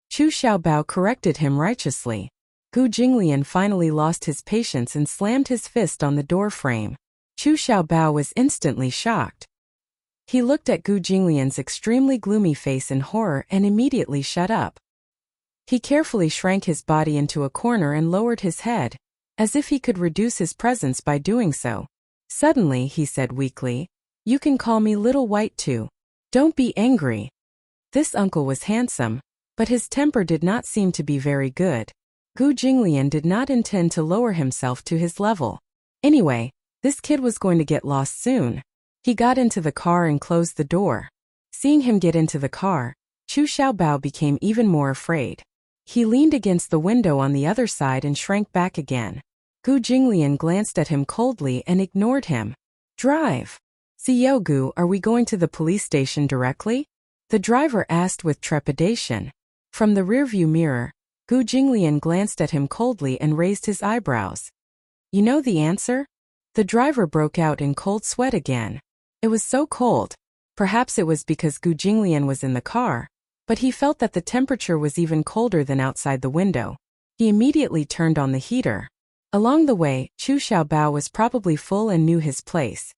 Chu Xiaobao corrected him righteously. Gu Jinglian finally lost his patience and slammed his fist on the door frame. Chu Xiaobao was instantly shocked. He looked at Gu Jinglian's extremely gloomy face in horror and immediately shut up. He carefully shrank his body into a corner and lowered his head, as if he could reduce his presence by doing so. Suddenly, he said weakly, "You can call me Little White too. Don't be angry." This uncle was handsome, but his temper did not seem to be very good. Gu Jinglian did not intend to lower himself to his level. Anyway, this kid was going to get lost soon. He got into the car and closed the door. Seeing him get into the car, Chu Xiaobao became even more afraid. He leaned against the window on the other side and shrank back again. Gu Jinglian glanced at him coldly and ignored him. "Drive. Xiao Gu, are we going to the police station directly?" The driver asked with trepidation. From the rearview mirror, Gu Jinglian glanced at him coldly and raised his eyebrows. "You know the answer?" The driver broke out in cold sweat again. It was so cold. Perhaps it was because Gu Jinglian was in the car, but he felt that the temperature was even colder than outside the window. He immediately turned on the heater. Along the way, Chu Xiaobao was probably full and knew his place.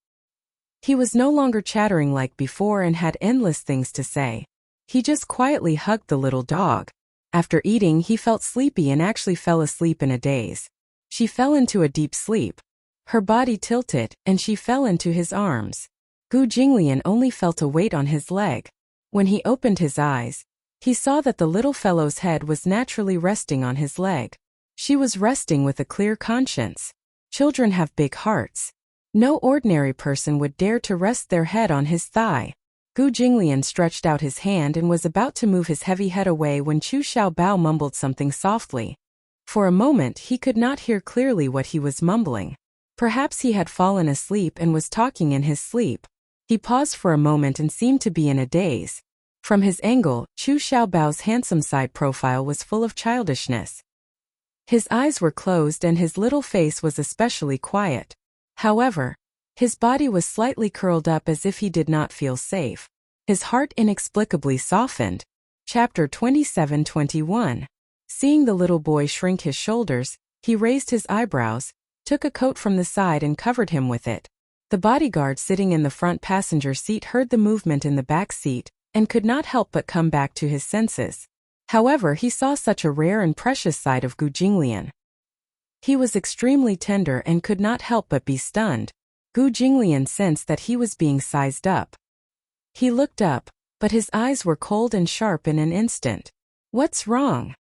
He was no longer chattering like before and had endless things to say. He just quietly hugged the little dog. After eating, he felt sleepy and actually fell asleep in a daze. She fell into a deep sleep. Her body tilted, and she fell into his arms. Gu Jinglian only felt a weight on his leg. When he opened his eyes, he saw that the little fellow's head was naturally resting on his leg. She was resting with a clear conscience. Children have big hearts. No ordinary person would dare to rest their head on his thigh. Gu Jinglian stretched out his hand and was about to move his heavy head away when Chu Xiaobao mumbled something softly. For a moment he could not hear clearly what he was mumbling. Perhaps he had fallen asleep and was talking in his sleep. He paused for a moment and seemed to be in a daze. From his angle, Chu Xiaobao's handsome side profile was full of childishness. His eyes were closed and his little face was especially quiet. However, his body was slightly curled up as if he did not feel safe. His heart inexplicably softened. Chapter 27-21. Seeing the little boy shrink his shoulders, he raised his eyebrows, took a coat from the side and covered him with it. The bodyguard sitting in the front passenger seat heard the movement in the back seat, and could not help but come back to his senses. However, he saw such a rare and precious side of Gu Jinglian. He was extremely tender and could not help but be stunned. Gu Jinglian sensed that he was being sized up. He looked up, but his eyes were cold and sharp in an instant. "What's wrong?"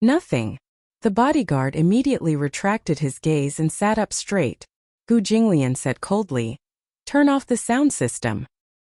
Nothing." The bodyguard immediately retracted his gaze and sat up straight. Gu Jinglian said coldly, "Turn off the sound system."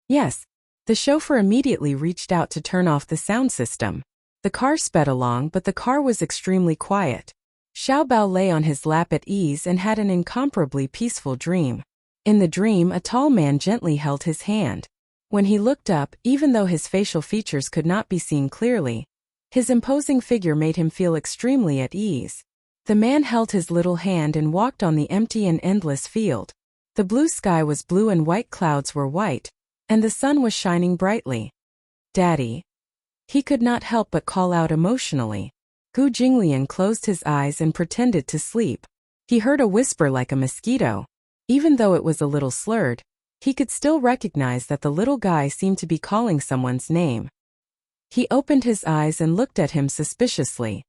"Yes." The chauffeur immediately reached out to turn off the sound system. The car sped along, but the car was extremely quiet. Xiaobao lay on his lap at ease and had an incomparably peaceful dream. In the dream, a tall man gently held his hand. When he looked up, even though his facial features could not be seen clearly, his imposing figure made him feel extremely at ease. The man held his little hand and walked on the empty and endless field. The blue sky was blue and white clouds were white, and the sun was shining brightly. "Daddy." He could not help but call out emotionally. Gu Jinglian closed his eyes and pretended to sleep. He heard a whisper like a mosquito. Even though it was a little slurred, he could still recognize that the little guy seemed to be calling someone's name. He opened his eyes and looked at him suspiciously.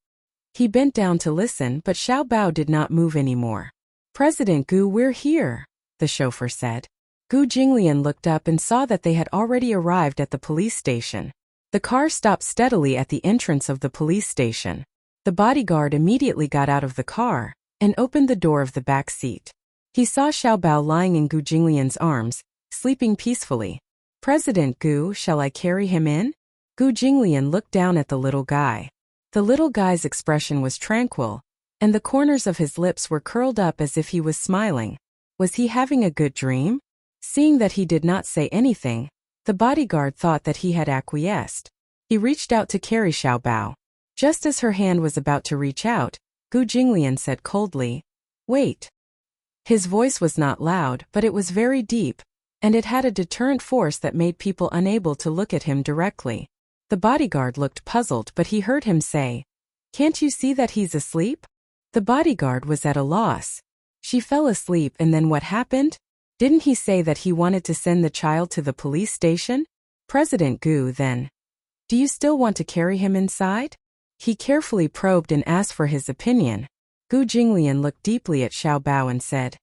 He bent down to listen, but Xiaobao did not move anymore. "President Gu, we're here," the chauffeur said. Gu Jinglian looked up and saw that they had already arrived at the police station. The car stopped steadily at the entrance of the police station. The bodyguard immediately got out of the car and opened the door of the back seat. He saw Xiaobao lying in Gu Jinglian's arms, sleeping peacefully. "President Gu, shall I carry him in?" Gu Jinglian looked down at the little guy. The little guy's expression was tranquil, and the corners of his lips were curled up as if he was smiling. Was he having a good dream? Seeing that he did not say anything, the bodyguard thought that he had acquiesced. He reached out to carry Xiaobao. Just as her hand was about to reach out, Gu Jinglian said coldly, "Wait." His voice was not loud, but it was very deep. and it had a deterrent force that made people unable to look at him directly. The bodyguard looked puzzled, but he heard him say, "Can't you see that he's asleep?" The bodyguard was at a loss. She fell asleep, and then what happened? Didn't he say that he wanted to send the child to the police station? President Gu then. Do you still want to carry him inside? He carefully probed and asked for his opinion. Gu Jinglian looked deeply at Xiao Bao and said,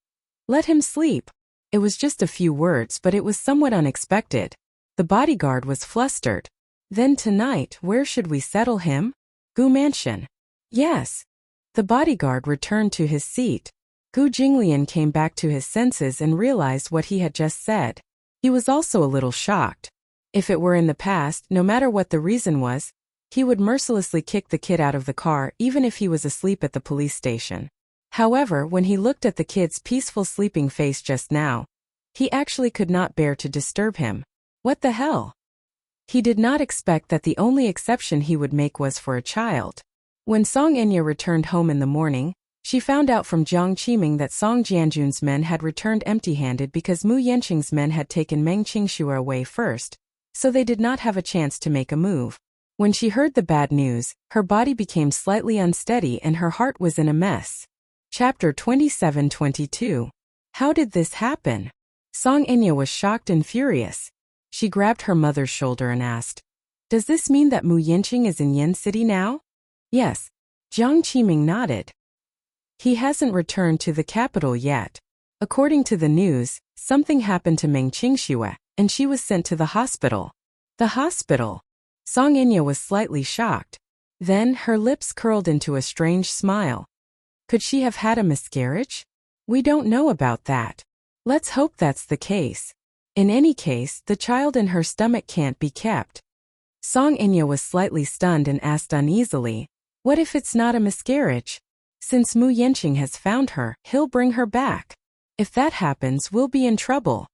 "Let him sleep." It was just a few words, but it was somewhat unexpected. The bodyguard was flustered. Then tonight, where should we settle him? Gu Mansion. Yes. The bodyguard returned to his seat. Gu Jinglian came back to his senses and realized what he had just said. He was also a little shocked. If it were in the past, no matter what the reason was, he would mercilessly kick the kid out of the car even if he was asleep at the police station. However, when he looked at the kid's peaceful sleeping face just now, he actually could not bear to disturb him. What the hell? He did not expect that the only exception he would make was for a child. When Song Enya returned home in the morning, she found out from Jiang Qiming that Song Jianjun's men had returned empty-handed because Mu Yanqing's men had taken Meng Qingxue away first, so they did not have a chance to make a move. When she heard the bad news, her body became slightly unsteady and her heart was in a mess. Chapter 27-22. How did this happen? Song Enya was shocked and furious. She grabbed her mother's shoulder and asked, "Does this mean that Mu Yanqing is in Yen City now?" "Yes." Jiang Qiming nodded. "He hasn't returned to the capital yet. According to the news, something happened to Meng Qingxue, and she was sent to the hospital." The hospital? Song Enya was slightly shocked. Then her lips curled into a strange smile. Could she have had a miscarriage? We don't know about that. Let's hope that's the case. In any case, the child in her stomach can't be kept. Song Enya was slightly stunned and asked uneasily, "What if it's not a miscarriage? Since Mu Yanqing has found her, he'll bring her back. If that happens, we'll be in trouble."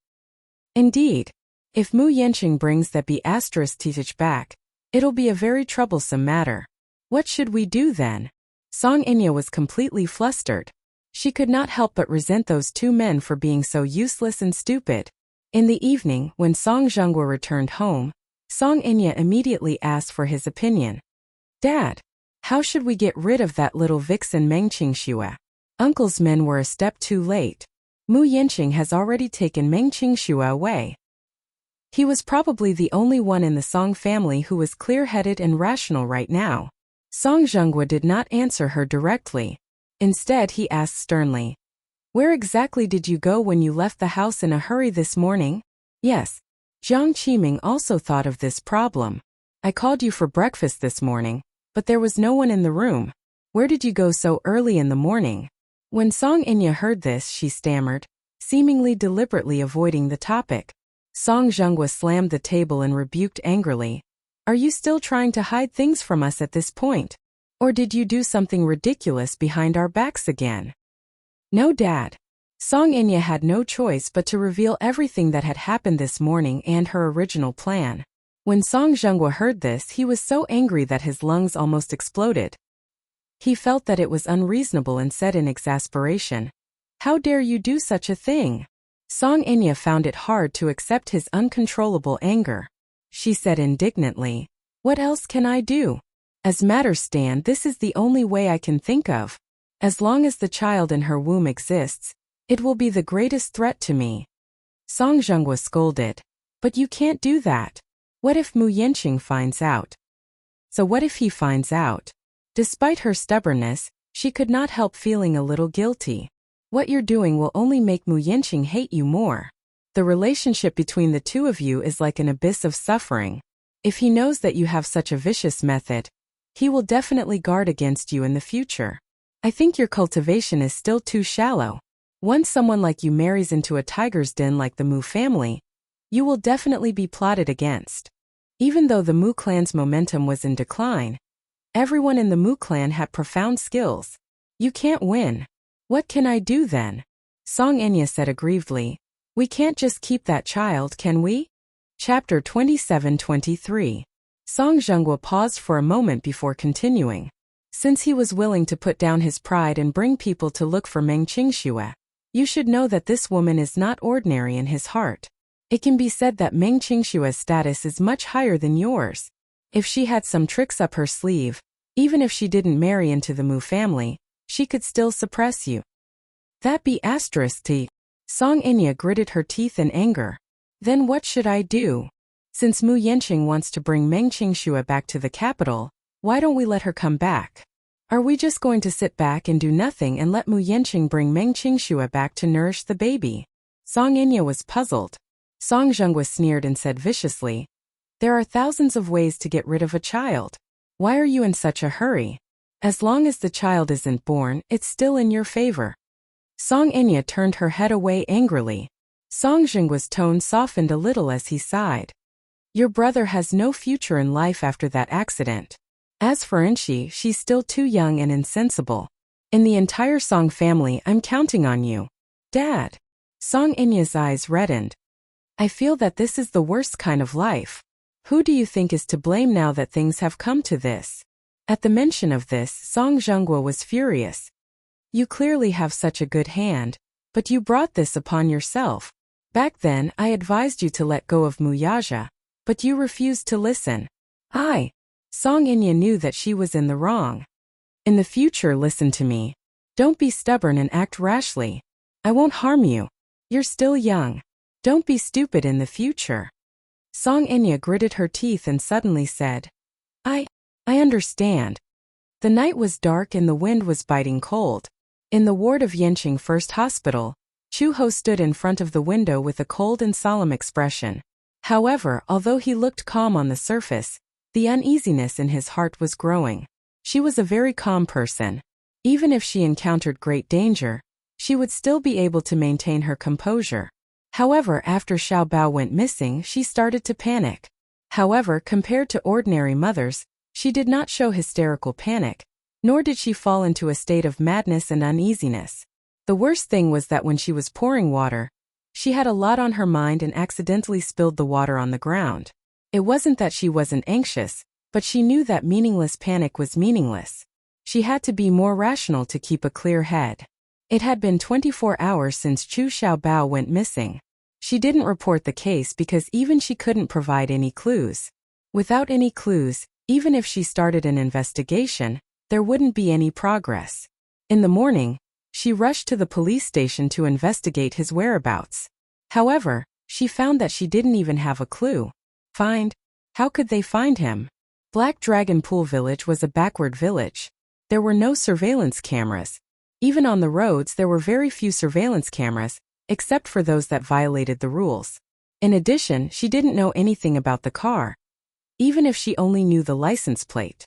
Indeed. If Mu Yanqing brings that B*Tich back, it'll be a very troublesome matter. What should we do then? Song Enya was completely flustered. She could not help but resent those two men for being so useless and stupid. In the evening, when Song Zhenghua returned home, Song Enya immediately asked for his opinion. "Dad, how should we get rid of that little vixen Meng Qingxue? Uncle's men were a step too late. Mu Yanqing has already taken Meng Qingxue away. He was probably the only one in the Song family who was clear-headed and rational right now." Song Zhenghua did not answer her directly. Instead, he asked sternly, "Where exactly did you go when you left the house in a hurry this morning?" "Yes." Jiang Qiming also thought of this problem. "I called you for breakfast this morning, but there was no one in the room. Where did you go so early in the morning?" When Song Enya heard this, she stammered, seemingly deliberately avoiding the topic. Song Zhenghua slammed the table and rebuked angrily, "Are you still trying to hide things from us at this point? Or did you do something ridiculous behind our backs again?" "No, Dad." Song Enya had no choice but to reveal everything that had happened this morning and her original plan. When Song Zhenghua heard this, he was so angry that his lungs almost exploded. He felt that it was unreasonable and said in exasperation, "How dare you do such a thing?" Song Enya found it hard to accept his uncontrollable anger. She said indignantly, "What else can I do? As matters stand, this is the only way I can think of. As long as the child in her womb exists, it will be the greatest threat to me." Song Zhenghua scolded, "But you can't do that. What if Mu Yanqing finds out?" "So what if he finds out?" Despite her stubbornness, she could not help feeling a little guilty. What you're doing will only make Mu Yanqing hate you more. The relationship between the two of you is like an abyss of suffering. If he knows that you have such a vicious method, he will definitely guard against you in the future. I think your cultivation is still too shallow. Once someone like you marries into a tiger's den like the Mu family, you will definitely be plotted against. Even though the Mu clan's momentum was in decline, everyone in the Mu clan had profound skills. You can't win. What can I do then? Song Enya said aggrievedly. We can't just keep that child, can we? Chapter 27-23. Song Zhenghua paused for a moment before continuing. Since he was willing to put down his pride and bring people to look for Meng Qingxue, you should know that this woman is not ordinary in his heart. It can be said that Meng Qingshua's status is much higher than yours. If she had some tricks up her sleeve, even if she didn't marry into the Mu family, she could still suppress you. That be asterisk T. Song Enya gritted her teeth in anger. Then what should I do? Since Mu Yanqing wants to bring Meng Qingxue back to the capital, why don't we let her come back? Are we just going to sit back and do nothing and let Mu Yanqing bring Meng Qingxue back to nourish the baby? Song Enya was puzzled. Song Zhenghua sneered and said viciously, there are thousands of ways to get rid of a child. Why are you in such a hurry? As long as the child isn't born, it's still in your favor. Song Enya turned her head away angrily. Song Zhenghua's tone softened a little as he sighed. Your brother has no future in life after that accident. As for Enshi, she's still too young and insensible. In the entire Song family, I'm counting on you. Dad. Song Enya's eyes reddened. I feel that this is the worst kind of life. Who do you think is to blame now that things have come to this? At the mention of this, Song Zhenghua was furious. You clearly have such a good hand, but you brought this upon yourself. Back then, I advised you to let go of Muyaja, but you refused to listen. Song Enya knew that she was in the wrong. In the future, listen to me. Don't be stubborn and act rashly. I won't harm you. You're still young. Don't be stupid in the future. Song Enya gritted her teeth and suddenly said, I understand. The night was dark and the wind was biting cold. In the ward of Yanqing First Hospital, Chu Ho stood in front of the window with a cold and solemn expression. However, although he looked calm on the surface, the uneasiness in his heart was growing. She was a very calm person. Even if she encountered great danger, she would still be able to maintain her composure. However, after Xiao Bao went missing, she started to panic. However, compared to ordinary mothers, she did not show hysterical panic, nor did she fall into a state of madness and uneasiness. The worst thing was that when she was pouring water, she had a lot on her mind and accidentally spilled the water on the ground. It wasn't that she wasn't anxious, but she knew that meaningless panic was meaningless. She had to be more rational to keep a clear head. It had been 24 hours since Chu Xiaobao went missing. She didn't report the case because even she couldn't provide any clues. Without any clues, even if she started an investigation, there wouldn't be any progress. In the morning, she rushed to the police station to investigate his whereabouts. However, she found that she didn't even have a clue. Find? How could they find him? Black Dragon Pool Village was a backward village. There were no surveillance cameras. Even on the roads there were very few surveillance cameras, except for those that violated the rules. In addition, she didn't know anything about the car, even if she only knew the license plate.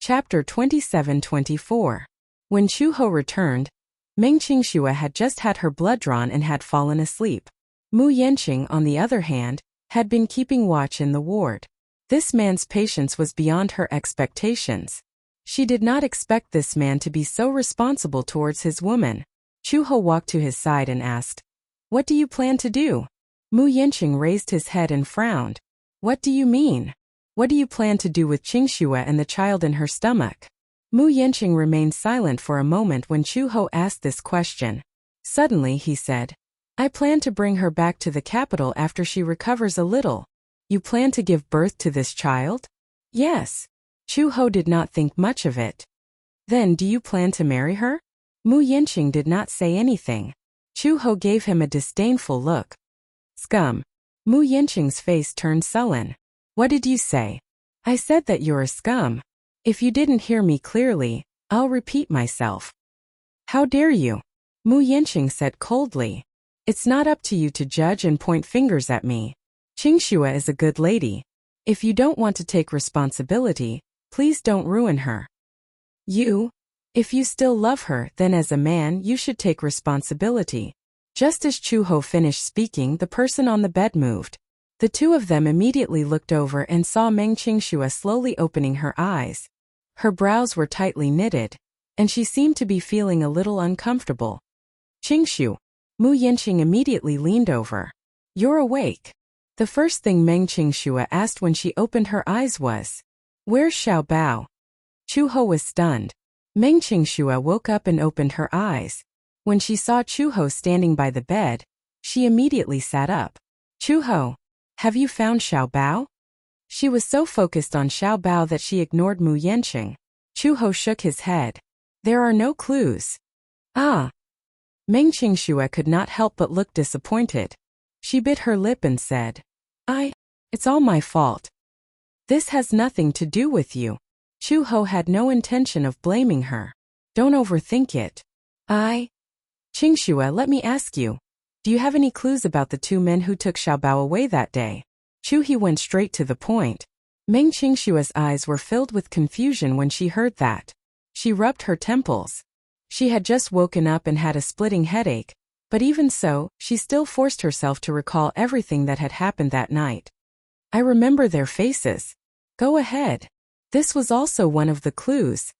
Chapter 27-24. When Chu Ho returned, Meng Qingxue had just had her blood drawn and had fallen asleep. Mu Yanqing, on the other hand, had been keeping watch in the ward. This man's patience was beyond her expectations. She did not expect this man to be so responsible towards his woman. Chu Ho walked to his side and asked, "What do you plan to do?" Mu Yanqing raised his head and frowned. "What do you mean? What do you plan to do with Qingxue and the child in her stomach?" Mu Yanqing remained silent for a moment when Chu Ho asked this question. Suddenly he said, "I plan to bring her back to the capital after she recovers a little." "You plan to give birth to this child?" "Yes." Chu Ho did not think much of it. "Then do you plan to marry her?" Mu Yanqing did not say anything. Chu Ho gave him a disdainful look. "Scum." Mu Yanqing's face turned sullen. "What did you say?" "I said that you're a scum. If you didn't hear me clearly, I'll repeat myself." "How dare you?" Mu Yanqing said coldly. "It's not up to you to judge and point fingers at me. Qingxue is a good lady. If you don't want to take responsibility, please don't ruin her. If you still love her, then as a man you should take responsibility." Just as Chu Ho finished speaking, the person on the bed moved. The two of them immediately looked over and saw Meng Qingxue slowly opening her eyes. Her brows were tightly knitted, and she seemed to be feeling a little uncomfortable. "Qingxue." Mu Yanqing immediately leaned over. "You're awake." The first thing Meng Qingxue asked when she opened her eyes was, "Where's Xiao Bao?" Chu Ho was stunned. Meng Qingxue woke up and opened her eyes. When she saw Chu Ho standing by the bed, she immediately sat up. Chuho, have you found Xiao Bao? She was so focused on Xiao Bao that she ignored Mu Yanqing. Chuho shook his head. There are no clues. Ah. Meng Qingxue could not help but look disappointed. She bit her lip and said, It's all my fault. This has nothing to do with you. Chuho had no intention of blaming her. Don't overthink it. Qingxue, let me ask you. Do you have any clues about the two men who took Xiao Bao away that day? He went straight to the point. Meng Qingshue's eyes were filled with confusion when she heard that. She rubbed her temples. She had just woken up and had a splitting headache, but even so, she still forced herself to recall everything that had happened that night. I remember their faces. Go ahead. This was also one of the clues.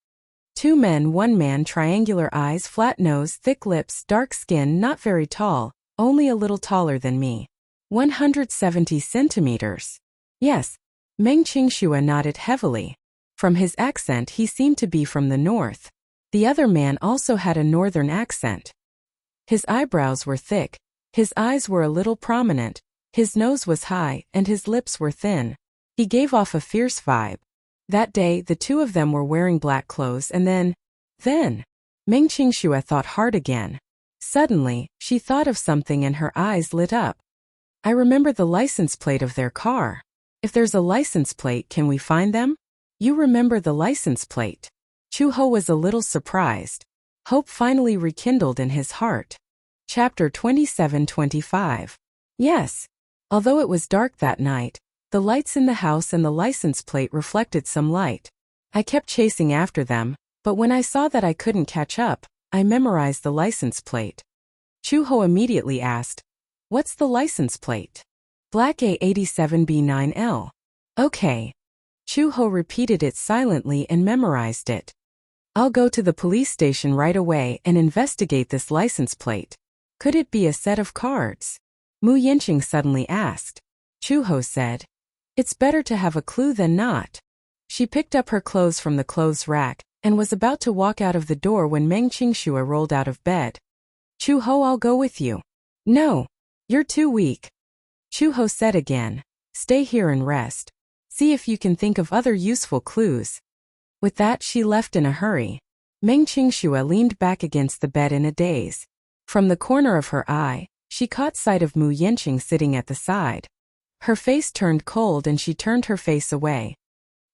Two men, one man, triangular eyes, flat nose, thick lips, dark skin, not very tall, only a little taller than me. 170 centimeters. Yes. Meng Qingxue nodded heavily. From his accent, he seemed to be from the north. The other man also had a northern accent. His eyebrows were thick, his eyes were a little prominent, his nose was high, and his lips were thin. He gave off a fierce vibe. That day, the two of them were wearing black clothes and then, Meng Qingxue thought hard again. Suddenly, she thought of something and her eyes lit up. I remember the license plate of their car. If there's a license plate, can we find them? You remember the license plate. Chuho was a little surprised. Hope finally rekindled in his heart. Chapter 27-25. Yes. Although it was dark that night, the lights in the house and the license plate reflected some light. I kept chasing after them, but when I saw that I couldn't catch up, I memorized the license plate. Chuho immediately asked, What's the license plate? Black A87B9L. Okay. Chuho repeated it silently and memorized it. I'll go to the police station right away and investigate this license plate. Could it be a set of cards? Mu Yanqing suddenly asked. Chuho said, It's better to have a clue than not. She picked up her clothes from the clothes rack and was about to walk out of the door when Meng Qingxue rolled out of bed. Chuho, I'll go with you. No. You're too weak. Chuho said again, Stay here and rest. See if you can think of other useful clues. With that, she left in a hurry. Meng Qingxue leaned back against the bed in a daze. From the corner of her eye, she caught sight of Mu Yanqing sitting at the side. Her face turned cold and she turned her face away.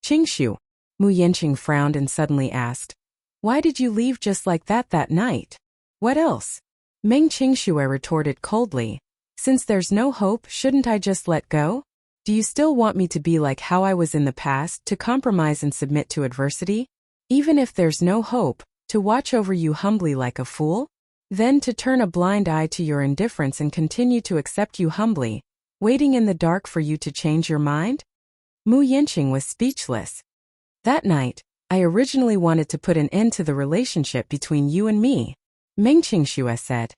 Qingxue, Mu Yanqing frowned and suddenly asked, Why did you leave just like that night? What else? Meng Qingxue retorted coldly, Since there's no hope, shouldn't I just let go? Do you still want me to be like how I was in the past, to compromise and submit to adversity? Even if there's no hope, to watch over you humbly like a fool? Then to turn a blind eye to your indifference and continue to accept you humbly, waiting in the dark for you to change your mind? Mu Yanqing was speechless. That night, I originally wanted to put an end to the relationship between you and me. Meng Qingxue said.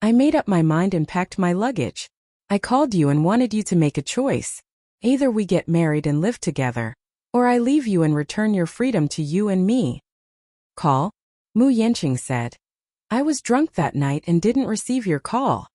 I made up my mind and packed my luggage. I called you and wanted you to make a choice. Either we get married and live together, or I leave you and return your freedom to you and me. Call? Mu Yanqing said. I was drunk that night and didn't receive your call.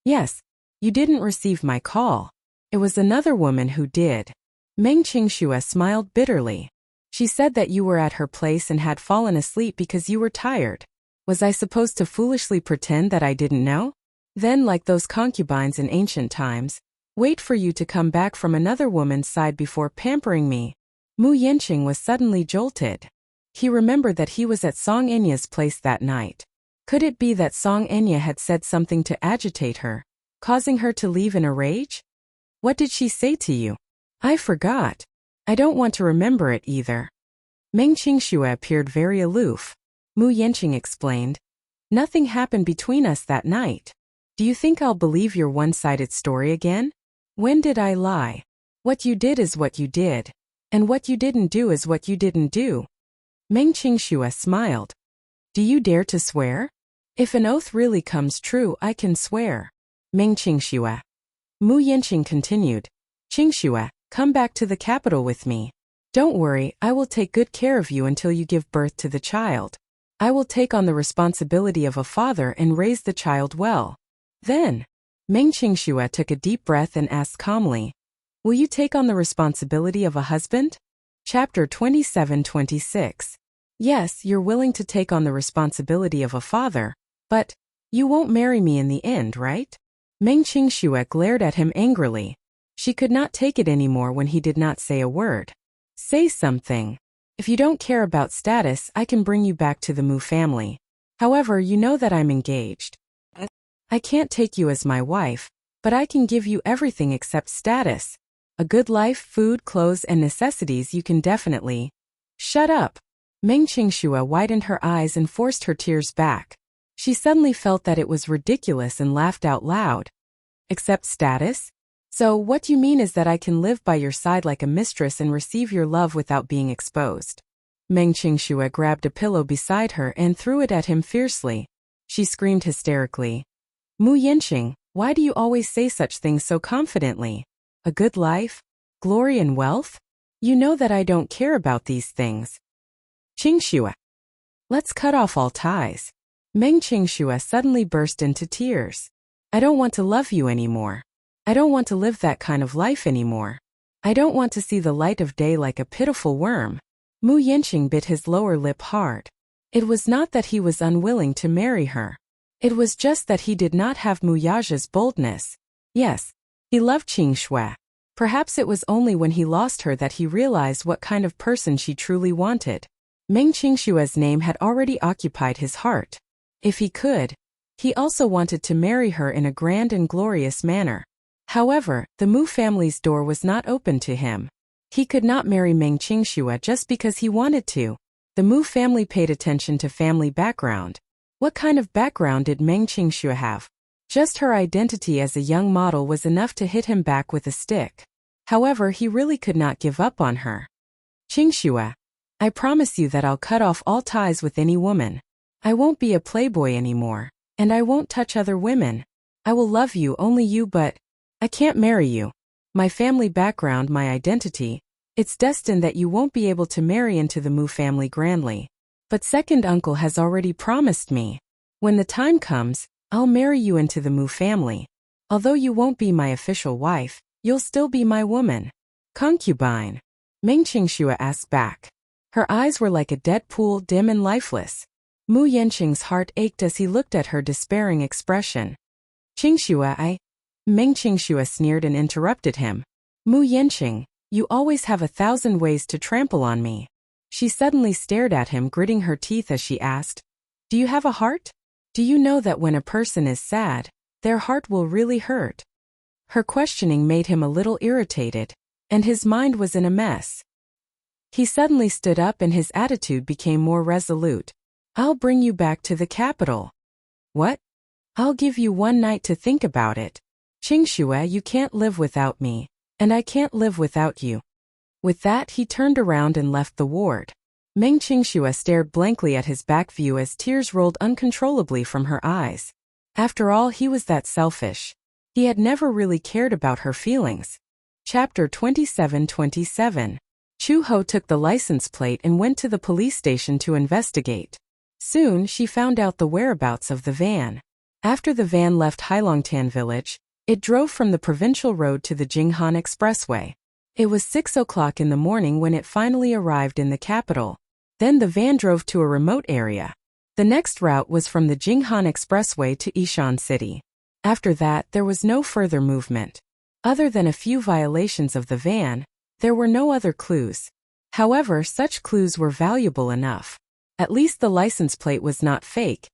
Yes, you didn't receive my call. It was another woman who did. Meng Qingxue smiled bitterly. She said that you were at her place and had fallen asleep because you were tired. Was I supposed to foolishly pretend that I didn't know? Then, like those concubines in ancient times, wait for you to come back from another woman's side before pampering me. Mu Yanqing was suddenly jolted. He remembered that he was at Song Enya's place that night. Could it be that Song Enya had said something to agitate her, causing her to leave in a rage? What did she say to you? I forgot. I don't want to remember it either. Meng Qingxue appeared very aloof. Mu Yanqing explained. Nothing happened between us that night. Do you think I'll believe your one-sided story again? When did I lie? What you did is what you did. And what you didn't do is what you didn't do. Meng Qingxue smiled. Do you dare to swear? If an oath really comes true, I can swear. Meng Qingxue. Mu Yanqing continued. Qingxue, come back to the capital with me. Don't worry, I will take good care of you until you give birth to the child. I will take on the responsibility of a father and raise the child well. Then, Meng Qingxue took a deep breath and asked calmly, "Will you take on the responsibility of a husband?" Chapter 27-26. Yes, you're willing to take on the responsibility of a father, but you won't marry me in the end, right? Meng Qingxue glared at him angrily. She could not take it anymore when he did not say a word. Say something. If you don't care about status, I can bring you back to the Mu family. However, you know that I'm engaged. I can't take you as my wife, but I can give you everything except status. A good life, food, clothes, and necessities you can definitely. Shut up. Meng Qingxue widened her eyes and forced her tears back. She suddenly felt that it was ridiculous and laughed out loud. Accept status? So what you mean is that I can live by your side like a mistress and receive your love without being exposed. Meng Qingxue grabbed a pillow beside her and threw it at him fiercely. She screamed hysterically. Mu Yanqing, why do you always say such things so confidently? A good life? Glory and wealth? You know that I don't care about these things. Qingxue. Let's cut off all ties. Meng Qingxue suddenly burst into tears. I don't want to love you anymore. I don't want to live that kind of life anymore. I don't want to see the light of day like a pitiful worm. Mu Yanqing bit his lower lip hard. It was not that he was unwilling to marry her. It was just that he did not have Mu Yaja's boldness. Yes, he loved Qingxue. Perhaps it was only when he lost her that he realized what kind of person she truly wanted. Meng Qingxue's name had already occupied his heart. If he could, he also wanted to marry her in a grand and glorious manner. However, the Mu family's door was not open to him. He could not marry Meng Qingxue just because he wanted to. The Mu family paid attention to family background. What kind of background did Meng Qingxue have? Just her identity as a young model was enough to hit him back with a stick. However, he really could not give up on her. Qingxue, I promise you that I'll cut off all ties with any woman. I won't be a playboy anymore, and I won't touch other women. I will love you, only you, but I can't marry you. My family background, my identity, it's destined that you won't be able to marry into the Mu family grandly. But second uncle has already promised me. When the time comes, I'll marry you into the Mu family. Although you won't be my official wife, you'll still be my woman. Concubine. Meng Qingxue asked back. Her eyes were like a dead pool, dim and lifeless. Mu Yanqing's heart ached as he looked at her despairing expression. Qingxue, Meng Qingxue sneered and interrupted him. Mu Yanqing, you always have 1,000 ways to trample on me. She suddenly stared at him, gritting her teeth as she asked, Do you have a heart? Do you know that when a person is sad, their heart will really hurt? Her questioning made him a little irritated, and his mind was in a mess. He suddenly stood up and his attitude became more resolute. I'll bring you back to the capital. What? I'll give you one night to think about it. Qingxue, you can't live without me, and I can't live without you. With that, he turned around and left the ward. Meng Qingxue stared blankly at his back view as tears rolled uncontrollably from her eyes. After all, he was that selfish. He had never really cared about her feelings. Chapter 27-27. Chu Ho took the license plate and went to the police station to investigate. Soon, she found out the whereabouts of the van. After the van left Heilongtan village, it drove from the provincial road to the Jinghan Expressway. It was 6 o'clock in the morning when it finally arrived in the capital. Then the van drove to a remote area. The next route was from the Jinghan Expressway to Yishan City. After that, there was no further movement. Other than a few violations of the van, there were no other clues. However, such clues were valuable enough. At least the license plate was not fake,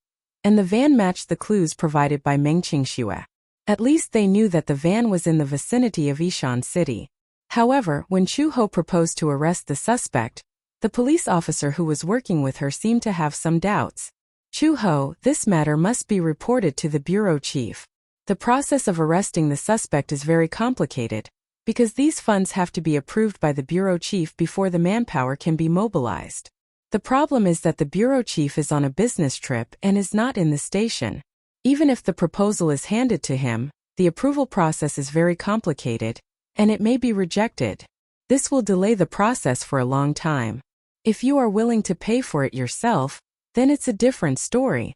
and the van matched the clues provided by Meng Qingxue. At least they knew that the van was in the vicinity of Yishan City. However, when Chu Ho proposed to arrest the suspect, the police officer who was working with her seemed to have some doubts. Chu Ho, this matter must be reported to the bureau chief. The process of arresting the suspect is very complicated, because these funds have to be approved by the bureau chief before the manpower can be mobilized. The problem is that the bureau chief is on a business trip and is not in the station. Even if the proposal is handed to him, the approval process is very complicated, and it may be rejected. This will delay the process for a long time. If you are willing to pay for it yourself, then it's a different story.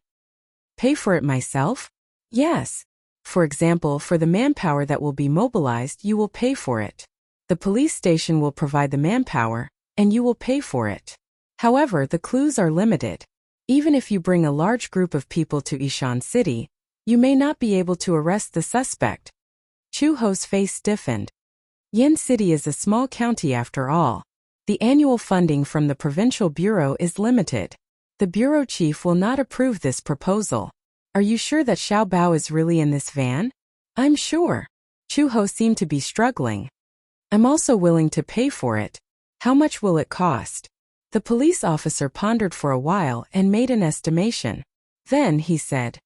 Pay for it myself? Yes. For example, for the manpower that will be mobilized, you will pay for it. The police station will provide the manpower, and you will pay for it. However, the clues are limited. Even if you bring a large group of people to Ishan City, you may not be able to arrest the suspect. Chu Ho's face stiffened. Yin City is a small county after all. The annual funding from the provincial bureau is limited. The bureau chief will not approve this proposal. Are you sure that Xiao Bao is really in this van? I'm sure. Chu Ho seemed to be struggling. I'm also willing to pay for it. How much will it cost? The police officer pondered for a while and made an estimation. Then he said,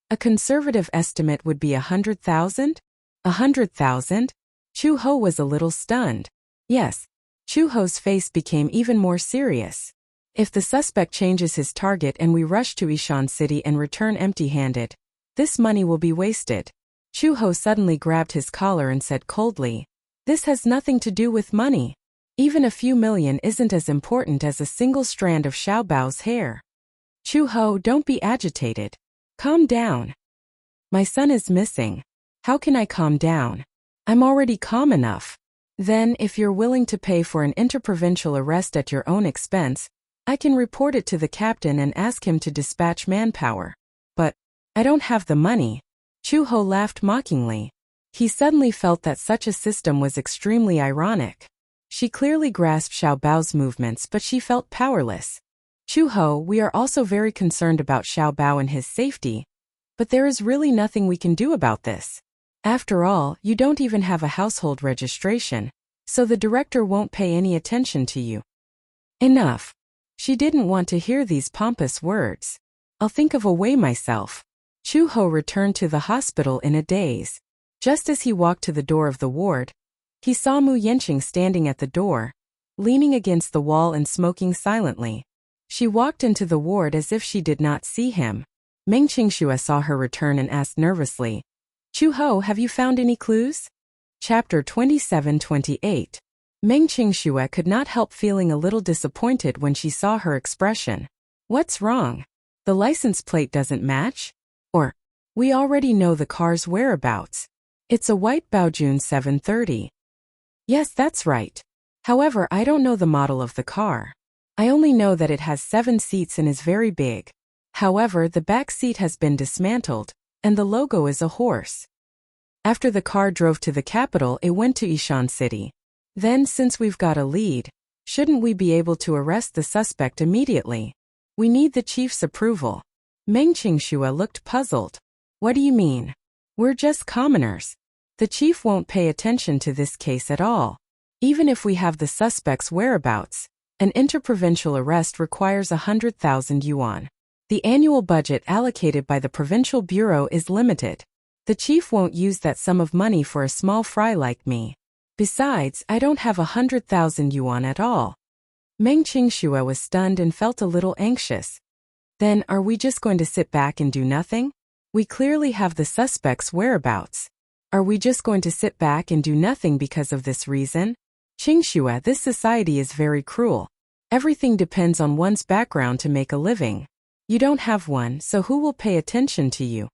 a conservative estimate would be 100,000? 100,000? Chu Ho was a little stunned. Yes. Chu Ho's face became even more serious. If the suspect changes his target and we rush to Ishan City and return empty-handed, this money will be wasted. Chu Ho suddenly grabbed his collar and said coldly, this has nothing to do with money. Even a few million isn't as important as a single strand of Xiao Bao's hair. Chu Ho, don't be agitated. Calm down. My son is missing. How can I calm down? I'm already calm enough. Then, if you're willing to pay for an interprovincial arrest at your own expense, I can report it to the captain and ask him to dispatch manpower. But I don't have the money. Chu Ho laughed mockingly. He suddenly felt that such a system was extremely ironic. She clearly grasped Xiao Bao's movements, but she felt powerless. Chu Ho, we are also very concerned about Xiao Bao and his safety, but there is really nothing we can do about this. After all, you don't even have a household registration, so the director won't pay any attention to you. Enough. She didn't want to hear these pompous words. I'll think of a way myself. Chu Ho returned to the hospital in a daze. Just as he walked to the door of the ward, he saw Mu Yanqing standing at the door, leaning against the wall and smoking silently. She walked into the ward as if she did not see him. Meng Qingxue saw her return and asked nervously, Chu Ho, have you found any clues? Chapter 27-28. Meng Qingxue could not help feeling a little disappointed when she saw her expression. What's wrong? The license plate doesn't match? Or, we already know the car's whereabouts. It's a white Baojun 730. Yes, that's right. However, I don't know the model of the car. I only know that it has 7 seats and is very big. However, the back seat has been dismantled, and the logo is a horse. After the car drove to the capital, it went to Ishan City. Then, since we've got a lead, shouldn't we be able to arrest the suspect immediately? We need the chief's approval. Meng Qingxue looked puzzled. What do you mean? We're just commoners. The chief won't pay attention to this case at all. Even if we have the suspect's whereabouts, an interprovincial arrest requires 100,000 yuan. The annual budget allocated by the provincial bureau is limited. The chief won't use that sum of money for a small fry like me. Besides, I don't have 100,000 yuan at all. Meng Qingxue was stunned and felt a little anxious. Then, are we just going to sit back and do nothing? We clearly have the suspect's whereabouts. Are we just going to sit back and do nothing because of this reason? Qingxue, this society is very cruel. Everything depends on one's background to make a living. You don't have one, so who will pay attention to you?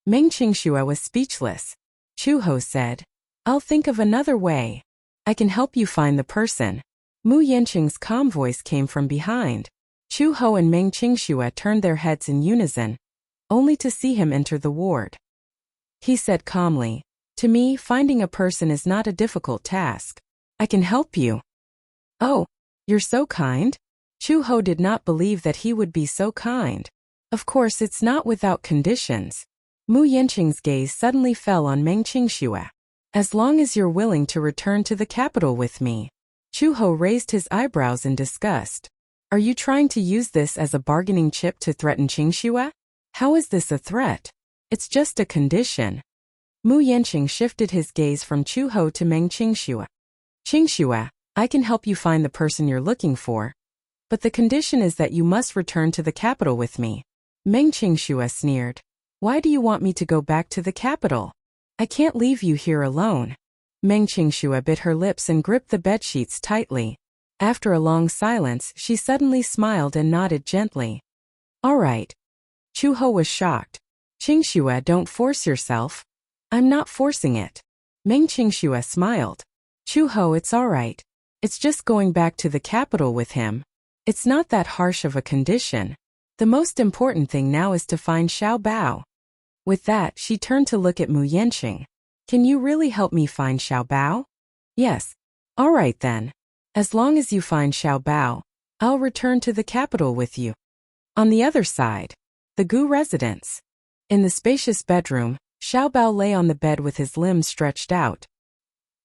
Meng Qingxue was speechless. Chu Ho said, I'll think of another way. I can help you find the person. Mu Yanqing's calm voice came from behind. Chu Ho and Meng Qingxue turned their heads in unison, only to see him enter the ward. He said calmly, to me, finding a person is not a difficult task. I can help you. Oh, you're so kind? Chu Ho did not believe that he would be so kind. Of course, it's not without conditions. Mu Yanqing's gaze suddenly fell on Meng Qingxue. As long as you're willing to return to the capital with me. Chu Ho raised his eyebrows in disgust. Are you trying to use this as a bargaining chip to threaten Qingxue? How is this a threat? It's just a condition. Mu Yanqing shifted his gaze from Chu Ho to Meng Qingxue. Qingxue, I can help you find the person you're looking for. But the condition is that you must return to the capital with me. Meng Qingxue sneered. Why do you want me to go back to the capital? I can't leave you here alone. Meng Qingxue bit her lips and gripped the bedsheets tightly. After a long silence, she suddenly smiled and nodded gently. All right. Chu Ho was shocked. Qingxue, don't force yourself. I'm not forcing it. Meng Qingxue smiled. Chu Ho, it's all right. It's just going back to the capital with him. It's not that harsh of a condition. The most important thing now is to find Xiao Bao. With that, she turned to look at Mu Yanqing. Can you really help me find Xiao Bao? Yes. All right then. As long as you find Xiao Bao, I'll return to the capital with you. On the other side, the Gu residence. In the spacious bedroom, Xiao Bao lay on the bed with his limbs stretched out.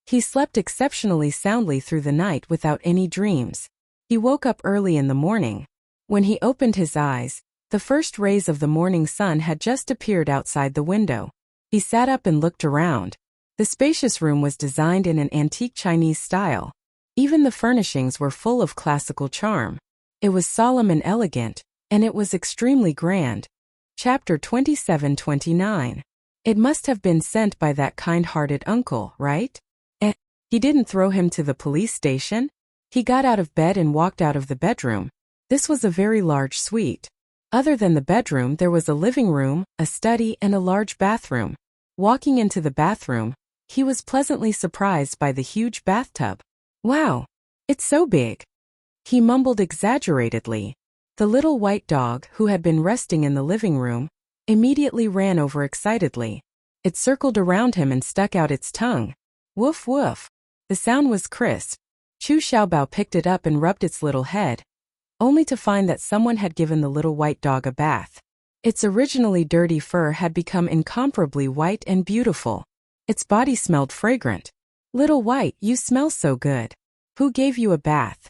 He slept exceptionally soundly through the night without any dreams. He woke up early in the morning. When he opened his eyes, the first rays of the morning sun had just appeared outside the window. He sat up and looked around. The spacious room was designed in an antique Chinese style. Even the furnishings were full of classical charm. It was solemn and elegant, and it was extremely grand. Chapter 27-29. It must have been sent by that kind-hearted uncle, right? He didn't throw him to the police station? He got out of bed and walked out of the bedroom. This was a very large suite. Other than the bedroom, there was a living room, a study, and a large bathroom. Walking into the bathroom, he was pleasantly surprised by the huge bathtub. Wow! It's so big! He mumbled exaggeratedly. The little white dog, who had been resting in the living room, immediately ran over excitedly. It circled around him and stuck out its tongue. Woof woof! The sound was crisp. Chu Xiaobao picked it up and rubbed its little head, only to find that someone had given the little white dog a bath. Its originally dirty fur had become incomparably white and beautiful. Its body smelled fragrant. Little White, you smell so good. Who gave you a bath?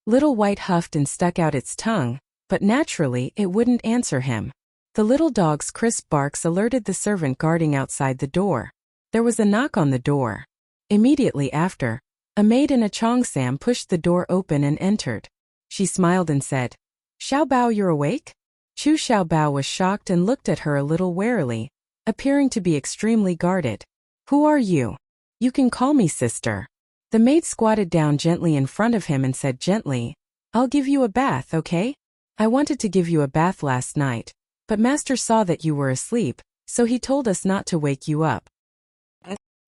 Little White huffed and stuck out its tongue, but naturally it wouldn't answer him. The little dog's crisp barks alerted the servant guarding outside the door. There was a knock on the door. Immediately after, a maid in a cheongsam pushed the door open and entered. She smiled and said, Xiao Bao, you're awake? Chu Xiaobao was shocked and looked at her a little warily, appearing to be extremely guarded. Who are you? You can call me sister. The maid squatted down gently in front of him and said gently, I'll give you a bath, okay? I wanted to give you a bath last night, but master saw that you were asleep, so he told us not to wake you up.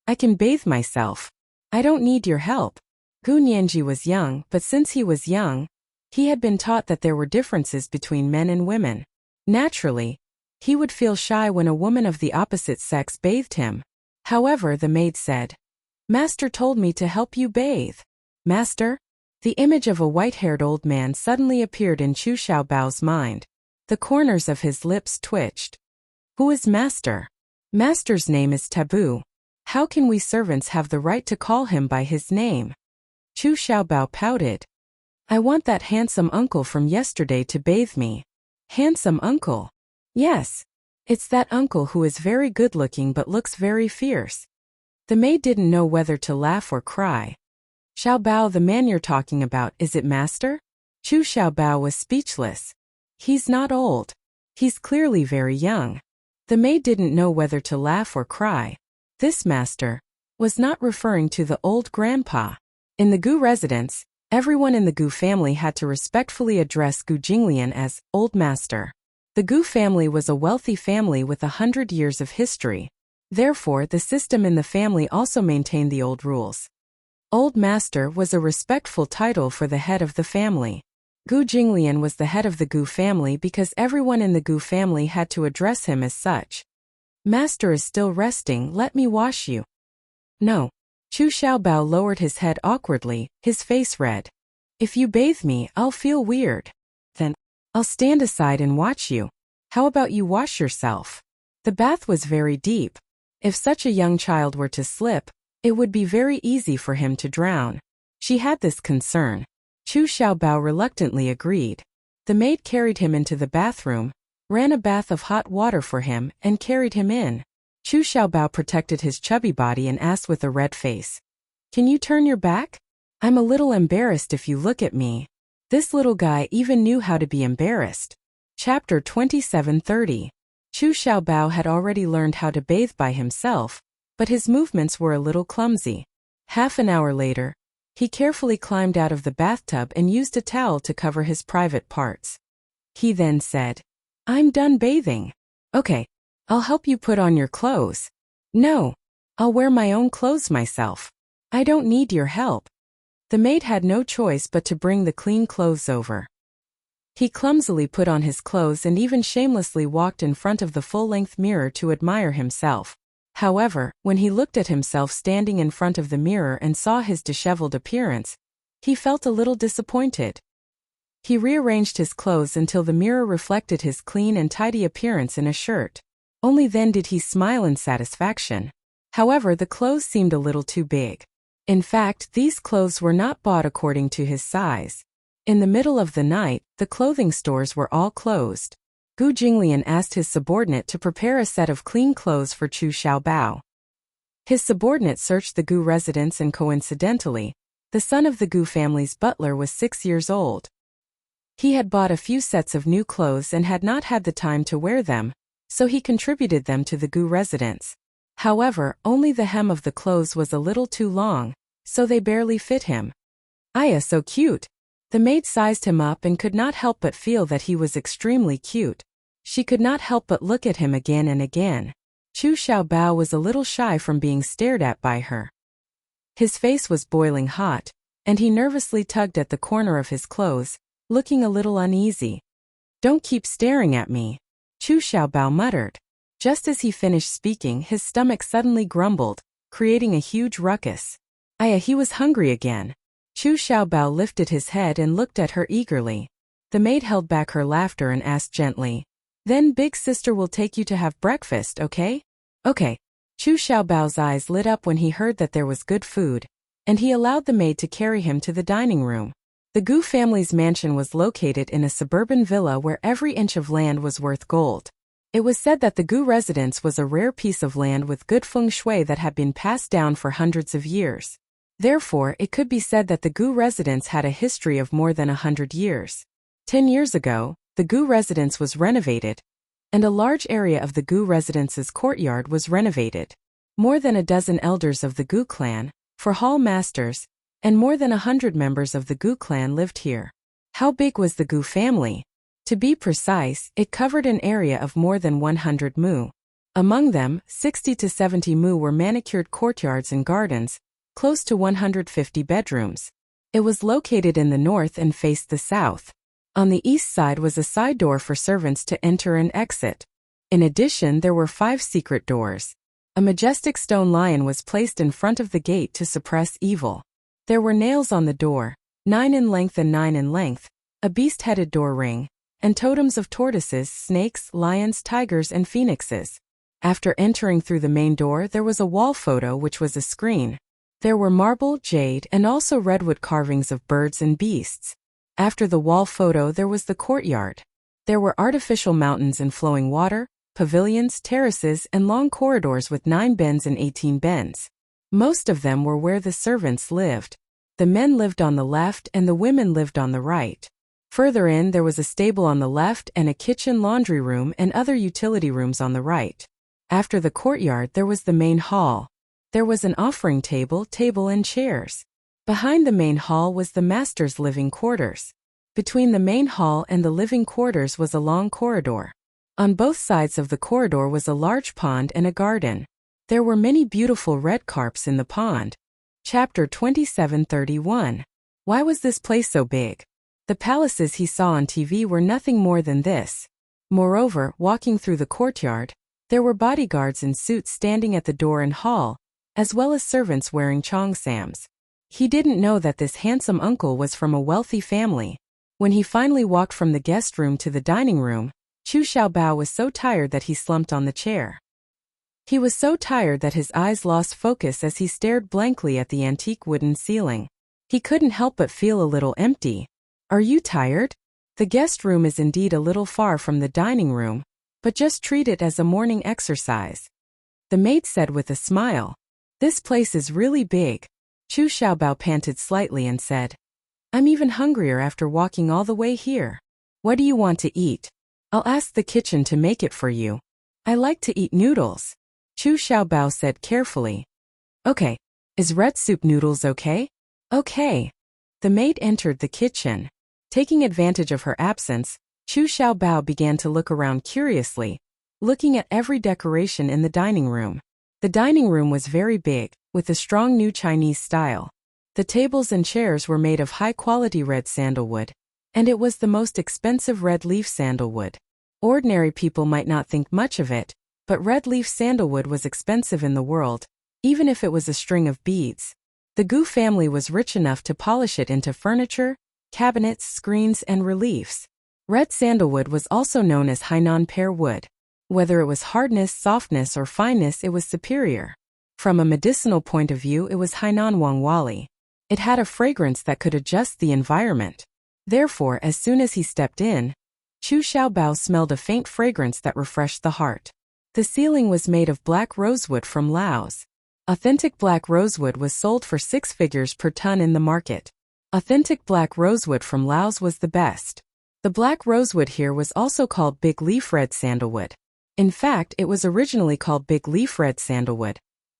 I can bathe myself. I don't need your help. Gu Nianji was young, but since he was young, he had been taught that there were differences between men and women. Naturally, he would feel shy when a woman of the opposite sex bathed him. However, the maid said, Master told me to help you bathe. Master? The image of a white-haired old man suddenly appeared in Chu Xiaobao's mind. The corners of his lips twitched. Who is Master? Master's name is taboo. How can we servants have the right to call him by his name? Chu Xiaobao pouted. I want that handsome uncle from yesterday to bathe me. Handsome uncle? Yes. It's that uncle who is very good-looking but looks very fierce. The maid didn't know whether to laugh or cry. Xiaobao, the man you're talking about, is it Master? Chu Xiaobao was speechless. He's not old. He's clearly very young. The maid didn't know whether to laugh or cry. This Master was not referring to the old grandpa. In the Gu residence, everyone in the Gu family had to respectfully address Gu Jinglian as Old Master. The Gu family was a wealthy family with 100 years of history. Therefore, the system in the family also maintained the old rules. Old Master was a respectful title for the head of the family. Gu Jinglian was the head of the Gu family because everyone in the Gu family had to address him as such. Master is still resting, let me wash you. No. Chu Xiaobao lowered his head awkwardly, his face red. If you bathe me, I'll feel weird. Then, I'll stand aside and watch you. How about you wash yourself? The bath was very deep. If such a young child were to slip, it would be very easy for him to drown. She had this concern. Chu Xiaobao reluctantly agreed. The maid carried him into the bathroom, ran a bath of hot water for him, and carried him in. Chu Xiaobao protected his chubby body and asked with a red face, Can you turn your back? I'm a little embarrassed if you look at me. This little guy even knew how to be embarrassed. Chapter 27:30. Chu Xiaobao had already learned how to bathe by himself, but his movements were a little clumsy. Half an hour later, he carefully climbed out of the bathtub and used a towel to cover his private parts. He then said, I'm done bathing. Okay, I'll help you put on your clothes. No. I'll wear my own clothes myself. I don't need your help. The maid had no choice but to bring the clean clothes over. He clumsily put on his clothes and even shamelessly walked in front of the full-length mirror to admire himself. However, when he looked at himself standing in front of the mirror and saw his disheveled appearance, he felt a little disappointed. He rearranged his clothes until the mirror reflected his clean and tidy appearance in a shirt. Only then did he smile in satisfaction. However, the clothes seemed a little too big. In fact, these clothes were not bought according to his size. In the middle of the night, the clothing stores were all closed. Gu Jinglian asked his subordinate to prepare a set of clean clothes for Chu Xiaobao. His subordinate searched the Gu residence and coincidentally, the son of the Gu family's butler was 6 years old. He had bought a few sets of new clothes and had not had the time to wear them, so he contributed them to the Gu residence. However, only the hem of the clothes was a little too long, so they barely fit him. "Aya, so cute." The maid sized him up and could not help but feel that he was extremely cute. She could not help but look at him again and again. Chu Xiaobao was a little shy from being stared at by her. His face was boiling hot, and he nervously tugged at the corner of his clothes, looking a little uneasy. "Don't keep staring at me," Chu Xiaobao muttered. Just as he finished speaking, his stomach suddenly grumbled, creating a huge ruckus. Aya, he was hungry again. Chu Xiaobao lifted his head and looked at her eagerly. The maid held back her laughter and asked gently, "Then big sister will take you to have breakfast, okay?" "Okay." Chu Xiaobao's eyes lit up when he heard that there was good food, and he allowed the maid to carry him to the dining room. The Gu family's mansion was located in a suburban villa where every inch of land was worth gold. It was said that the Gu residence was a rare piece of land with good feng shui that had been passed down for hundreds of years. Therefore, it could be said that the Gu residence had a history of more than 100 years. 10 years ago, the Gu residence was renovated, and a large area of the Gu residence's courtyard was renovated. More than a dozen elders of the Gu clan, for hall masters, and more than 100 members of the Gu clan lived here. How big was the Gu family? To be precise, it covered an area of more than 100 mu. Among them, 60 to 70 mu were manicured courtyards and gardens, close to 150 bedrooms. It was located in the north and faced the south. On the east side was a side door for servants to enter and exit. In addition, there were 5 secret doors. A majestic stone lion was placed in front of the gate to suppress evil. There were nails on the door, 9 in length and 9 in length, a beast-headed door ring, and totems of tortoises, snakes, lions, tigers, and phoenixes. After entering through the main door, there was a wall photo which was a screen. There were marble, jade, and also redwood carvings of birds and beasts. After the wall photo, there was the courtyard. There were artificial mountains and flowing water, pavilions, terraces, and long corridors with 9 bends and 18 bends. Most of them were where the servants lived. The men lived on the left and the women lived on the right. Further in, there was a stable on the left and a kitchen, laundry room, and other utility rooms on the right. After the courtyard, there was the main hall. There was an offering table, and chairs. Behind the main hall was the master's living quarters. Between the main hall and the living quarters was a long corridor. On both sides of the corridor was a large pond and a garden. There were many beautiful red carps in the pond. Chapter 2731. Why was this place so big? The palaces he saw on TV were nothing more than this. Moreover, walking through the courtyard, there were bodyguards in suits standing at the door and hall, as well as servants wearing cheongsams. He didn't know that this handsome uncle was from a wealthy family. When he finally walked from the guest room to the dining room, Chu Xiaobao was so tired that he slumped on the chair. He was so tired that his eyes lost focus as he stared blankly at the antique wooden ceiling. He couldn't help but feel a little empty. "Are you tired?" The guest room is indeed a little far from the dining room, but just treat it as a morning exercise, the maid said with a smile. "This place is really big." Chu Xiaobao panted slightly and said, "I'm even hungrier after walking all the way here. What do you want to eat? I'll ask the kitchen to make it for you." "I like to eat noodles," Chu Xiaobao said carefully. "Okay. Is red soup noodles okay?" "Okay." The maid entered the kitchen. Taking advantage of her absence, Chu Xiaobao began to look around curiously, looking at every decoration in the dining room. The dining room was very big, with a strong new Chinese style. The tables and chairs were made of high-quality red sandalwood, and it was the most expensive red leaf sandalwood. Ordinary people might not think much of it, but red leaf sandalwood was expensive in the world, even if it was a string of beads. The Gu family was rich enough to polish it into furniture, cabinets, screens, and reliefs. Red sandalwood was also known as Hainan pear wood. Whether it was hardness, softness, or fineness, it was superior. From a medicinal point of view, it was Hainan Wangwali. It had a fragrance that could adjust the environment. Therefore, as soon as he stepped in, Chu Xiaobao smelled a faint fragrance that refreshed the heart. The ceiling was made of black rosewood from Laos. Authentic black rosewood was sold for 6 figures per ton in the market. Authentic black rosewood from Laos was the best. The black rosewood here was also called big leaf red sandalwood. In fact, it was originally called big leaf red sandalwood,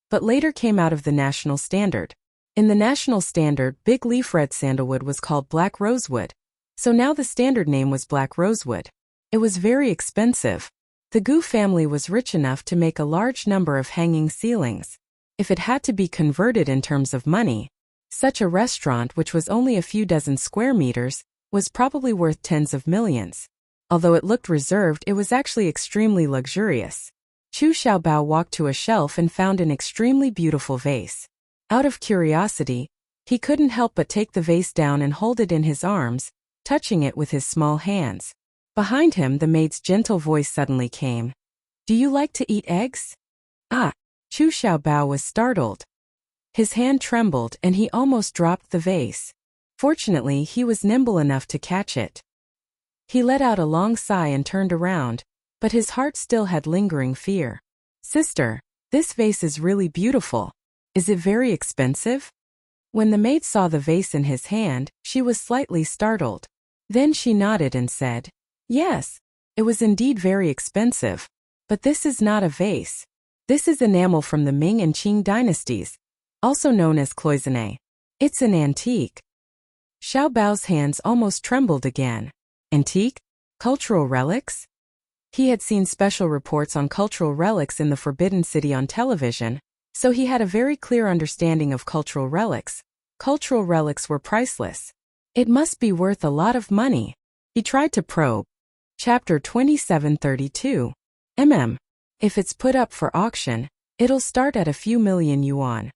but later came out of the national standard. In the national standard, big leaf red sandalwood was called black rosewood, so now the standard name was black rosewood. It was very expensive. The Gu family was rich enough to make a large number of hanging ceilings. If it had to be converted in terms of money, such a restaurant, which was only a few dozen square meters, was probably worth tens of millions. Although it looked reserved, it was actually extremely luxurious. Chu Xiaobao walked to a shelf and found an extremely beautiful vase. Out of curiosity, he couldn't help but take the vase down and hold it in his arms, touching it with his small hands. Behind him, the maid's gentle voice suddenly came. "Do you like to eat eggs?" Ah! Chu Xiaobao was startled. His hand trembled and he almost dropped the vase. Fortunately, he was nimble enough to catch it. He let out a long sigh and turned around, but his heart still had lingering fear. "Sister, this vase is really beautiful. Is it very expensive?" When the maid saw the vase in his hand, she was slightly startled. Then she nodded and said, "Yes, it was indeed very expensive. But this is not a vase. This is enamel from the Ming and Qing dynasties, also known as cloisonné. It's an antique." Xiaobao's hands almost trembled again. Antique? Cultural relics? He had seen special reports on cultural relics in the Forbidden City on television, so he had a very clear understanding of cultural relics. Cultural relics were priceless. It must be worth a lot of money. He tried to probe. Chapter 2732. If it's put up for auction, it'll start at a few million yuan.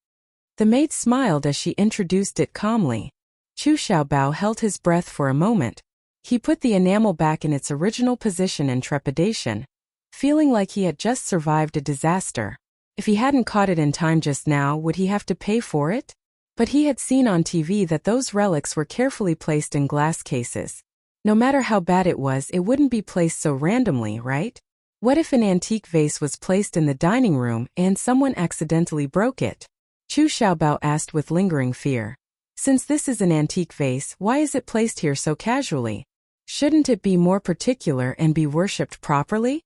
The maid smiled as she introduced it calmly. Chu Xiaobao held his breath for a moment. He put the enamel back in its original position in trepidation, feeling like he had just survived a disaster. If he hadn't caught it in time just now, would he have to pay for it? But he had seen on TV that those relics were carefully placed in glass cases. No matter how bad it was, it wouldn't be placed so randomly, right? What if an antique vase was placed in the dining room and someone accidentally broke it? Chu Xiaobao asked with lingering fear. Since this is an antique vase, why is it placed here so casually? Shouldn't it be more particular and be worshipped properly?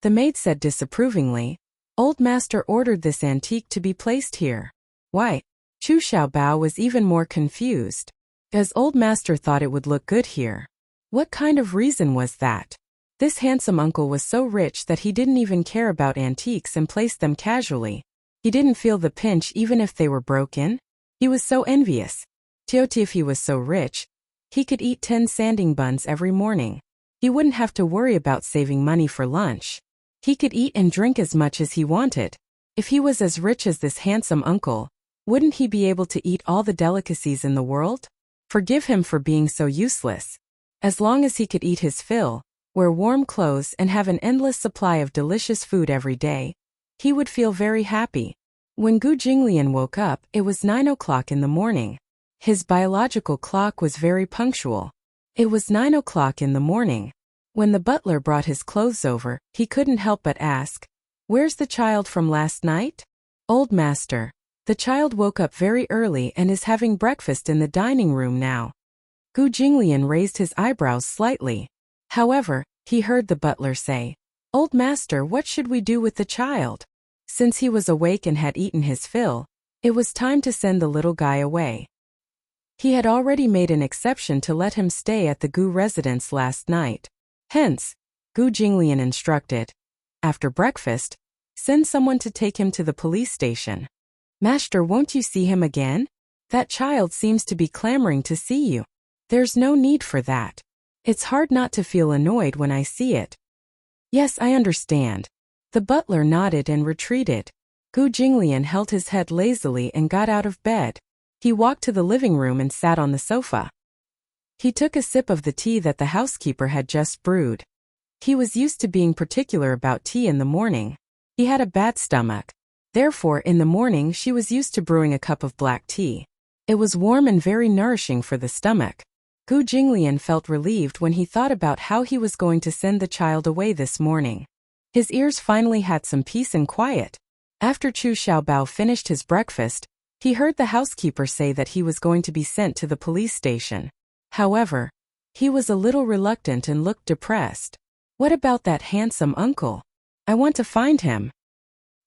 The maid said disapprovingly, "Old master ordered this antique to be placed here." Why? Chu Xiaobao was even more confused. As old master thought it would look good here. What kind of reason was that? This handsome uncle was so rich that he didn't even care about antiques and placed them casually. He didn't feel the pinch even if they were broken. He was so envious. If he was so rich, he could eat 10 sanding buns every morning. He wouldn't have to worry about saving money for lunch. He could eat and drink as much as he wanted. If he was as rich as this handsome uncle, wouldn't he be able to eat all the delicacies in the world? Forgive him for being so useless. As long as he could eat his fill, wear warm clothes and have an endless supply of delicious food every day, he would feel very happy. When Gu Jinglian woke up, it was 9 o'clock in the morning. His biological clock was very punctual. It was 9 o'clock in the morning. When the butler brought his clothes over, he couldn't help but ask, "Where's the child from last night?" "Old master, the child woke up very early and is having breakfast in the dining room now." Gu Jinglian raised his eyebrows slightly. However, he heard the butler say, "Old master, what should we do with the child?" Since he was awake and had eaten his fill, it was time to send the little guy away. He had already made an exception to let him stay at the Gu residence last night. Hence, Gu Jinglian instructed, after breakfast, Send someone to take him to the police station. Master, won't you see him again? That child seems to be clamoring to see you. There's no need for that. It's hard not to feel annoyed when I see it. Yes, I understand. The butler nodded and retreated. Gu Jinglian held his head lazily and got out of bed. He walked to the living room and sat on the sofa. He took a sip of the tea that the housekeeper had just brewed. He was used to being particular about tea in the morning. He had a bad stomach. Therefore, in the morning she was used to brewing a cup of black tea. It was warm and very nourishing for the stomach. Gu Jinglian felt relieved when he thought about how he was going to send the child away this morning. His ears finally had some peace and quiet. After Chu Xiaobao finished his breakfast, he heard the housekeeper say that he was going to be sent to the police station. However, he was a little reluctant and looked depressed. What about that handsome uncle? I want to find him.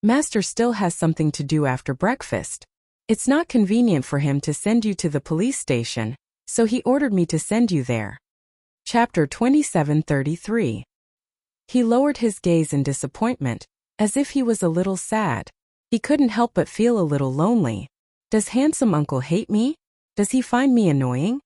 Master still has something to do after breakfast. It's not convenient for him to send you to the police station, so he ordered me to send you there. Chapter 27:33. He lowered his gaze in disappointment, as if he was a little sad. He couldn't help but feel a little lonely. Does handsome uncle hate me? Does he find me annoying?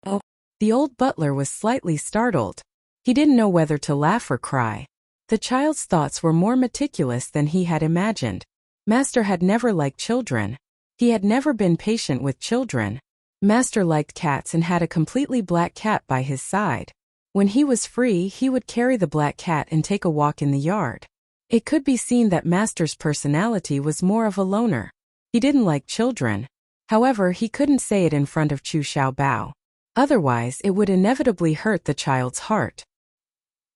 Oh. The old butler was slightly startled. He didn't know whether to laugh or cry. The child's thoughts were more meticulous than he had imagined. Master had never liked children. He had never been patient with children. Master liked cats and had a completely black cat by his side. When he was free, he would carry the black cat and take a walk in the yard. It could be seen that Master's personality was more of a loner. He didn't like children. However, he couldn't say it in front of Chu Xiaobao. Otherwise, it would inevitably hurt the child's heart.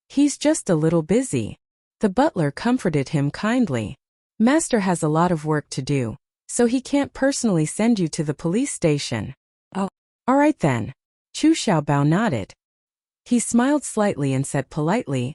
He's just a little busy. The butler comforted him kindly. Master has a lot of work to do, so he can't personally send you to the police station. Oh, all right then. Chu Xiaobao nodded. He smiled slightly and said politely,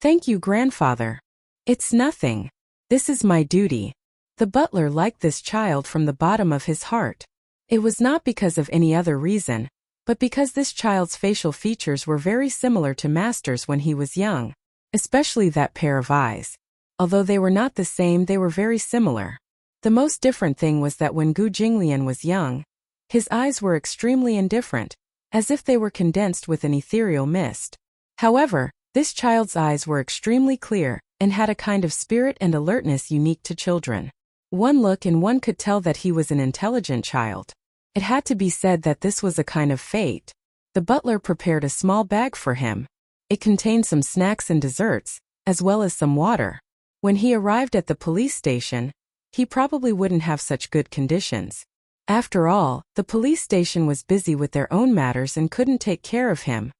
"Thank you, grandfather. It's nothing. This is my duty." The butler liked this child from the bottom of his heart. It was not because of any other reason, but because this child's facial features were very similar to Master's when he was young, especially that pair of eyes. Although they were not the same, they were very similar. The most different thing was that when Gu Jinglian was young, his eyes were extremely indifferent, as if they were condensed with an ethereal mist. However, this child's eyes were extremely clear and had a kind of spirit and alertness unique to children. One look and one could tell that he was an intelligent child. It had to be said that this was a kind of fate. The butler prepared a small bag for him. It contained some snacks and desserts, as well as some water. When he arrived at the police station, he probably wouldn't have such good conditions. After all, the police station was busy with their own matters and couldn't take care of him.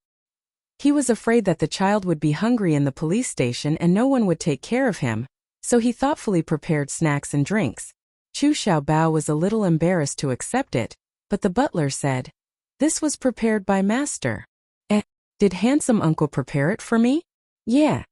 He was afraid that the child would be hungry in the police station and no one would take care of him, so he thoughtfully prepared snacks and drinks. Chu Xiaobao was a little embarrassed to accept it, but the butler said, "This was prepared by Master." Did handsome uncle prepare it for me? Yeah.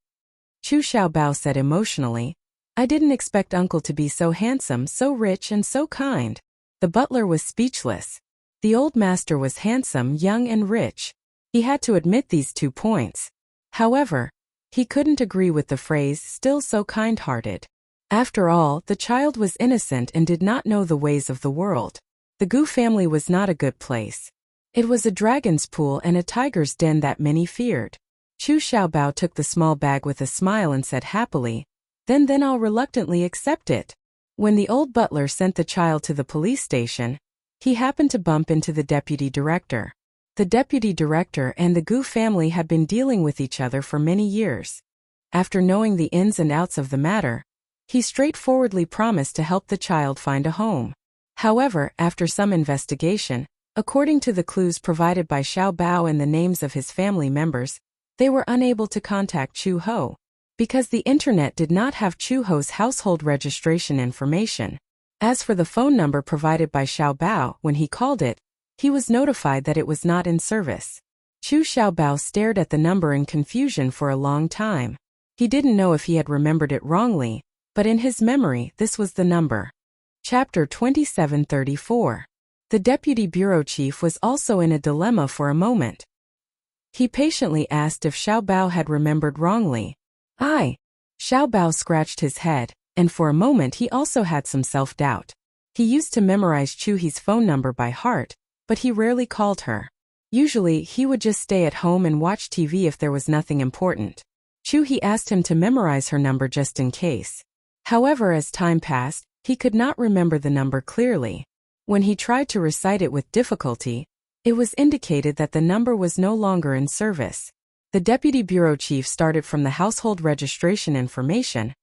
Chu Xiaobao said emotionally, "I didn't expect uncle to be so handsome, so rich and so kind." The butler was speechless. The old master was handsome, young and rich. He had to admit these 2 points. However, he couldn't agree with the phrase, "still so kind-hearted." After all, the child was innocent and did not know the ways of the world. The Gu family was not a good place. It was a dragon's pool and a tiger's den that many feared. Chu Xiaobao took the small bag with a smile and said happily, then I'll reluctantly accept it." When the old butler sent the child to the police station, he happened to bump into the deputy director. The deputy director and the Gu family had been dealing with each other for many years. After knowing the ins and outs of the matter, he straightforwardly promised to help the child find a home. However, after some investigation, according to the clues provided by Xiao Bao and the names of his family members, they were unable to contact Chu Ho, because the internet did not have Chu Ho's household registration information. As for the phone number provided by Xiao Bao, when he called it, he was notified that it was not in service. Chu Xiaobao stared at the number in confusion for a long time. He didn't know if he had remembered it wrongly, but in his memory this was the number. Chapter 27:34. The deputy bureau chief was also in a dilemma for a moment. He patiently asked if Xiao Bao had remembered wrongly. Xiao Bao scratched his head, and for a moment he also had some self-doubt. He used to memorize Chu He's phone number by heart, but he rarely called her. Usually, he would just stay at home and watch TV if there was nothing important. Chu He asked him to memorize her number just in case. However, as time passed, he could not remember the number clearly. When he tried to recite it with difficulty, it was indicated that the number was no longer in service. The deputy bureau chief started from the household registration information,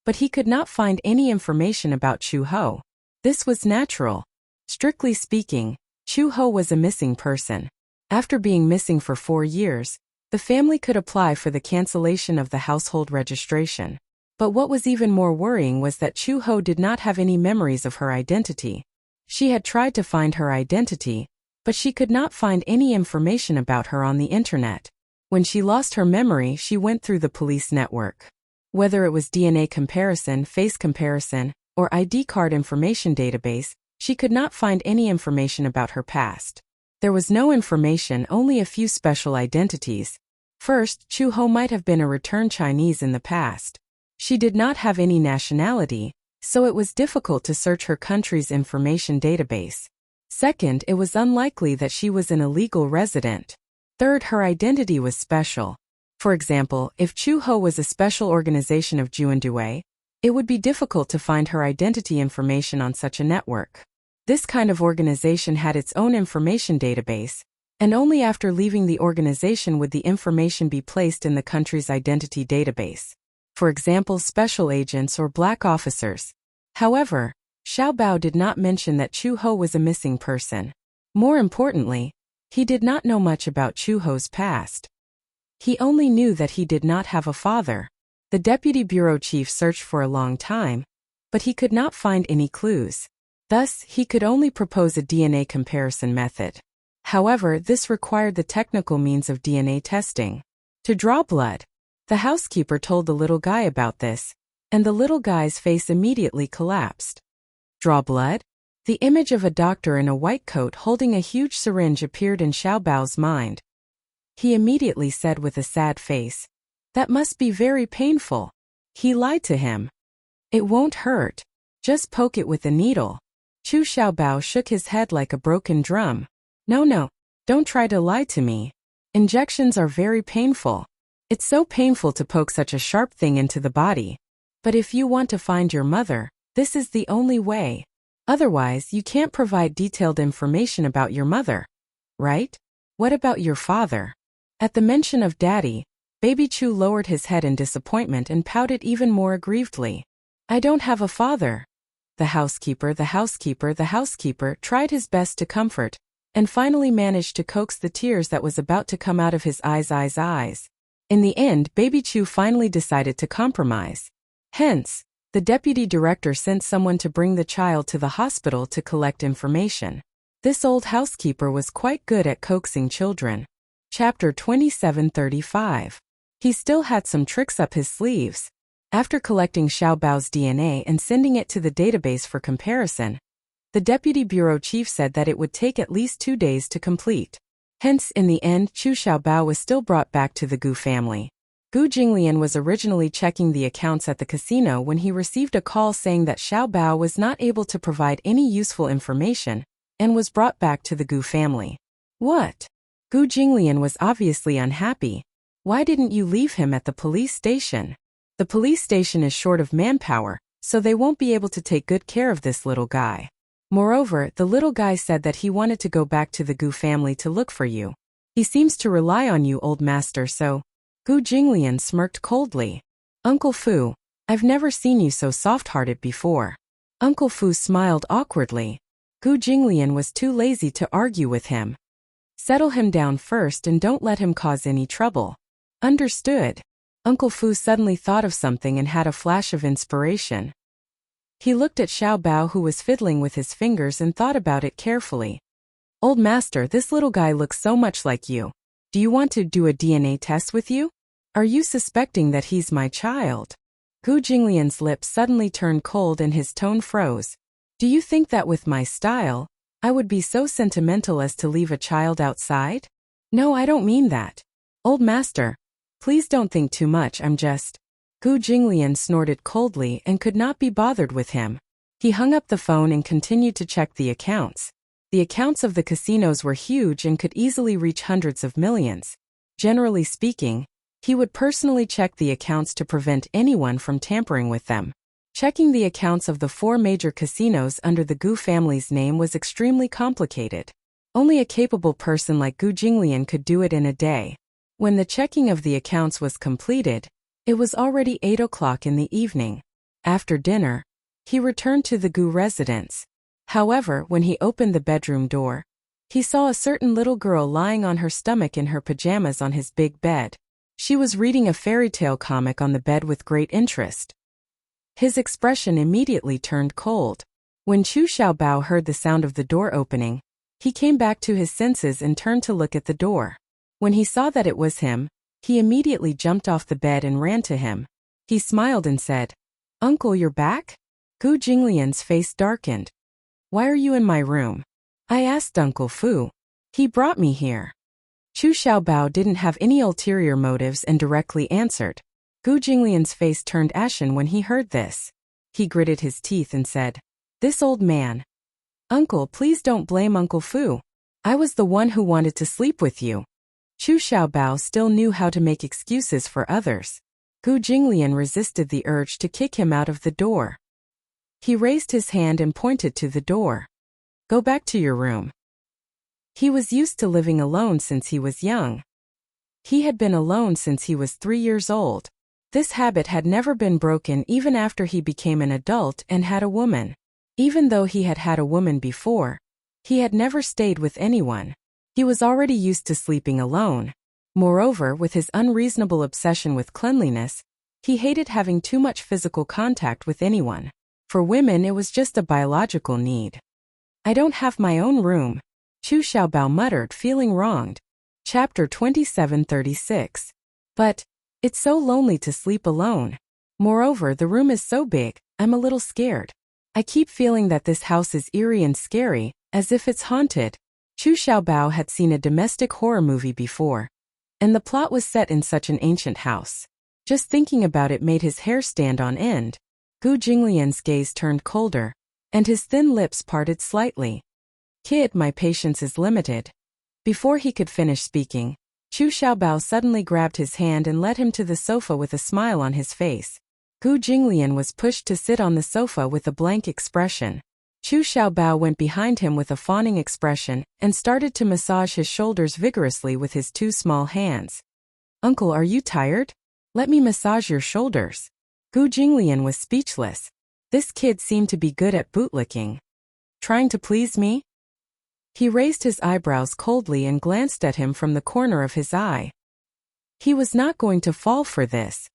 but he could not find any information about Chu Ho. This was natural. Strictly speaking, Chu Ho was a missing person. After being missing for 4 years, the family could apply for the cancellation of the household registration. But what was even more worrying was that Chu Ho did not have any memories of her identity. She had tried to find her identity, but she could not find any information about her on the internet. When she lost her memory, she went through the police network. Whether it was DNA comparison, face comparison, or ID card information database, she could not find any information about her past. There was no information, only a few special identities. First, Chu Ho might have been a returned Chinese in the past. She did not have any nationality, so it was difficult to search her country's information database. Second, it was unlikely that she was an illegal resident. Third, her identity was special. For example, if Chu Ho was a special organization of Juandue, it would be difficult to find her identity information on such a network. This kind of organization had its own information database, and only after leaving the organization would the information be placed in the country's identity database. For example, special agents or black officers. However, Xiao Bao did not mention that Chu Ho was a missing person. More importantly, he did not know much about Chu Ho's past. He only knew that he did not have a father. The deputy bureau chief searched for a long time, but he could not find any clues. Thus, he could only propose a DNA comparison method. However, this required the technical means of DNA testing. To draw blood. The housekeeper told the little guy about this, and the little guy's face immediately collapsed. Draw blood? The image of a doctor in a white coat holding a huge syringe appeared in Xiao Bao's mind. He immediately said with a sad face, "That must be very painful." He lied to him. "It won't hurt. Just poke it with a needle." Chu Xiaobao shook his head like a broken drum. No, don't try to lie to me. Injections are very painful. It's so painful to poke such a sharp thing into the body. But if you want to find your mother, this is the only way. Otherwise, you can't provide detailed information about your mother. Right? What about your father? At the mention of Daddy, Baby Chu lowered his head in disappointment and pouted even more aggrievedly. "I don't have a father." The housekeeper tried his best to comfort, and finally managed to coax the tears that was about to come out of his eyes. In the end, Baby Chu finally decided to compromise. Hence, the deputy director sent someone to bring the child to the hospital to collect information. This old housekeeper was quite good at coaxing children. Chapter 2735. He still had some tricks up his sleeves. After collecting Xiao Bao's DNA and sending it to the database for comparison, the deputy bureau chief said that it would take at least 2 days to complete. Hence, in the end, Chu Xiaobao was still brought back to the Gu family. Gu Jinglian was originally checking the accounts at the casino when he received a call saying that Xiaobao was not able to provide any useful information and was brought back to the Gu family. What? Gu Jinglian was obviously unhappy. Why didn't you leave him at the police station? The police station is short of manpower, so they won't be able to take good care of this little guy. Moreover, the little guy said that he wanted to go back to the Gu family to look for you. He seems to rely on you, old master, so... Gu Jinglian smirked coldly. Uncle Fu, I've never seen you so soft-hearted before. Uncle Fu smiled awkwardly. Gu Jinglian was too lazy to argue with him. Settle him down first and don't let him cause any trouble. Understood. Uncle Fu suddenly thought of something and had a flash of inspiration. He looked at Xiao Bao, who was fiddling with his fingers, and thought about it carefully. Old master, this little guy looks so much like you. Do you want to do a DNA test with you? Are you suspecting that he's my child? Gu Jinglian's lips suddenly turned cold and his tone froze. Do you think that with my style, I would be so sentimental as to leave a child outside? No, I don't mean that. Old master, please don't think too much, I'm just... Gu Jinglian snorted coldly and could not be bothered with him. He hung up the phone and continued to check the accounts. The accounts of the casinos were huge and could easily reach hundreds of millions. Generally speaking, he would personally check the accounts to prevent anyone from tampering with them. Checking the accounts of the 4 major casinos under the Gu family's name was extremely complicated. Only a capable person like Gu Jinglian could do it in a day. When the checking of the accounts was completed, it was already 8 o'clock in the evening. After dinner, he returned to the Gu residence. However, when he opened the bedroom door, he saw a certain little girl lying on her stomach in her pajamas on his big bed. She was reading a fairy tale comic on the bed with great interest. His expression immediately turned cold. When Chu Xiaobao heard the sound of the door opening, he came back to his senses and turned to look at the door. When he saw that it was him, he immediately jumped off the bed and ran to him. He smiled and said, "Uncle, you're back?" Gu Jinglian's face darkened. "Why are you in my room?" "I asked Uncle Fu. He brought me here." Chu Xiaobao didn't have any ulterior motives and directly answered. Gu Jinglian's face turned ashen when he heard this. He gritted his teeth and said, "This old man." "Uncle, please don't blame Uncle Fu. I was the one who wanted to sleep with you." Chu Xiaobao still knew how to make excuses for others. Gu Jinglian resisted the urge to kick him out of the door. He raised his hand and pointed to the door. "Go back to your room." He was used to living alone since he was young. He had been alone since he was 3 years old. This habit had never been broken even after he became an adult and had a woman. Even though he had had a woman before, he had never stayed with anyone. He was already used to sleeping alone. Moreover, with his unreasonable obsession with cleanliness, he hated having too much physical contact with anyone. For women, it was just a biological need. "I don't have my own room," Chu Xiaobao muttered, feeling wronged. Chapter 2736. "But it's so lonely to sleep alone. Moreover, the room is so big, I'm a little scared. I keep feeling that this house is eerie and scary, as if it's haunted." Chu Xiaobao had seen a domestic horror movie before, and the plot was set in such an ancient house. Just thinking about it made his hair stand on end. Gu Jinglian's gaze turned colder, and his thin lips parted slightly. "Kid, my patience is limited." Before he could finish speaking, Chu Xiaobao suddenly grabbed his hand and led him to the sofa with a smile on his face. Gu Jinglian was pushed to sit on the sofa with a blank expression. Chu Xiaobao went behind him with a fawning expression and started to massage his shoulders vigorously with his 2 small hands. "Uncle, are you tired? Let me massage your shoulders." Gu Jinglian was speechless. This kid seemed to be good at bootlicking. "Trying to please me?" He raised his eyebrows coldly and glanced at him from the corner of his eye. He was not going to fall for this.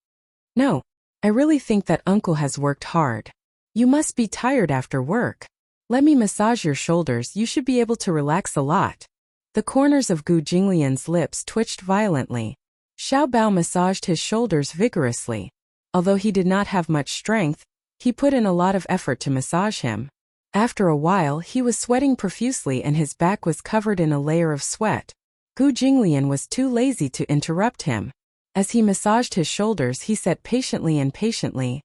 "No, I really think that Uncle has worked hard. You must be tired after work. Let me massage your shoulders, you should be able to relax a lot." The corners of Gu Jinglian's lips twitched violently. Xiaobao massaged his shoulders vigorously. Although he did not have much strength, he put in a lot of effort to massage him. After a while, he was sweating profusely and his back was covered in a layer of sweat. Gu Jinglian was too lazy to interrupt him. As he massaged his shoulders, he said patiently and patiently,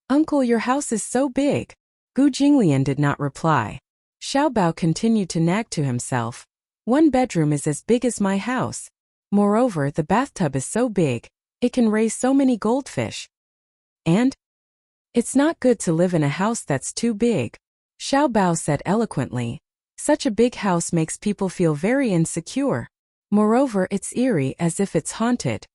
"Uncle, your house is so big." Gu Jinglian did not reply. Xiaobao continued to nag to himself, "One bedroom is as big as my house. Moreover, the bathtub is so big, it can raise so many goldfish. And it's not good to live in a house that's too big." Xiaobao said eloquently, "Such a big house makes people feel very insecure. Moreover, it's eerie, as if it's haunted."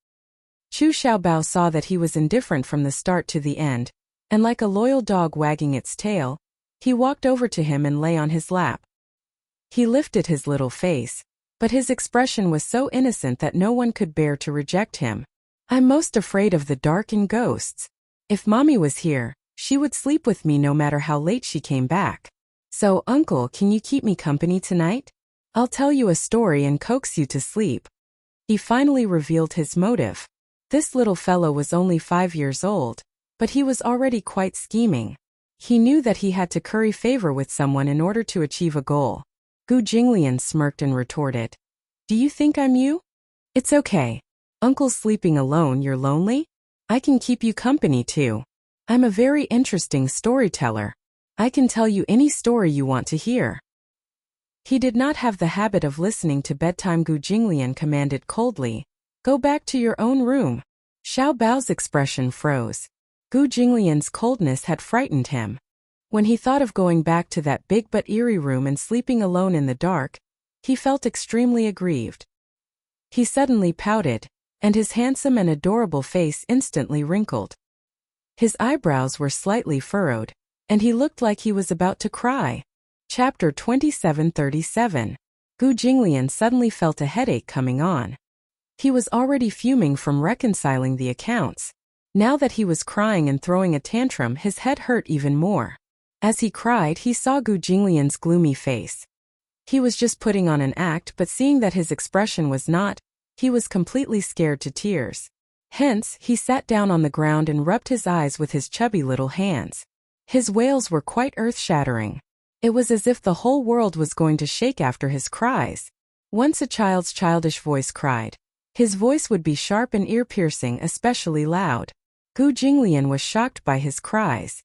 Chu Xiaobao saw that he was indifferent from the start to the end, and like a loyal dog wagging its tail, he walked over to him and lay on his lap. He lifted his little face, but his expression was so innocent that no one could bear to reject him. "I'm most afraid of the dark and ghosts. If Mommy was here, she would sleep with me no matter how late she came back. So, Uncle, can you keep me company tonight? I'll tell you a story and coax you to sleep." He finally revealed his motive. This little fellow was only 5 years old, but he was already quite scheming. He knew that he had to curry favor with someone in order to achieve a goal. Gu Jinglian smirked and retorted, "Do you think I'm you? It's okay. Uncle's sleeping alone, you're lonely? I can keep you company too. I'm a very interesting storyteller. I can tell you any story you want to hear. He did not have the habit of listening to bedtime. Gu Jinglian commanded coldly, "Go back to your own room." Xiao Bao's expression froze. Gu Jinglian's coldness had frightened him. When he thought of going back to that big but eerie room and sleeping alone in the dark, he felt extremely aggrieved. He suddenly pouted, and his handsome and adorable face instantly wrinkled. His eyebrows were slightly furrowed, and he looked like he was about to cry. Chapter 2737. Gu Jinglian suddenly felt a headache coming on. He was already fuming from reconciling the accounts. Now that he was crying and throwing a tantrum, his head hurt even more. As he cried, he saw Gu Jinglian's gloomy face. He was just putting on an act, but seeing that his expression was not, he was completely scared to tears. Hence, he sat down on the ground and rubbed his eyes with his chubby little hands. His wails were quite earth-shattering. It was as if the whole world was going to shake after his cries. Once a child's childish voice cried. His voice would be sharp and ear-piercing, especially loud. Gu Jinglian was shocked by his cries.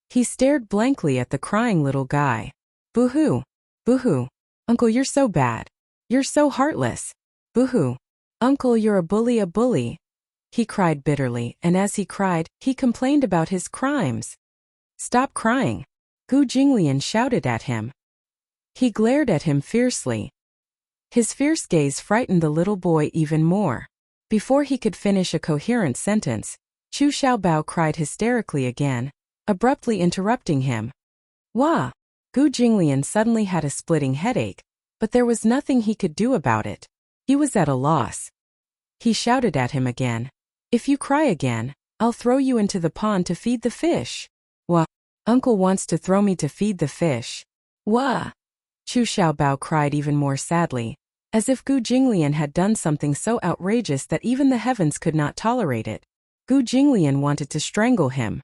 He stared blankly at the crying little guy. Boo-hoo. Boo-hoo. Uncle, you're so bad. You're so heartless. Boo-hoo. Uncle, you're a bully. He cried bitterly, and as he cried, he complained about his crimes. Stop crying. Gu Jinglian shouted at him. He glared at him fiercely. His fierce gaze frightened the little boy even more. Before he could finish a coherent sentence, Chu Xiaobao cried hysterically again, abruptly interrupting him. Wah! Gu Jinglian suddenly had a splitting headache, but there was nothing he could do about it. He was at a loss. He shouted at him again. If you cry again, I'll throw you into the pond to feed the fish. Wah! Uncle wants to throw me to feed the fish. Wah! Chu Xiaobao cried even more sadly, as if Gu Jinglian had done something so outrageous that even the heavens could not tolerate it. Gu Jinglian wanted to strangle him.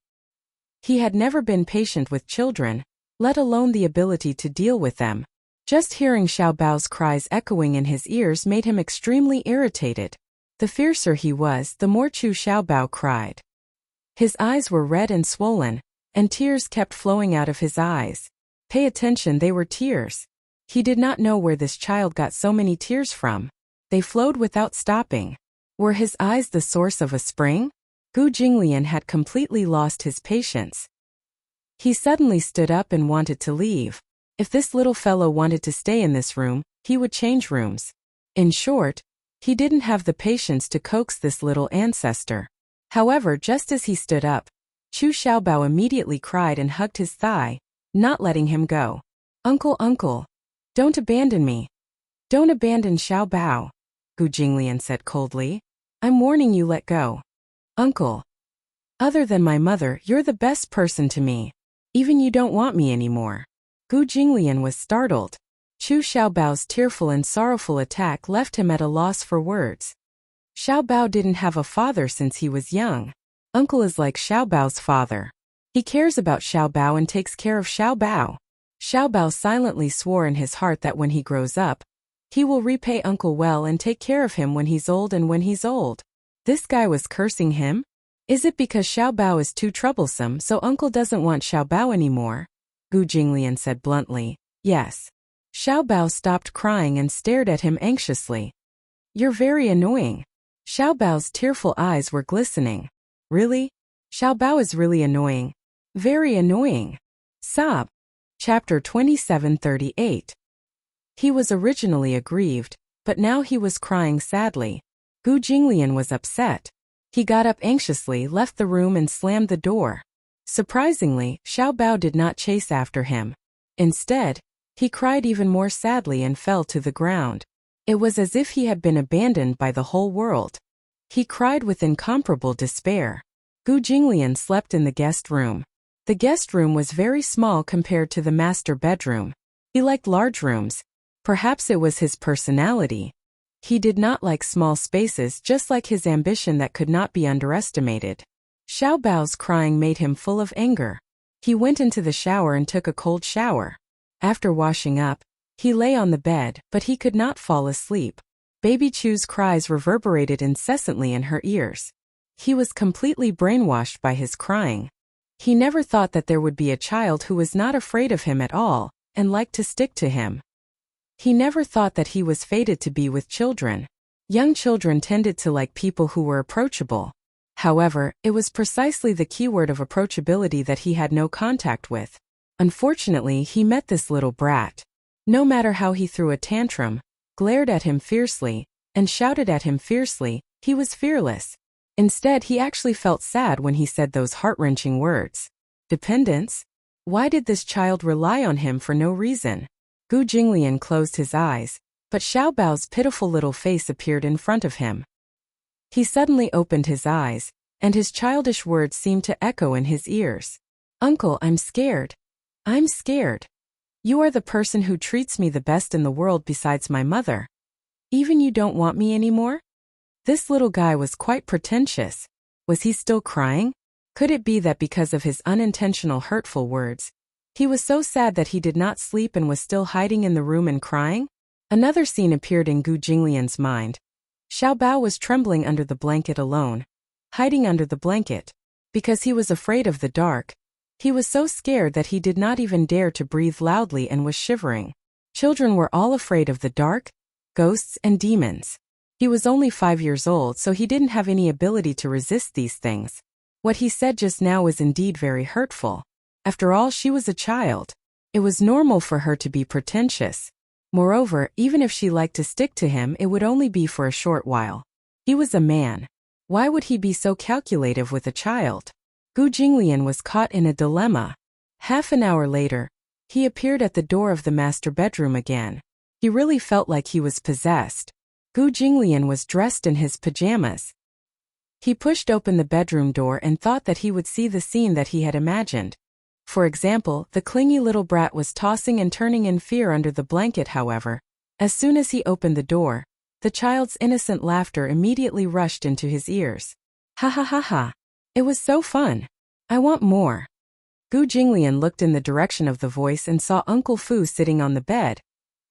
He had never been patient with children, let alone the ability to deal with them. Just hearing Xiaobao's cries echoing in his ears made him extremely irritated. The fiercer he was, the more Chu Xiaobao cried. His eyes were red and swollen, and tears kept flowing out of his eyes. Pay attention, they were tears. He did not know where this child got so many tears from. They flowed without stopping. Were his eyes the source of a spring? Gu Jinglian had completely lost his patience. He suddenly stood up and wanted to leave. If this little fellow wanted to stay in this room, he would change rooms. In short, he didn't have the patience to coax this little ancestor. However, just as he stood up, Chu Xiaobao immediately cried and hugged his thigh, not letting him go. Uncle, don't abandon me. Don't abandon Xiaobao, Gu Jinglian said coldly. I'm warning you, let go. Uncle. Other than my mother, you're the best person to me. Even you don't want me anymore. Gu Jinglian was startled. Chu Xiaobao's tearful and sorrowful attack left him at a loss for words. Xiaobao didn't have a father since he was young. Uncle is like Xiaobao's father. He cares about Xiaobao and takes care of Xiaobao. Xiaobao silently swore in his heart that when he grows up, he will repay Uncle well and take care of him when he's old and when he's old. This guy was cursing him? Is it because Xiaobao is too troublesome so Uncle doesn't want Xiaobao anymore? Gu Jinglian said bluntly. Yes. Xiaobao stopped crying and stared at him anxiously. You're very annoying. Xiaobao's tearful eyes were glistening. Really? Xiaobao is really annoying. Very annoying. Sob. Chapter 2738. He was originally aggrieved, but now he was crying sadly. Gu Jinglian was upset. He got up anxiously, left the room and slammed the door. Surprisingly, Xiaobao did not chase after him. Instead, he cried even more sadly and fell to the ground. It was as if he had been abandoned by the whole world. He cried with incomparable despair. Gu Jinglian slept in the guest room. The guest room was very small compared to the master bedroom. He liked large rooms. Perhaps it was his personality. He did not like small spaces, just like his ambition that could not be underestimated. Xiaobao's crying made him full of anger. He went into the shower and took a cold shower. After washing up, he lay on the bed, but he could not fall asleep. Baby Chu's cries reverberated incessantly in her ears. He was completely brainwashed by his crying. He never thought that there would be a child who was not afraid of him at all, and liked to stick to him. He never thought that he was fated to be with children. Young children tended to like people who were approachable. However, it was precisely the keyword of approachability that he had no contact with. Unfortunately, he met this little brat. No matter how he threw a tantrum, glared at him fiercely, and shouted at him fiercely, he was fearless. Instead, he actually felt sad when he said those heart-wrenching words. Dependence? Why did this child rely on him for no reason? Gu Jinglian closed his eyes, but Xiao Bao's pitiful little face appeared in front of him. He suddenly opened his eyes, and his childish words seemed to echo in his ears. Uncle, I'm scared. I'm scared. You are the person who treats me the best in the world besides my mother. Even you don't want me anymore? This little guy was quite pretentious. Was he still crying? Could it be that because of his unintentional hurtful words, he was so sad that he did not sleep and was still hiding in the room and crying? Another scene appeared in Gu Jinglian's mind. Xiao Bao was trembling under the blanket alone, hiding under the blanket, because he was afraid of the dark. He was so scared that he did not even dare to breathe loudly and was shivering. Children were all afraid of the dark, ghosts and demons. He was only 5 years old, so he didn't have any ability to resist these things. What he said just now was indeed very hurtful. After all, she was a child. It was normal for her to be pretentious. Moreover, even if she liked to stick to him, it would only be for a short while. He was a man. Why would he be so calculative with a child? Gu Jinglian was caught in a dilemma. Half an hour later, he appeared at the door of the master bedroom again. He really felt like he was possessed. Gu Jinglian was dressed in his pajamas. He pushed open the bedroom door and thought that he would see the scene that he had imagined. For example, the clingy little brat was tossing and turning in fear under the blanket. However, as soon as he opened the door, the child's innocent laughter immediately rushed into his ears. Ha ha ha ha. It was so fun. I want more. Gu Jinglian looked in the direction of the voice and saw Uncle Fu sitting on the bed,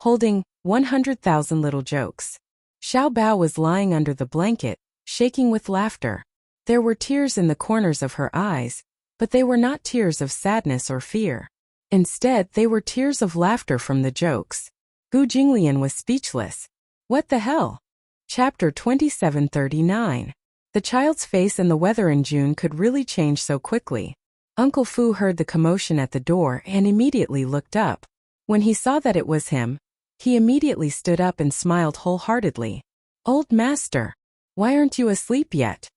holding 100,000 little jokes. Xiao Bao was lying under the blanket, shaking with laughter. There were tears in the corners of her eyes, but they were not tears of sadness or fear. Instead, they were tears of laughter from the jokes. Gu Jinglian was speechless. What the hell? Chapter 2739. The child's face and the weather in June could really change so quickly. Uncle Fu heard the commotion at the door and immediately looked up. When he saw that it was him, he immediately stood up and smiled wholeheartedly. Old master, why aren't you asleep yet?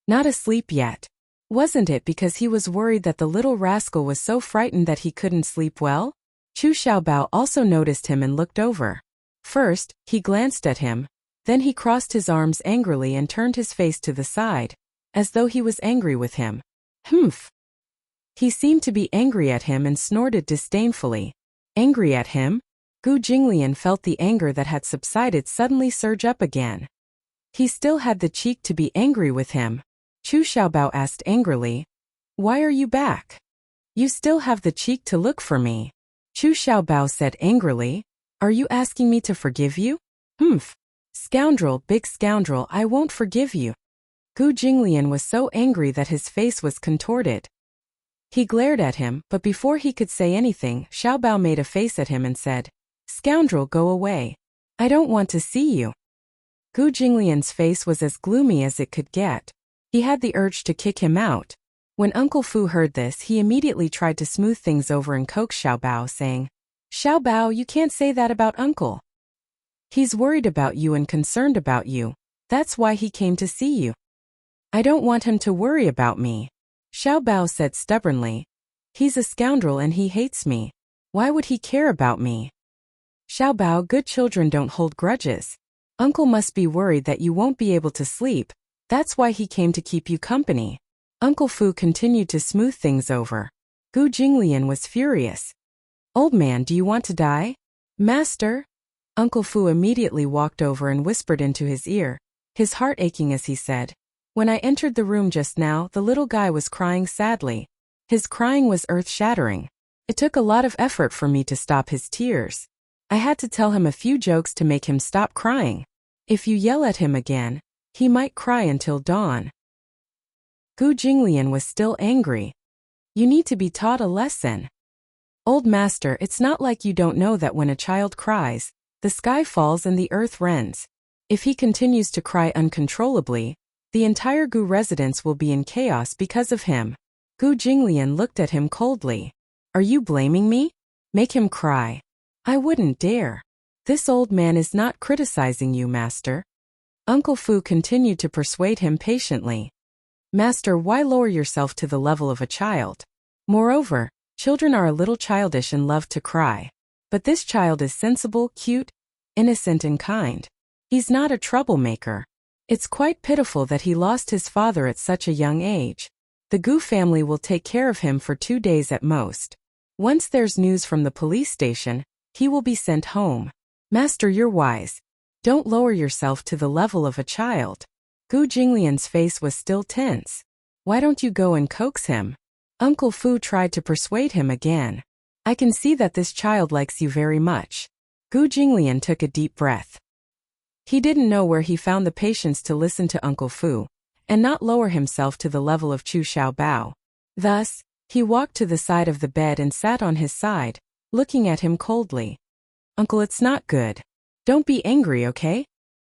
Not asleep yet. Wasn't it because he was worried that the little rascal was so frightened that he couldn't sleep well? Chu Xiaobao also noticed him and looked over. First, he glanced at him. Then he crossed his arms angrily and turned his face to the side, as though he was angry with him. Humph. He seemed to be angry at him and snorted disdainfully. Angry at him? Gu Jinglian felt the anger that had subsided suddenly surge up again. He still had the cheek to be angry with him. Chu Xiaobao asked angrily, Why are you back? You still have the cheek to look for me. Chu Xiaobao said angrily, Are you asking me to forgive you? Humph. Scoundrel, big scoundrel, I won't forgive you. Gu Jinglian was so angry that his face was contorted. He glared at him, but before he could say anything, Xiao Bao made a face at him and said, Scoundrel, go away. I don't want to see you. Gu Jinglian's face was as gloomy as it could get. He had the urge to kick him out. When Uncle Fu heard this, he immediately tried to smooth things over and coax Xiao Bao, saying, Xiao Bao, you can't say that about Uncle. He's worried about you and concerned about you. That's why he came to see you. I don't want him to worry about me. Xiao Bao said stubbornly. He's a scoundrel and he hates me. Why would he care about me? Xiao Bao, good children don't hold grudges. Uncle must be worried that you won't be able to sleep. That's why he came to keep you company. Uncle Fu continued to smooth things over. Gu Jinglian was furious. Old man, do you want to die? Master? Uncle Fu immediately walked over and whispered into his ear, his heart aching as he said, When I entered the room just now, the little guy was crying sadly. His crying was earth-shattering. It took a lot of effort for me to stop his tears. I had to tell him a few jokes to make him stop crying. If you yell at him again, he might cry until dawn. Gu Jinglian was still angry. You need to be taught a lesson. Old master, it's not like you don't know that when a child cries, the sky falls and the earth rends. If he continues to cry uncontrollably, the entire Gu residence will be in chaos because of him. Gu Jinglian looked at him coldly. Are you blaming me? Make him cry. I wouldn't dare. This old man is not criticizing you, master. Uncle Fu continued to persuade him patiently. Master, why lower yourself to the level of a child? Moreover, children are a little childish and love to cry. But this child is sensible, cute, innocent and kind. He's not a troublemaker. It's quite pitiful that he lost his father at such a young age. The Gu family will take care of him for 2 days at most. Once there's news from the police station, he will be sent home. Master, you're wise. Don't lower yourself to the level of a child. Gu Jinglian's face was still tense. Why don't you go and coax him? Uncle Fu tried to persuade him again. I can see that this child likes you very much. Gu Jinglian took a deep breath. He didn't know where he found the patience to listen to Uncle Fu, and not lower himself to the level of Chu Xiaobao. Thus, he walked to the side of the bed and sat on his side, looking at him coldly. Uncle, it's not good. Don't be angry, okay?